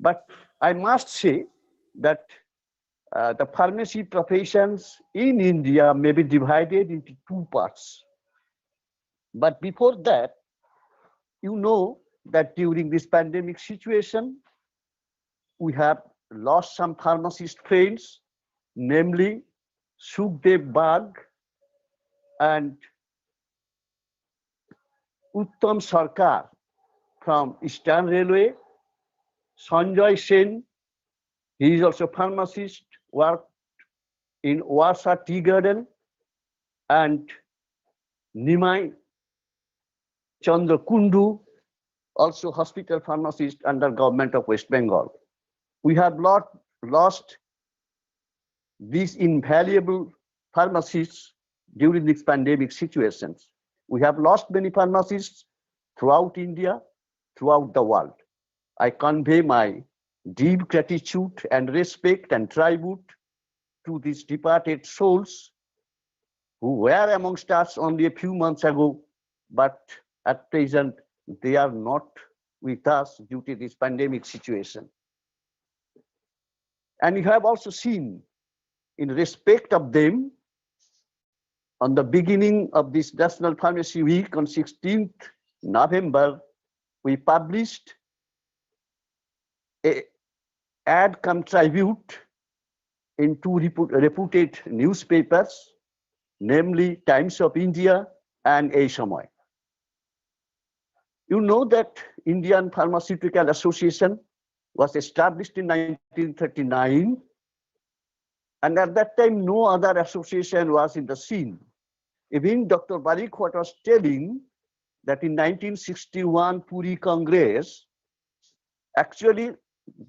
H: but I must say that the pharmacy professions in India may be divided into two parts. But before that, you know that during this pandemic situation, we have lost some pharmacist friends, namely Sukhdev Bagh and Uttam Sarkar from Eastern Railway, Sanjay Sen, he is also pharmacist, worked in Warsaw Tea Garden, and Nimai Chandra Kundu, also hospital pharmacist under government of West Bengal. We have lost these invaluable pharmacists during these pandemic situations. We have lost many pharmacists throughout India, throughout the world. I convey my deep gratitude and respect and tribute to these departed souls who were amongst us only a few months ago, but at present they are not with us due to this pandemic situation. And you have also seen, in respect of them, on the beginning of this National Pharmacy Week on 16th November, we published a ad cum tribute in two reputed newspapers, namely Times of India and A Samoy. You know that Indian Pharmaceutical Association was established in 1939, and at that time no other association was in the scene. Even Dr. Barik was telling that in 1961 Puri Congress, actually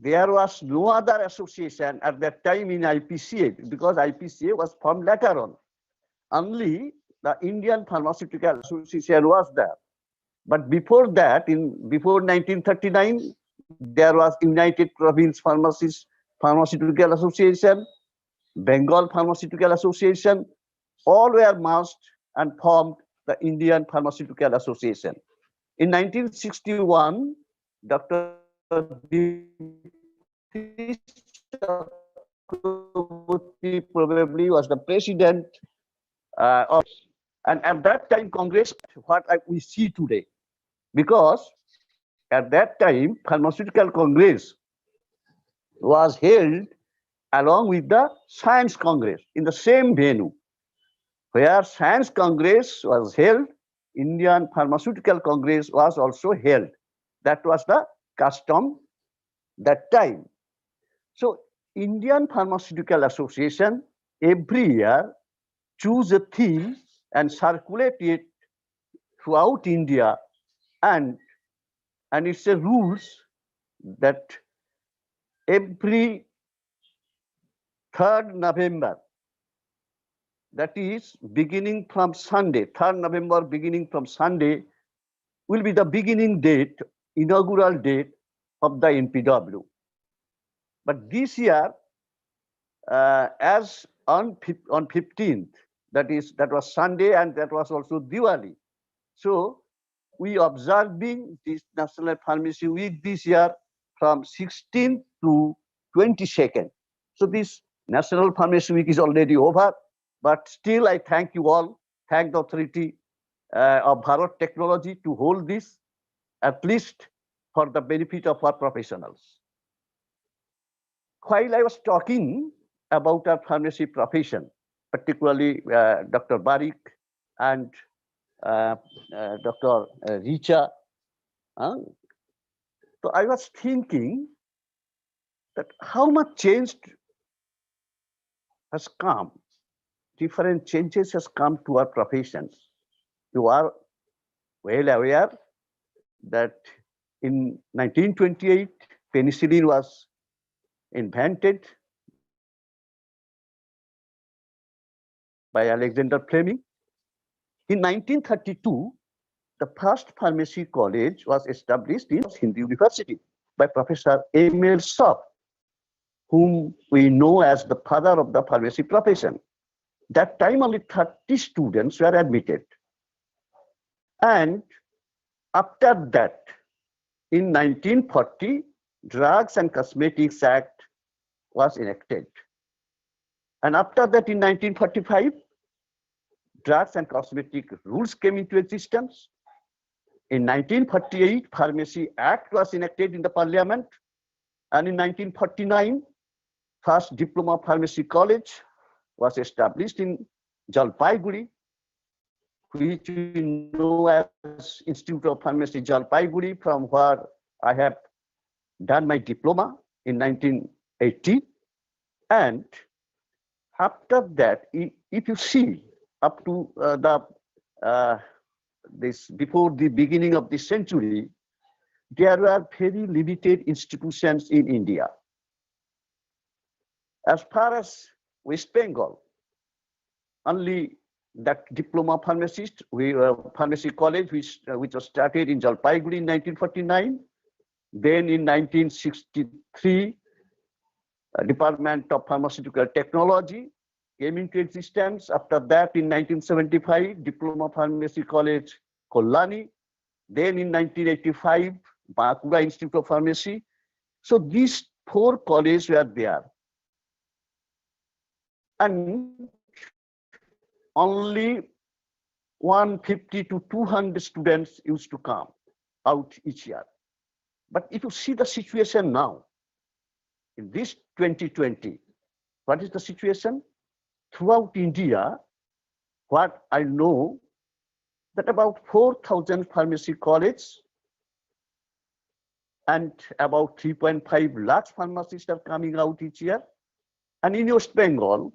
H: there was no other association at that time in IPCA, because IPCA was formed later on. Only the Indian Pharmaceutical Association was there. But before that, before 1939, there was United Province Pharmaceutical Association, Bengal Pharmaceutical Association, all were merged and formed the Indian Pharmaceutical Association. In 1961, Dr. probably was the president of, and at that time Congress, what we see today, because at that time Pharmaceutical Congress was held along with the Science Congress in the same venue. Where Science Congress was held, Indian Pharmaceutical Congress was also held. That was the custom that time. So Indian Pharmaceutical Association every year choose a theme and circulate it throughout India, and it's a rules that every 3rd November, that is beginning from Sunday, 3rd November beginning from Sunday, will be the beginning date, inaugural date of the NPW. But this year, as on 15th, that was Sunday, and that was also Diwali. So we observing this National Pharmacy Week this year from 16th to 22nd. So this National Pharmacy Week is already over, but still I thank you all, thank the authority of Bharat Technology to hold this, at least for the benefit of our professionals. While I was talking about our pharmacy profession, particularly Dr. Barik and Dr. Richa, so I was thinking that how much change has come, different changes has come to our professions. You are well aware that in 1928, penicillin was invented by Alexander Fleming. In 1932, the first pharmacy college was established in Hindu University by Professor M.L. Shah, whom we know as the father of the pharmacy profession. That time only 30 students were admitted. And after that, in 1940, Drugs and Cosmetics Act was enacted. And after that, in 1945, Drugs and Cosmetic rules came into existence. In 1948, Pharmacy Act was enacted in the Parliament. And in 1949, first Diploma Pharmacy College was established in Jalpaiguri. which we know as Institute of Pharmacy Jalpaiguri, from where I have done my diploma in 1980. And after that, if you see up to this before the beginning of this century, there were very limited institutions in India. As far as West Bengal, only that diploma pharmacist, pharmacy college, which was started in Jalpaiguri in 1949. Then in 1963, Department of Pharmaceutical Technology came into existence. After that, in 1975, Diploma Pharmacy College, Kollani. Then in 1985, Bankura Institute of Pharmacy. So these 4 colleges were there. And only 150 to 200 students used to come out each year. But if you see the situation now, in this 2020, what is the situation? Throughout India, what I know, that about 4,000 pharmacy colleges and about 3.5 lakhs pharmacists are coming out each year. And in West Bengal,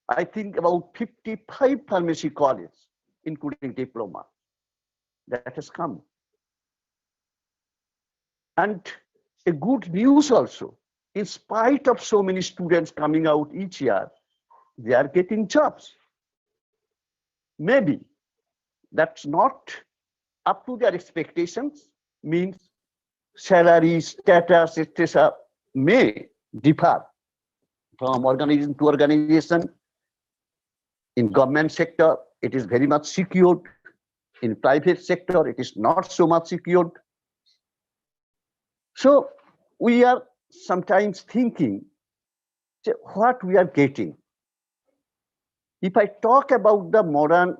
H: I think about 55 pharmacy colleges, including diploma, that has come. And a good news also, in spite of so many students coming out each year, they are getting jobs. Maybe that's not up to their expectations, means salary, status, etc. may differ from organization to organization. In government sector, it is very much secured. In private sector, it is not so much secured. So we are sometimes thinking what we are getting. If I talk about the modern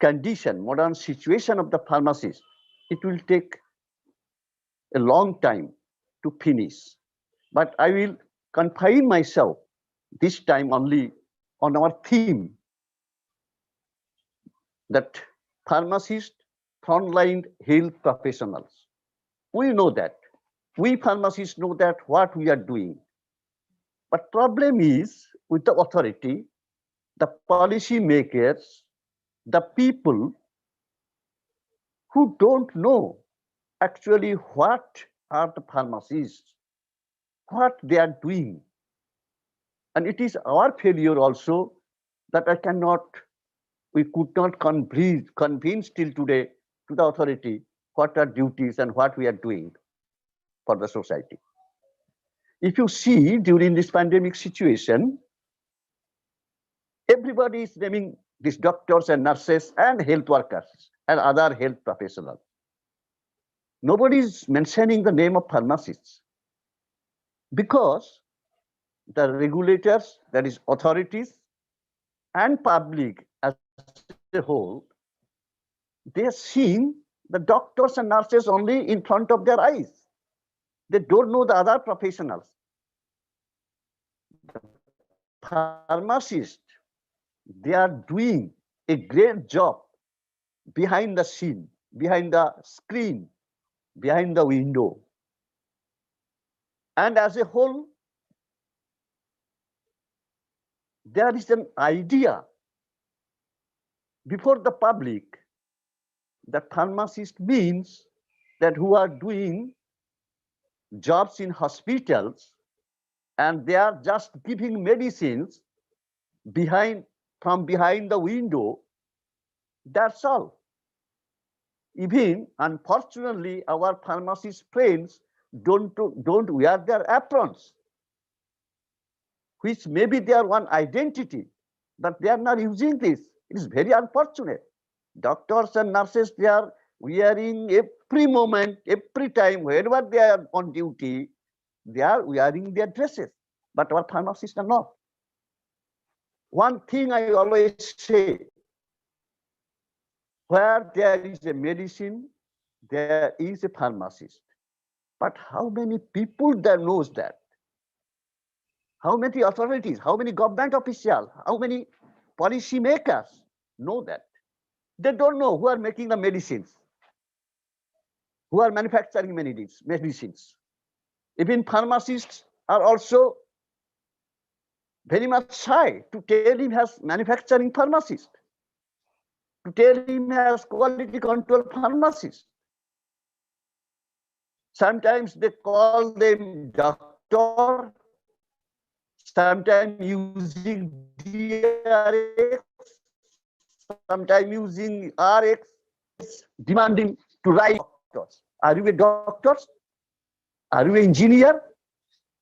H: condition, modern situation of the pharmacist, it will take a long time to finish. But I will confine myself this time only on our theme, that pharmacists, frontline health professionals. We know that. We pharmacists know that what we are doing. But problem is with the authority, the policy makers, the people who don't know actually what are the pharmacists, what they are doing. And it is our failure also that we could not convince till today to the authority what are duties and what we are doing for the society. If you see during this pandemic situation, everybody is naming these doctors and nurses and health workers and other health professionals. Nobody is mentioning the name of pharmacists, because the regulators, that is authorities, and public as a whole, they are seeing the doctors and nurses only in front of their eyes. They don't know the other professionals. The pharmacists, they are doing a great job behind the scene, behind the screen, behind the window. And as a whole, there is an idea before the public that pharmacist means that who are doing jobs in hospitals and they are just giving medicines from behind the window. That's all. Even unfortunately, our pharmacist friends don't wear their aprons, which maybe they are one identity, but they are not using this. It is very unfortunate. Doctors and nurses, they are wearing every moment, every time, wherever they are on duty, they are wearing their dresses, but our pharmacists are not. One thing I always say, where there is a medicine, there is a pharmacist. But how many people there knows that? How many authorities, how many government officials, how many policy makers know that? They don't know who are making the medicines, who are manufacturing medicines. Even pharmacists are also very much shy to tell him has manufacturing pharmacist, to tell him has quality control pharmacist. Sometimes they call them doctor, sometimes using DRX, sometimes using RX, demanding to write doctors. Are you a doctor? Are you an engineer?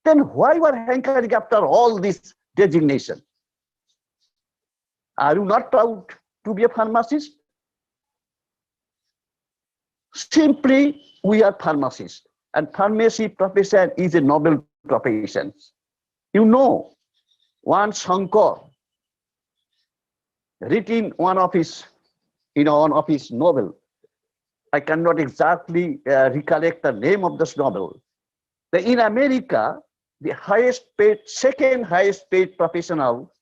H: Then why you are hankering after all this designation? Are you not proud to be a pharmacist? Simply, we are pharmacists, and pharmacy profession is a noble profession. You know, one Shankar written one of his novel. I cannot exactly recollect the name of this novel. In America, the second highest paid professional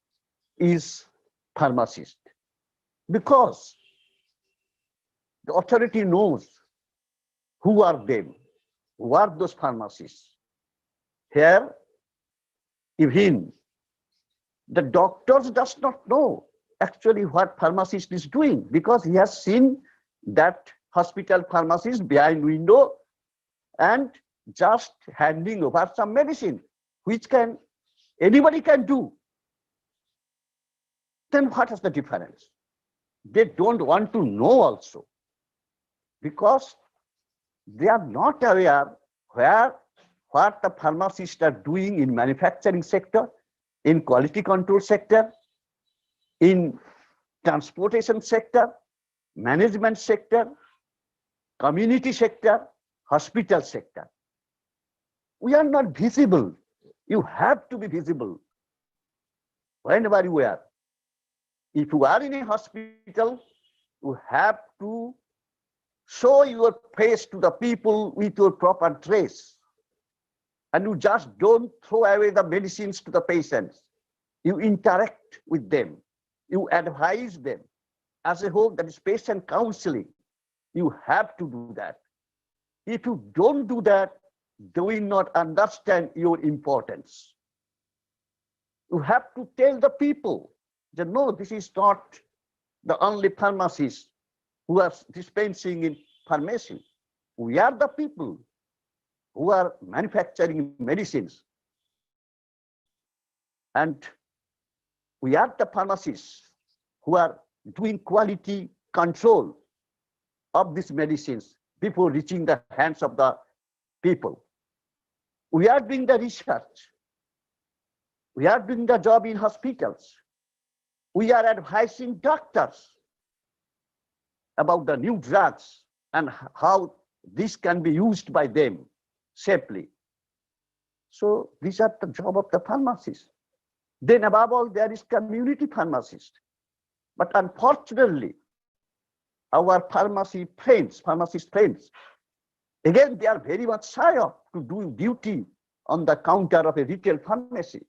H: is pharmacist, because the authority knows who are them, who are those pharmacists. Here, even the doctors does not know actually what pharmacist is doing, because he has seen that hospital pharmacist behind window and just handing over some medicine, which anybody can do. Then what is the difference? They don't want to know also, because they are not aware what the pharmacists are doing in manufacturing sector, in quality control sector, in transportation sector, management sector, community sector, hospital sector. We are not visible. You have to be visible whenever you are. If you are in a hospital, you have to show your face to the people with your proper dress. And you just don't throw away the medicines to the patients. You interact with them. You advise them. As a whole, that is patient counseling. You have to do that. If you don't do that, they will not understand your importance. You have to tell the people that no, this is not the only pharmacists who are dispensing in pharmacy. We are the people who are manufacturing medicines. And we are the pharmacists who are doing quality control of these medicines before reaching the hands of the people. We are doing the research. We are doing the job in hospitals. We are advising doctors about the new drugs and how this can be used by them safely. So these are the job of the pharmacist. Then above all, there is community pharmacist. But unfortunately, our pharmacist friends, again, they are very much shy of to do duty on the counter of a retail pharmacy.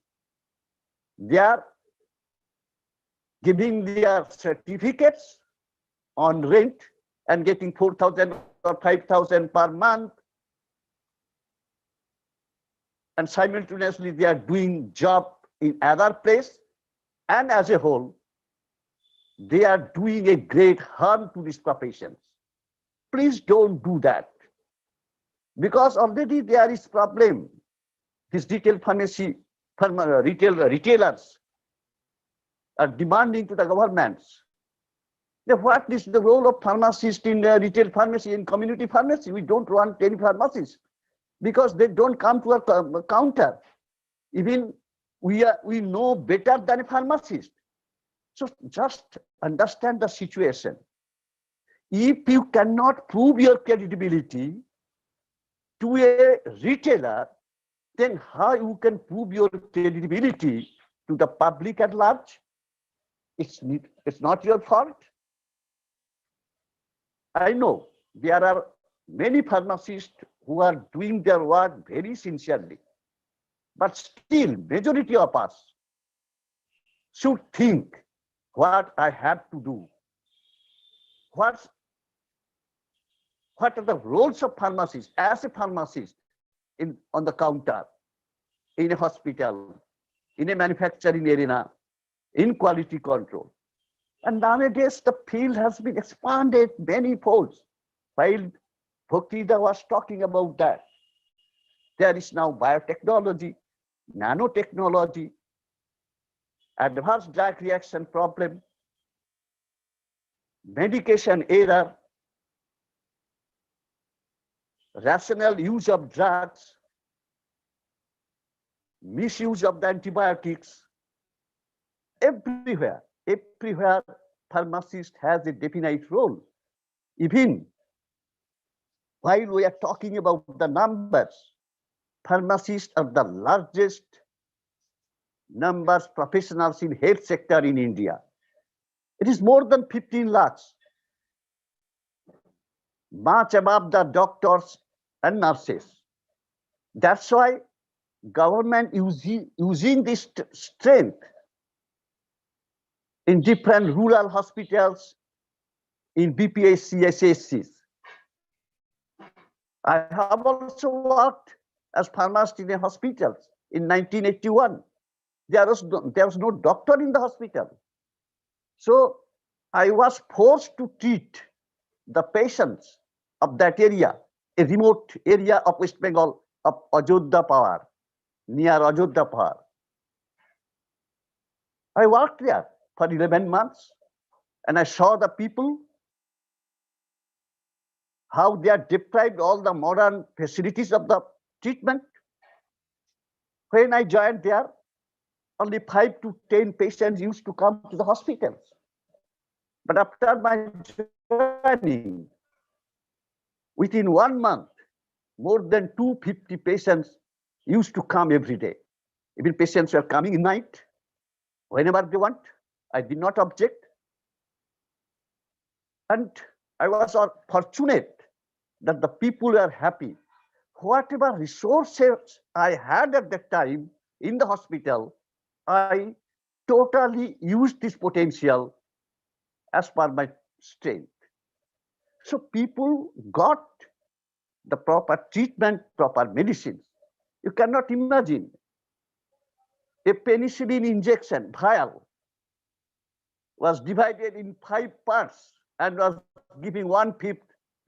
H: They are giving their certificates on rent and getting 4,000 or 5,000 per month. And simultaneously, they are doing job in other place. And as a whole, they are doing a great harm to these professions. Please don't do that. Because already there is problem. These retail pharmacy, retailers are demanding to the governments. Then what is the role of pharmacist in retail pharmacy and community pharmacy? We don't want any pharmacists because they don't come to our counter. Even we know better than a pharmacist. So just understand the situation. If you cannot prove your credibility to a retailer, then how you can prove your credibility to the public at large? It's not your fault. I know there are many pharmacists who are doing their work very sincerely, but still majority of us should think what I have to do. what are the roles of pharmacists as a pharmacist on the counter, in a hospital, in a manufacturing arena, in quality control. And nowadays, the field has been expanded many folds. While Bhaktida was talking about that, there is now biotechnology, nanotechnology, advanced drug reaction problem, medication error, rational use of drugs, misuse of the antibiotics. Everywhere, pharmacist has a definite role. Even while we are talking about the numbers, pharmacists are the largest numbers professionals in health sector in India. It is more than 15 lakhs, much above the doctors and nurses. That's why government using this strength in different rural hospitals, in BPH, CSSCs. I have also worked as pharmacist in a hospital in 1981. There was no doctor in the hospital. So I was forced to treat the patients of that area, a remote area of West Bengal, of Ajodhya Pahar, near Ajodhya Pahar. I worked there for 11 months and I saw the people, how they are deprived all the modern facilities of the treatment. When I joined there, only 5 to 10 patients used to come to the hospitals. But after my joining, within 1 month, more than 250 patients used to come every day. Even patients were coming at night, whenever they want. I did not object. And I was fortunate that the people were happy. Whatever resources I had at that time in the hospital, I totally used this potential as per my strength. So people got the proper treatment, proper medicines. You cannot imagine a penicillin injection vial was divided in 5 parts and was giving 1/5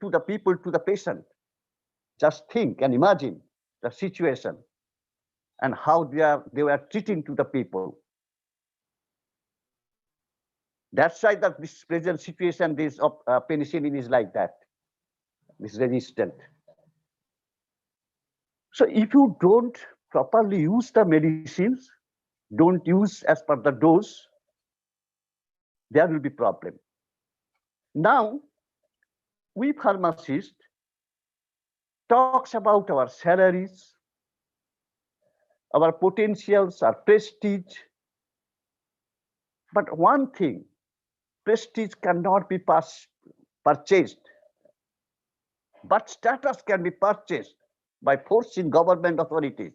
H: to the people, to the patient. Just think and imagine the situation and how they were treating to the people. That's why that this present situation, this of penicillin is like that, this resistant. So if you don't properly use the medicines, don't use as per the dose, there will be problem. Now, we pharmacists talks about our salaries, our potentials, our prestige. But one thing, prestige cannot be purchased, but status can be purchased by forcing government authorities.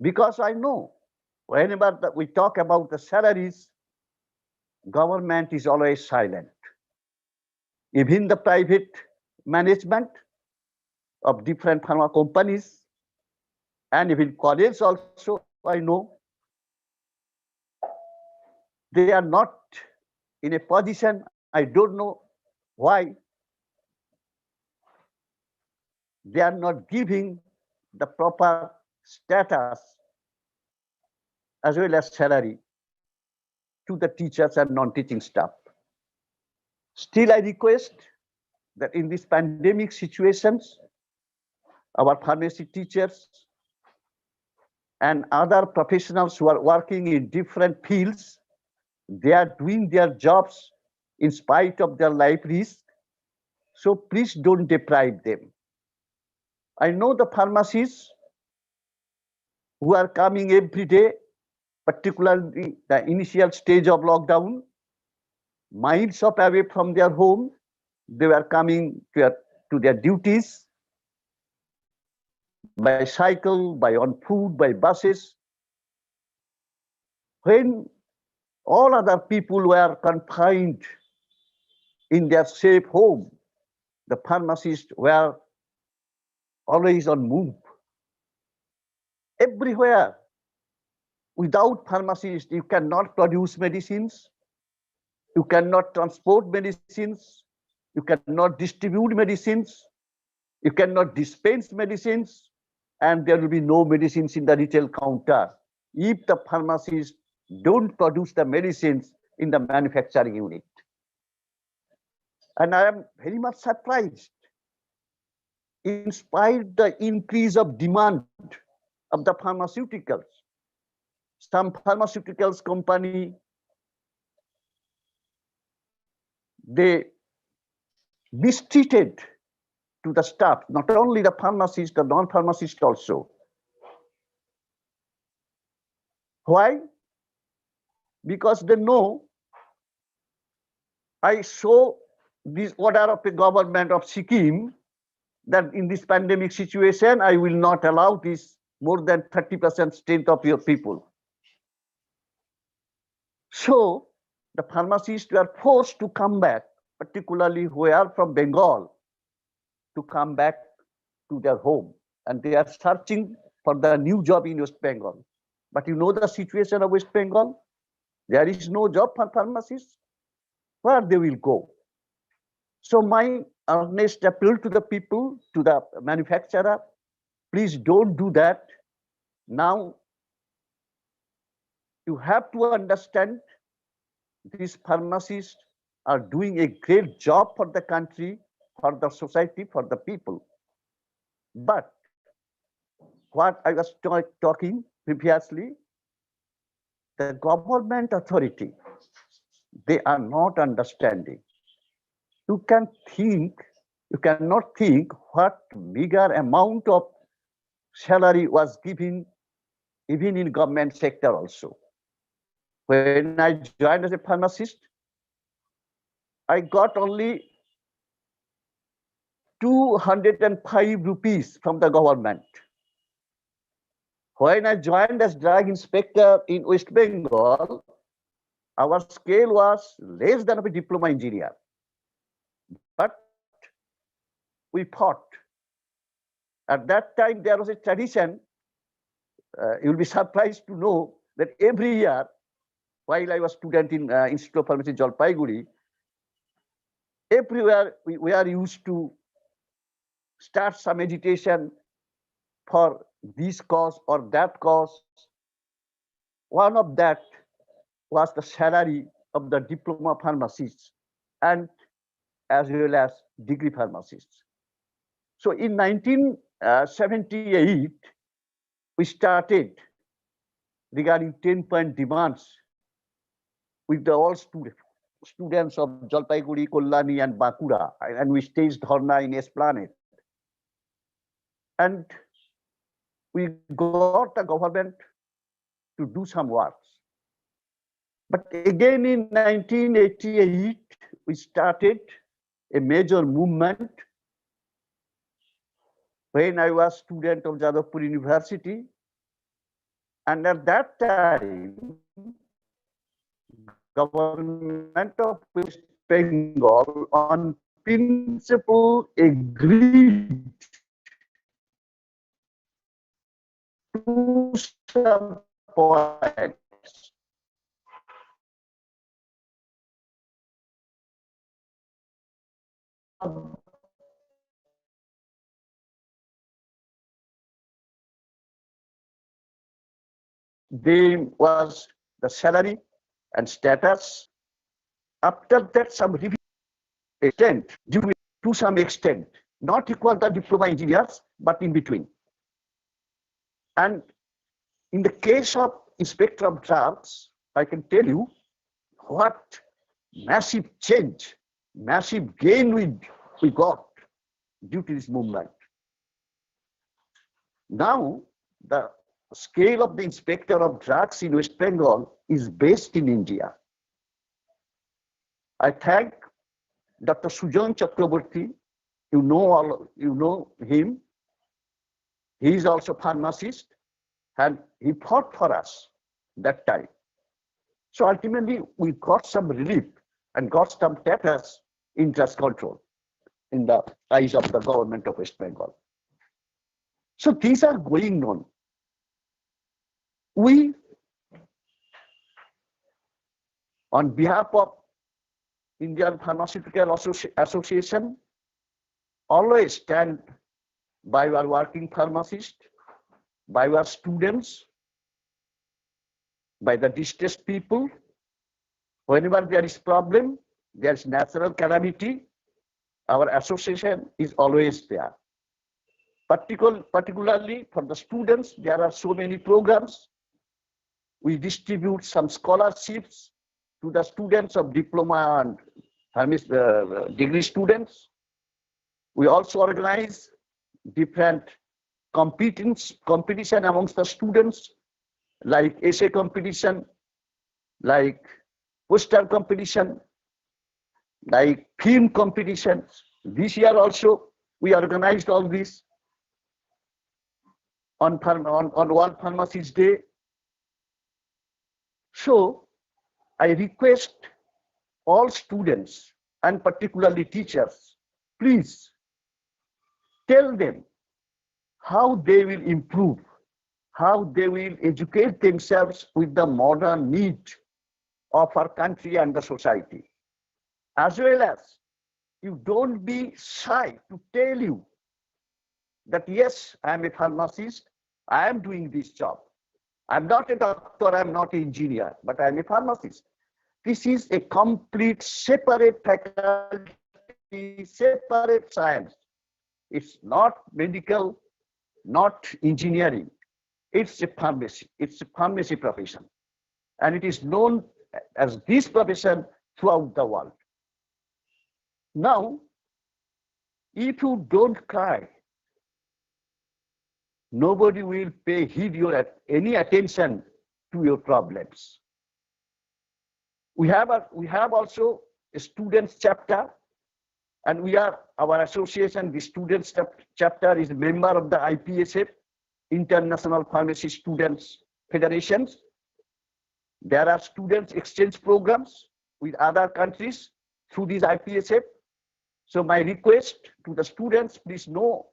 H: Because I know whenever we talk about the salaries, government is always silent. Even the private management of different pharma companies and even colleges also, I know, they are not in a position, I don't know why, they are not giving the proper status as well as salary to the teachers and non-teaching staff. Still, I request that in these pandemic situations, our pharmacy teachers and other professionals who are working in different fields, they are doing their jobs in spite of their life risk. So please don't deprive them. I know the pharmacists who are coming every day, particularly the initial stage of lockdown, miles away from their home, they were coming to their duties by cycle, by on foot, by buses. When all other people were confined in their safe home. The pharmacists were always on move. Everywhere. Without pharmacists, you cannot produce medicines, you cannot transport medicines, you cannot distribute medicines, you cannot dispense medicines, and there will be no medicines in the retail counter if the pharmacists don't produce the medicines in the manufacturing unit. And I am very much surprised. In spite of the increase of demand of the pharmaceuticals, some pharmaceuticals company, they mistreated to the staff, not only the pharmacist, the non-pharmacist also. Why? Because they know I saw this order of the government of Sikkim that in this pandemic situation, I will not allow this more than 30% strength of your people. So the pharmacists were forced to come back, particularly who are from Bengal, to come back to their home. And they are searching for the new job in West Bengal. But you know the situation of West Bengal? There is no job for pharmacists. Where they will go? So my earnest appeal to the people, to the manufacturer, please don't do that. Now, you have to understand these pharmacists are doing a great job for the country, for the society, for the people. But what I was talking previously, the government authority, they are not understanding. You cannot think what bigger amount of salary was given even in government sector also. When I joined as a pharmacist, I got only 205 rupees from the government. When I joined as drug inspector in West Bengal, our scale was less than a diploma engineer. But we fought. At that time, there was a tradition. You'll be surprised to know that every year, while I was student in Institute of Pharmacy, Jalpaiguri, everywhere we are used to start some agitation for this cause or that cause. One of that was the salary of the diploma pharmacists and as well as degree pharmacists. So in 1978, we started regarding 10-point demands with the all students of Jalpaiguri, Kollani, and Bankura, and we staged Dharna in Esplanade. And we got the government to do some works. But again in 1988, we started a major movement when I was student of Jadavpur University. And at that time, government of West Bengal on principle agreed to some points. There was the salary and status. After that, some review extent, due to some extent, not equal to diploma engineers, but in between. And in the case of inspector of drugs, I can tell you what massive change, massive gain we got due to this movement. Now, the scale of the inspector of drugs in West Bengal is based in India. I thank Dr. Sujan Chakraborty. You know him. He is also a pharmacist, and he fought for us that time. So ultimately, we got some relief and got some status interest control in the eyes of the government of West Bengal. So these are going on. We, on behalf of Indian Pharmaceutical Association, always stand by our working pharmacists, by our students, by the distressed people. Whenever there is problem, there is natural calamity, our association is always there. Particularly for the students, there are so many programs. We distribute some scholarships to the students of diploma and degree students. We also organize different competition amongst the students, like essay competition, like poster competition, like film competition. This year also, we organized all this on World Pharmacist Day. So I request all students and particularly teachers, please tell them how they will improve, how they will educate themselves with the modern need of our country and the society. As well as you don't be shy to tell you that yes, I am a pharmacist, I am doing this job. I'm not a doctor, I'm not an engineer, but I'm a pharmacist. This is a complete separate faculty, separate science. It's not medical, not engineering. It's a pharmacy. It's a pharmacy profession. And it is known as this profession throughout the world. Now, if you don't cry, nobody will pay any attention to your problems. We have also a students chapter, and our association, the students chapter, is a member of the IPSF, International Pharmacy Students Federations. There are students exchange programs with other countries through this IPSF. So my request to the students, please know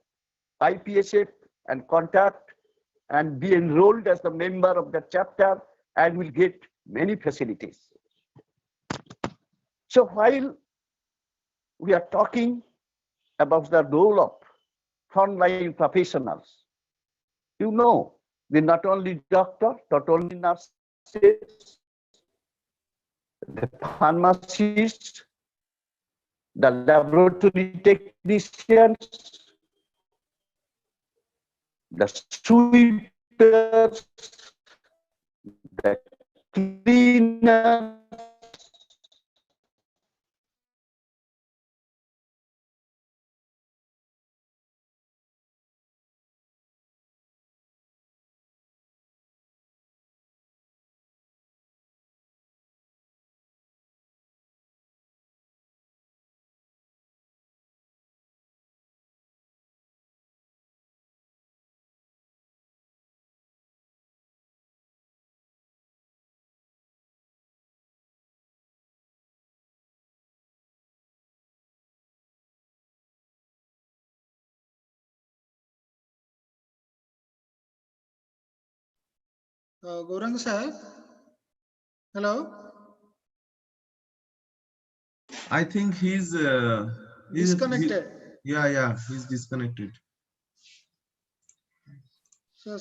H: IPSF and contact and be enrolled as the member of the chapter and will get many facilities. So while we are talking about the role of frontline professionals, you know, they're not only doctors, not only nurses, the pharmacists, the laboratory technicians, the sweepers, the cleaners,
C: Gaurang sir, hello.
A: I think he's
C: Disconnected.
A: Yeah, he's disconnected.
C: So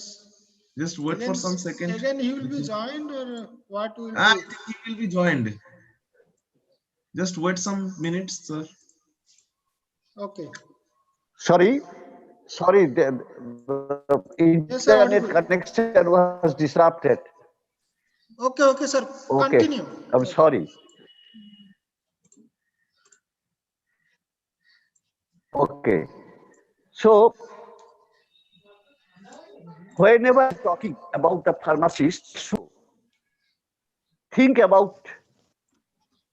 A: Just wait for some seconds.
C: again he will be joined, or what will
A: I
C: do?
A: think he will be joined. Just wait some minutes, sir.
C: Okay.
H: Sorry, the
C: Yes, sir,
H: internet
C: audible.
H: connection was disrupted.
C: Okay, sir.
H: Okay,
C: Continue.
H: I'm sorry. Okay, so whenever talking about the pharmacists, so think about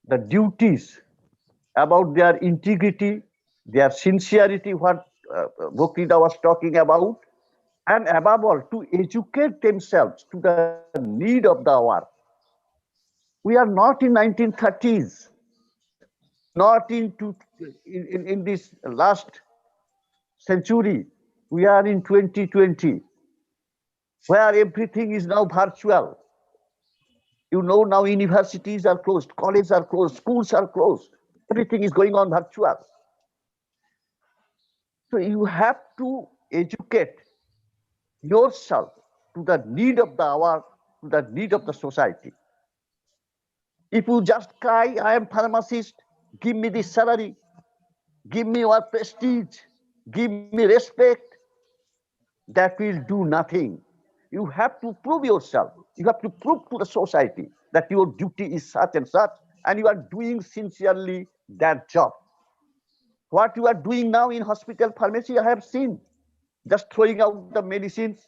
H: the duties, about their integrity, their sincerity, what Bhakti was talking about, and above all, to educate themselves to the need of the hour. We are not in 1930s. not in this last century. We are in 2020, where everything is now virtual. You know, now universities are closed, colleges are closed, schools are closed. Everything is going on virtual. So you have to educate yourself to the need of the hour, to the need of the society. If you just cry, I am pharmacist, give me this salary, give me your prestige, give me respect, that will do nothing. You have to prove yourself. You have to prove to the society that your duty is such and you are doing sincerely that job. What you are doing now in hospital pharmacy, I have seen, just throwing out the medicines.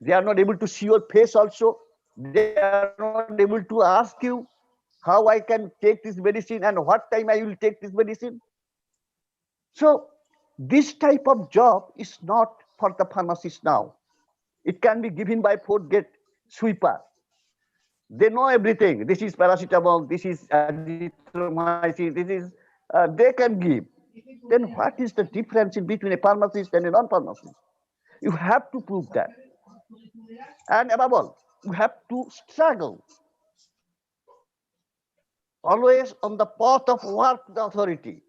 H: They are not able to see your face also. They are not able to ask you how I can take this medicine and what time I will take this medicine. So this type of job is not for the pharmacist now. It can be given by fourth gate sweeper. They know everything. This is paracetamol, this is azithromycin, this is, they can give. Then what is the difference in between a pharmacist and a non-pharmacist? You have to prove that. And above all, you have to struggle. Always on the path of war to the authority.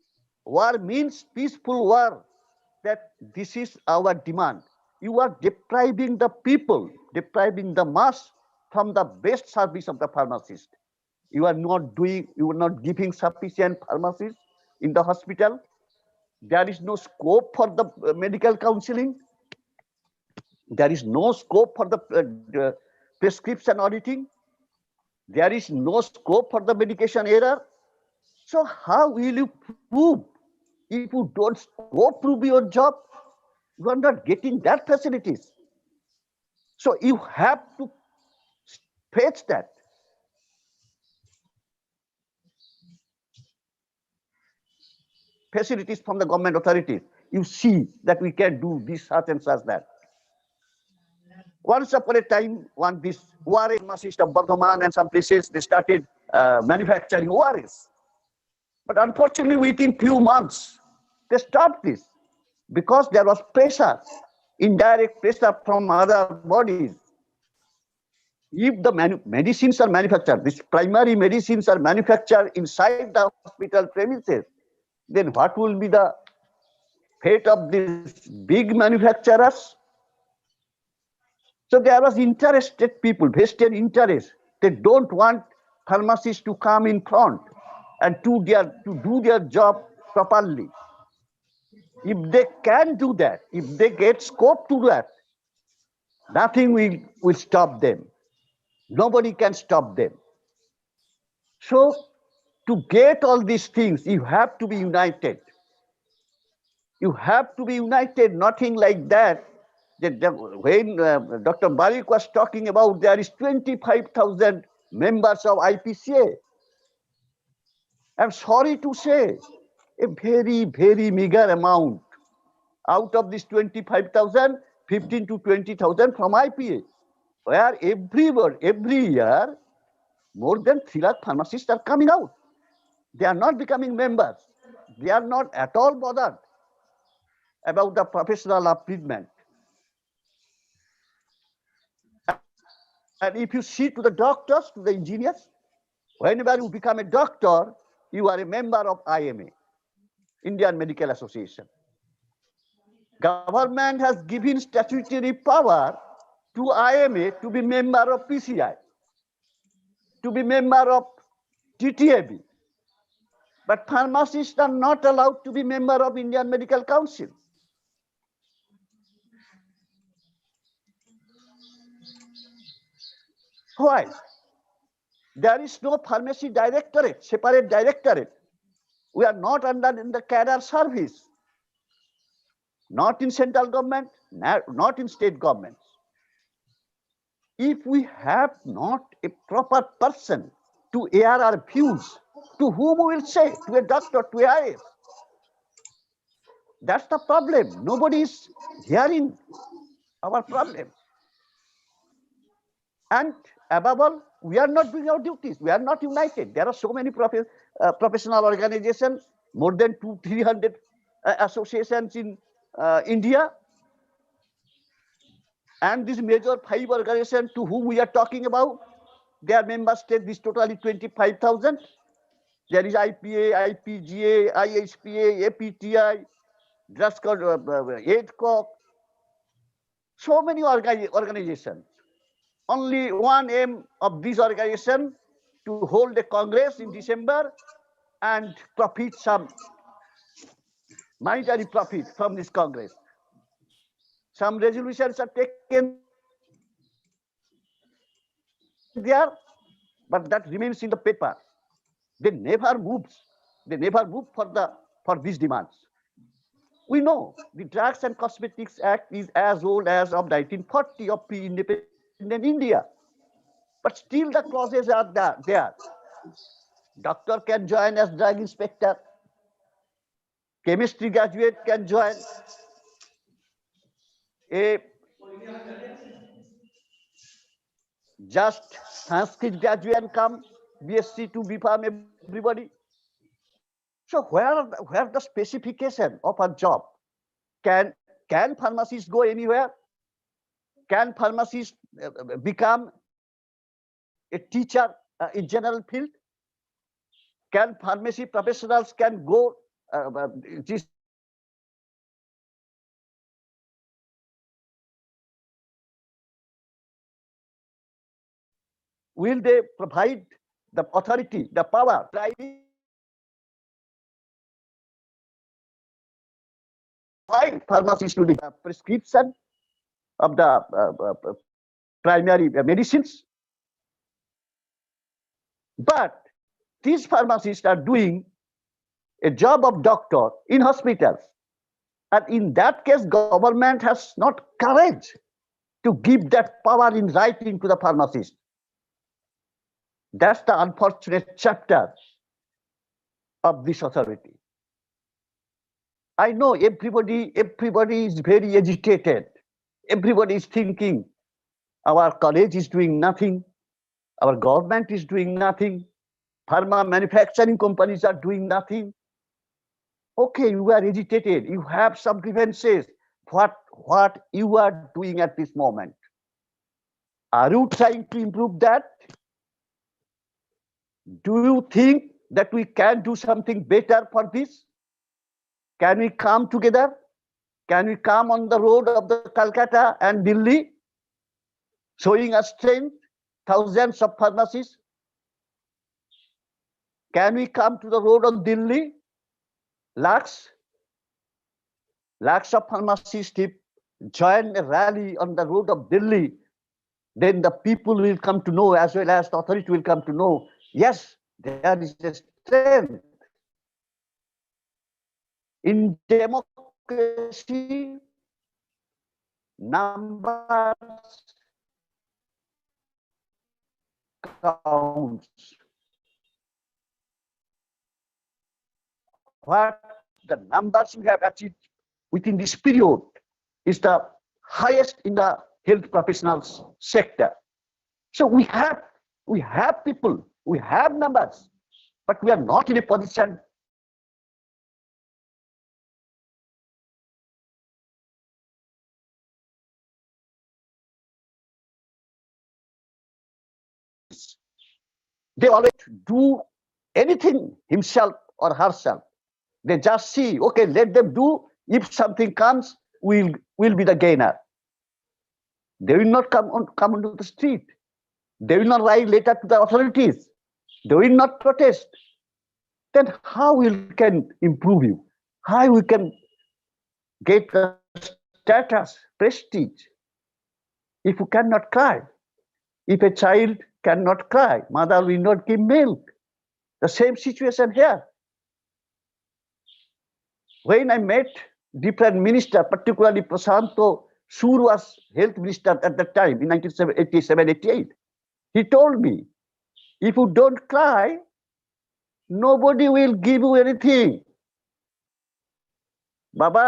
H: War means peaceful war, that this is our demand. You are depriving the people, depriving the mass from the best service of the pharmacist. You are not giving sufficient pharmacists in the hospital. There is no scope for the medical counseling. There is no scope for the prescription auditing. There is no scope for the medication error. So how will you prove? If you don't go prove your job, you are not getting that facilities. So you have to fetch that. Facilities from the government authorities. You see that we can do this, such and such that. Once upon a time, this ORS pharmacist of Bardhaman and some places, they started manufacturing ORS. But unfortunately, within few months, they stopped this because there was pressure, indirect pressure from other bodies. If the medicines are manufactured, these primary medicines are manufactured inside the hospital premises, then what will be the fate of these big manufacturers? So there was interested people, vested interest. They don't want pharmacists to come in front and to do their job properly. If they can do that, if they get scope to that, nothing will stop them. Nobody can stop them. So to get all these things, you have to be united. You have to be united, nothing like that. When Dr. Barik was talking about there is 25,000 members of IPCA. I'm sorry to say, a very, very meager amount. Out of this 25,000, 15 to 20,000 from IPA, where every year, more than 3 lakh pharmacists are coming out. They are not becoming members. They are not at all bothered about the professional upliftment. And if you see to the doctors, to the engineers, whenever you become a doctor, you are a member of IMA, Indian Medical Association. Government has given statutory power to IMA to be member of PCI, to be member of TTAB. But pharmacists are not allowed to be member of Indian Medical Council. Why? There is no pharmacy directorate, separate directorate. We are not under in the cadre service. Not in central government, not in state governments. If we have not a proper person to air our views, to whom we will say? To a doctor, to a IS. That's the problem. Nobody is hearing our problem. And above all, we are not doing our duties. We are not united. There are so many professional organizations, more than 200-300 associations in India. And these major 5 organizations to whom we are talking about, their member state is totally 25,000. There is IPA, IPGA, IHPA, APTI, AIDCOC, so many organizations. Only one aim of this organization to hold a congress in December and profit some monetary profit from this congress. Some resolutions are taken there, but that remains in the paper. They never moves. They never move for these demands. We know the Drugs and Cosmetics Act is as old as of 1940 of pre-independent India. But still the clauses are there. Doctor can join as drug inspector. Chemistry graduate can join. A just Sanskrit graduate can come. BSc to BPharm, everybody. So where the specification of a job? Can pharmacists go anywhere? Can pharmacists become a teacher in general field? Can pharmacy professionals can go will they provide the authority, the power, why pharmacists to the prescription of the primary medicines? But these pharmacists are doing a job of doctor in hospitals. And in that case, government has not courage to give that power in writing to the pharmacist. That's the unfortunate chapter of this authority. I know everybody is very agitated. Everybody is thinking our college is doing nothing. Our government is doing nothing. Pharma manufacturing companies are doing nothing. Okay, you are agitated. You have some grievances. What you are doing at this moment? Are you trying to improve that? Do you think that we can do something better for this? Can we come together? Can we come on the road of the Calcutta and Delhi, showing us strength, thousands of pharmacists? Can we come to the road of Delhi? Lakhs of pharmacists join a rally on the road of Delhi, then the people will come to know, as well as the authority will come to know, yes, there is a strength. In democracy, numbers counts. What the numbers we have achieved within this period is the highest in the health professionals sector. So we have people, we have numbers, but we are not in a position they always do anything himself or herself. They just see, okay, let them do. If something comes, we'll be the gainer. They will not come onto the street. They will not write letter to the authorities. They will not protest. Then how we can improve you? How we can get the status, prestige? If you cannot cry, if a child cannot cry, mother will not give milk. The same situation here. When I met different ministers, particularly Prasanto Sur was health minister at that time in 1987-88, he told me, if you don't cry, nobody will give you anything. বাবা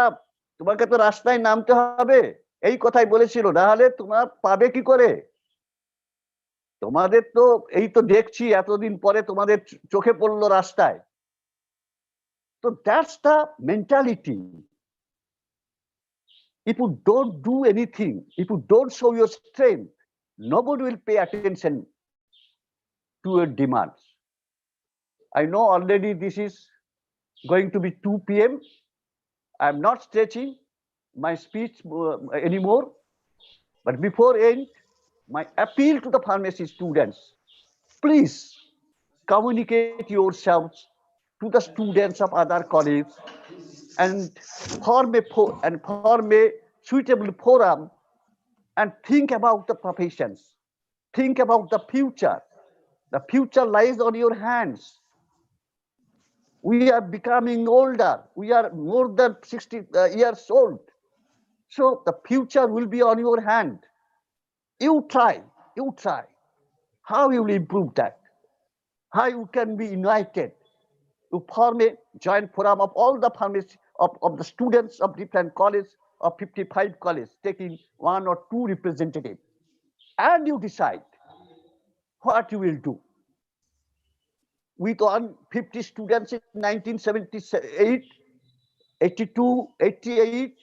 H: তোমাকে তো রাস্তায় নামতে হবে এই কথাই বলেছিল, না হলে তোমার পাবে কি করে? তোমাদের তো এই তো দেখছি এতদিন পরে তোমাদের চোখে পড়লো রাস্তায়। তো that's the mentality. If you don't do anything, if you don't show your strength, nobody will pay attention to your demands. I know already this is going to be 2 p.m. I'm not stretching my speech anymore. But before end, my appeal to the pharmacy students, please communicate yourselves to the students of other colleges and form a suitable forum and think about the professions. Think about the future. The future lies on your hands. We are becoming older. We are more than 60 years old. So the future will be on your hand. You try. How you will improve that? How you can be united? You form a joint forum of all the pharmacy of the students of different colleges, of 55 colleges, taking 1 or 2 representatives, and you decide what you will do. With 150 students in 1978, 82, 88,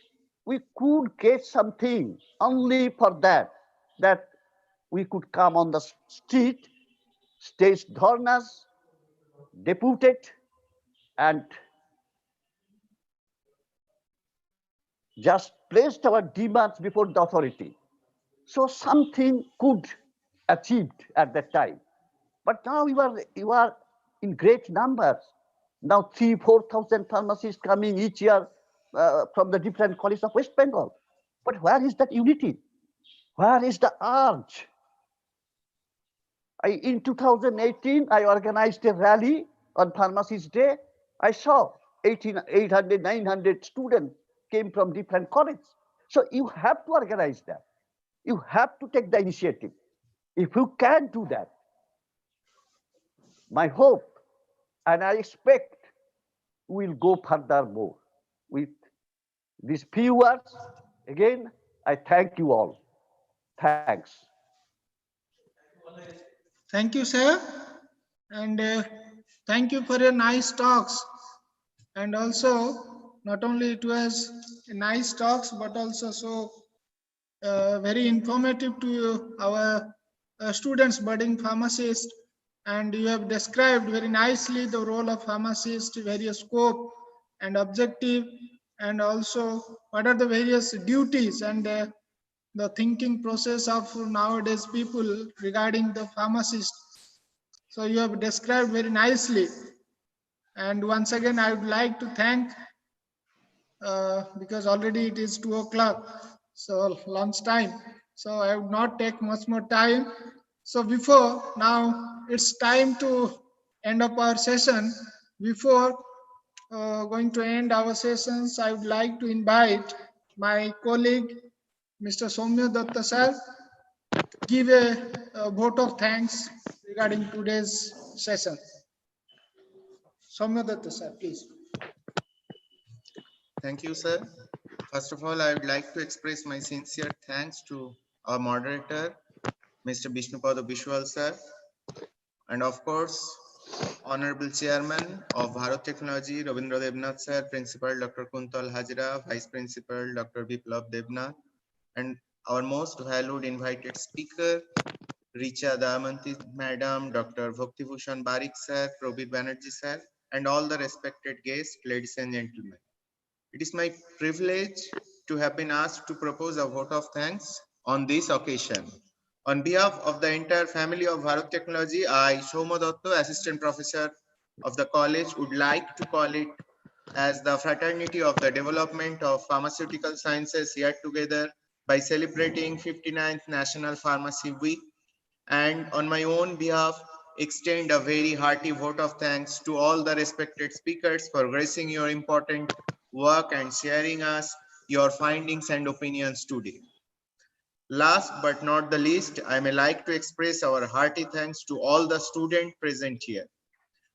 H: we could get something only for that we could come on the street, stage dharnas, deputed, and just placed our demands before the authority. So something could achieved at that time. But now you are in great numbers. Now 3,000-4,000 pharmacists coming each year from the different colleges of West Bengal. But where is that unity? Where is the urge? In 2018, I organized a rally on Pharmacist Day. I saw 800, 900 students came from different colleges. So you have to organize that. You have to take the initiative. If you can do that, my hope, and I expect, we'll go further more. With these few words, again, I thank you all. Thanks.
C: Thank you, sir. And thank you for your nice talks. And also, not only it was nice talks, but also so very informative to our students, budding pharmacists. And you have described very nicely the role of pharmacist, various scope and objective, and also what are the various duties and the thinking process of nowadays people regarding the pharmacist. So you have described very nicely. And once again, I would like to thank, because already it is 2 o'clock, so lunch time. So I would not take much more time. So before now, it's time to end up our session. Before going to end our sessions, I would like to invite my colleague, Mr. Soumya Datta sir, give a vote of thanks regarding today's session. Soumya Datta sir, please.
I: Thank you, sir. First of all, I would like to express my sincere thanks to our moderator, Mr. Bishnupada Bishwal sir, and of course, Honorable Chairman of Bharat Technology, Rabindra Devnath sir, Principal Dr. Kuntal Hajra, Vice Principal Dr. Biplab Devnath, and our most valued invited speaker, Richa Damanti Madam, Dr. Bhaktibhushan Barik sir, Probir Banerjee sir, and all the respected guests, ladies and gentlemen. It is my privilege to have been asked to propose a vote of thanks on this occasion. On behalf of the entire family of Bharat Technology, I, Soumya Datta, Assistant Professor of the college, would like to call it as the fraternity of the development of pharmaceutical sciences here together by celebrating 59th National Pharmacy Week. And on my own behalf, extend a very hearty vote of thanks to all the respected speakers for gracing your important work and sharing us your findings and opinions today. Last but not the least, I may like to express our hearty thanks to all the students present here.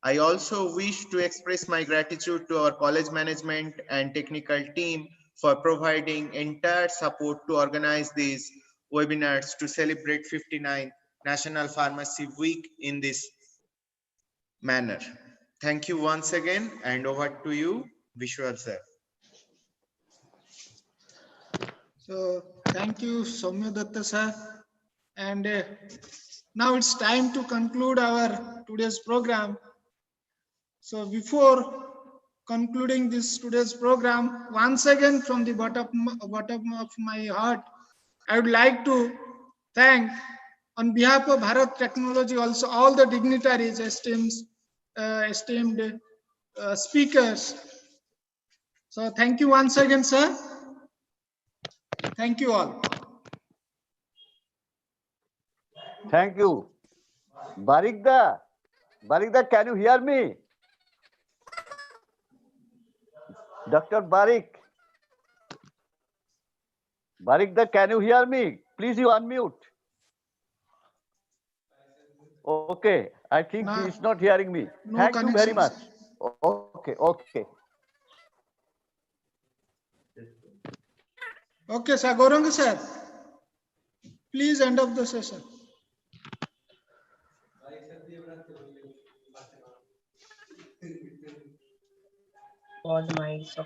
I: I also wish to express my gratitude to our college management and technical team for providing entire support to organize these webinars to celebrate 59th National Pharmacy Week in this manner. Thank you once again, and over to you, Vishwal sir.
C: So thank you, Soumya Datta sir. And now it's time to conclude our today's program. So before concluding this today's program, once again from the bottom of my heart, I would like to thank on behalf of Bharat Technology also all the dignitaries, esteemed speakers. So thank you once again, sir. Thank you all.
H: Thank you. Barikda, can you hear me? Dr. Barikda, can you hear me? Please you unmute. Okay, I think he is not hearing me.
C: No
H: Thank you very
C: connection,
H: much.
C: sir.
H: Okay.
C: Okay, sir. Gauranga sir, please end up the session.
J: was my so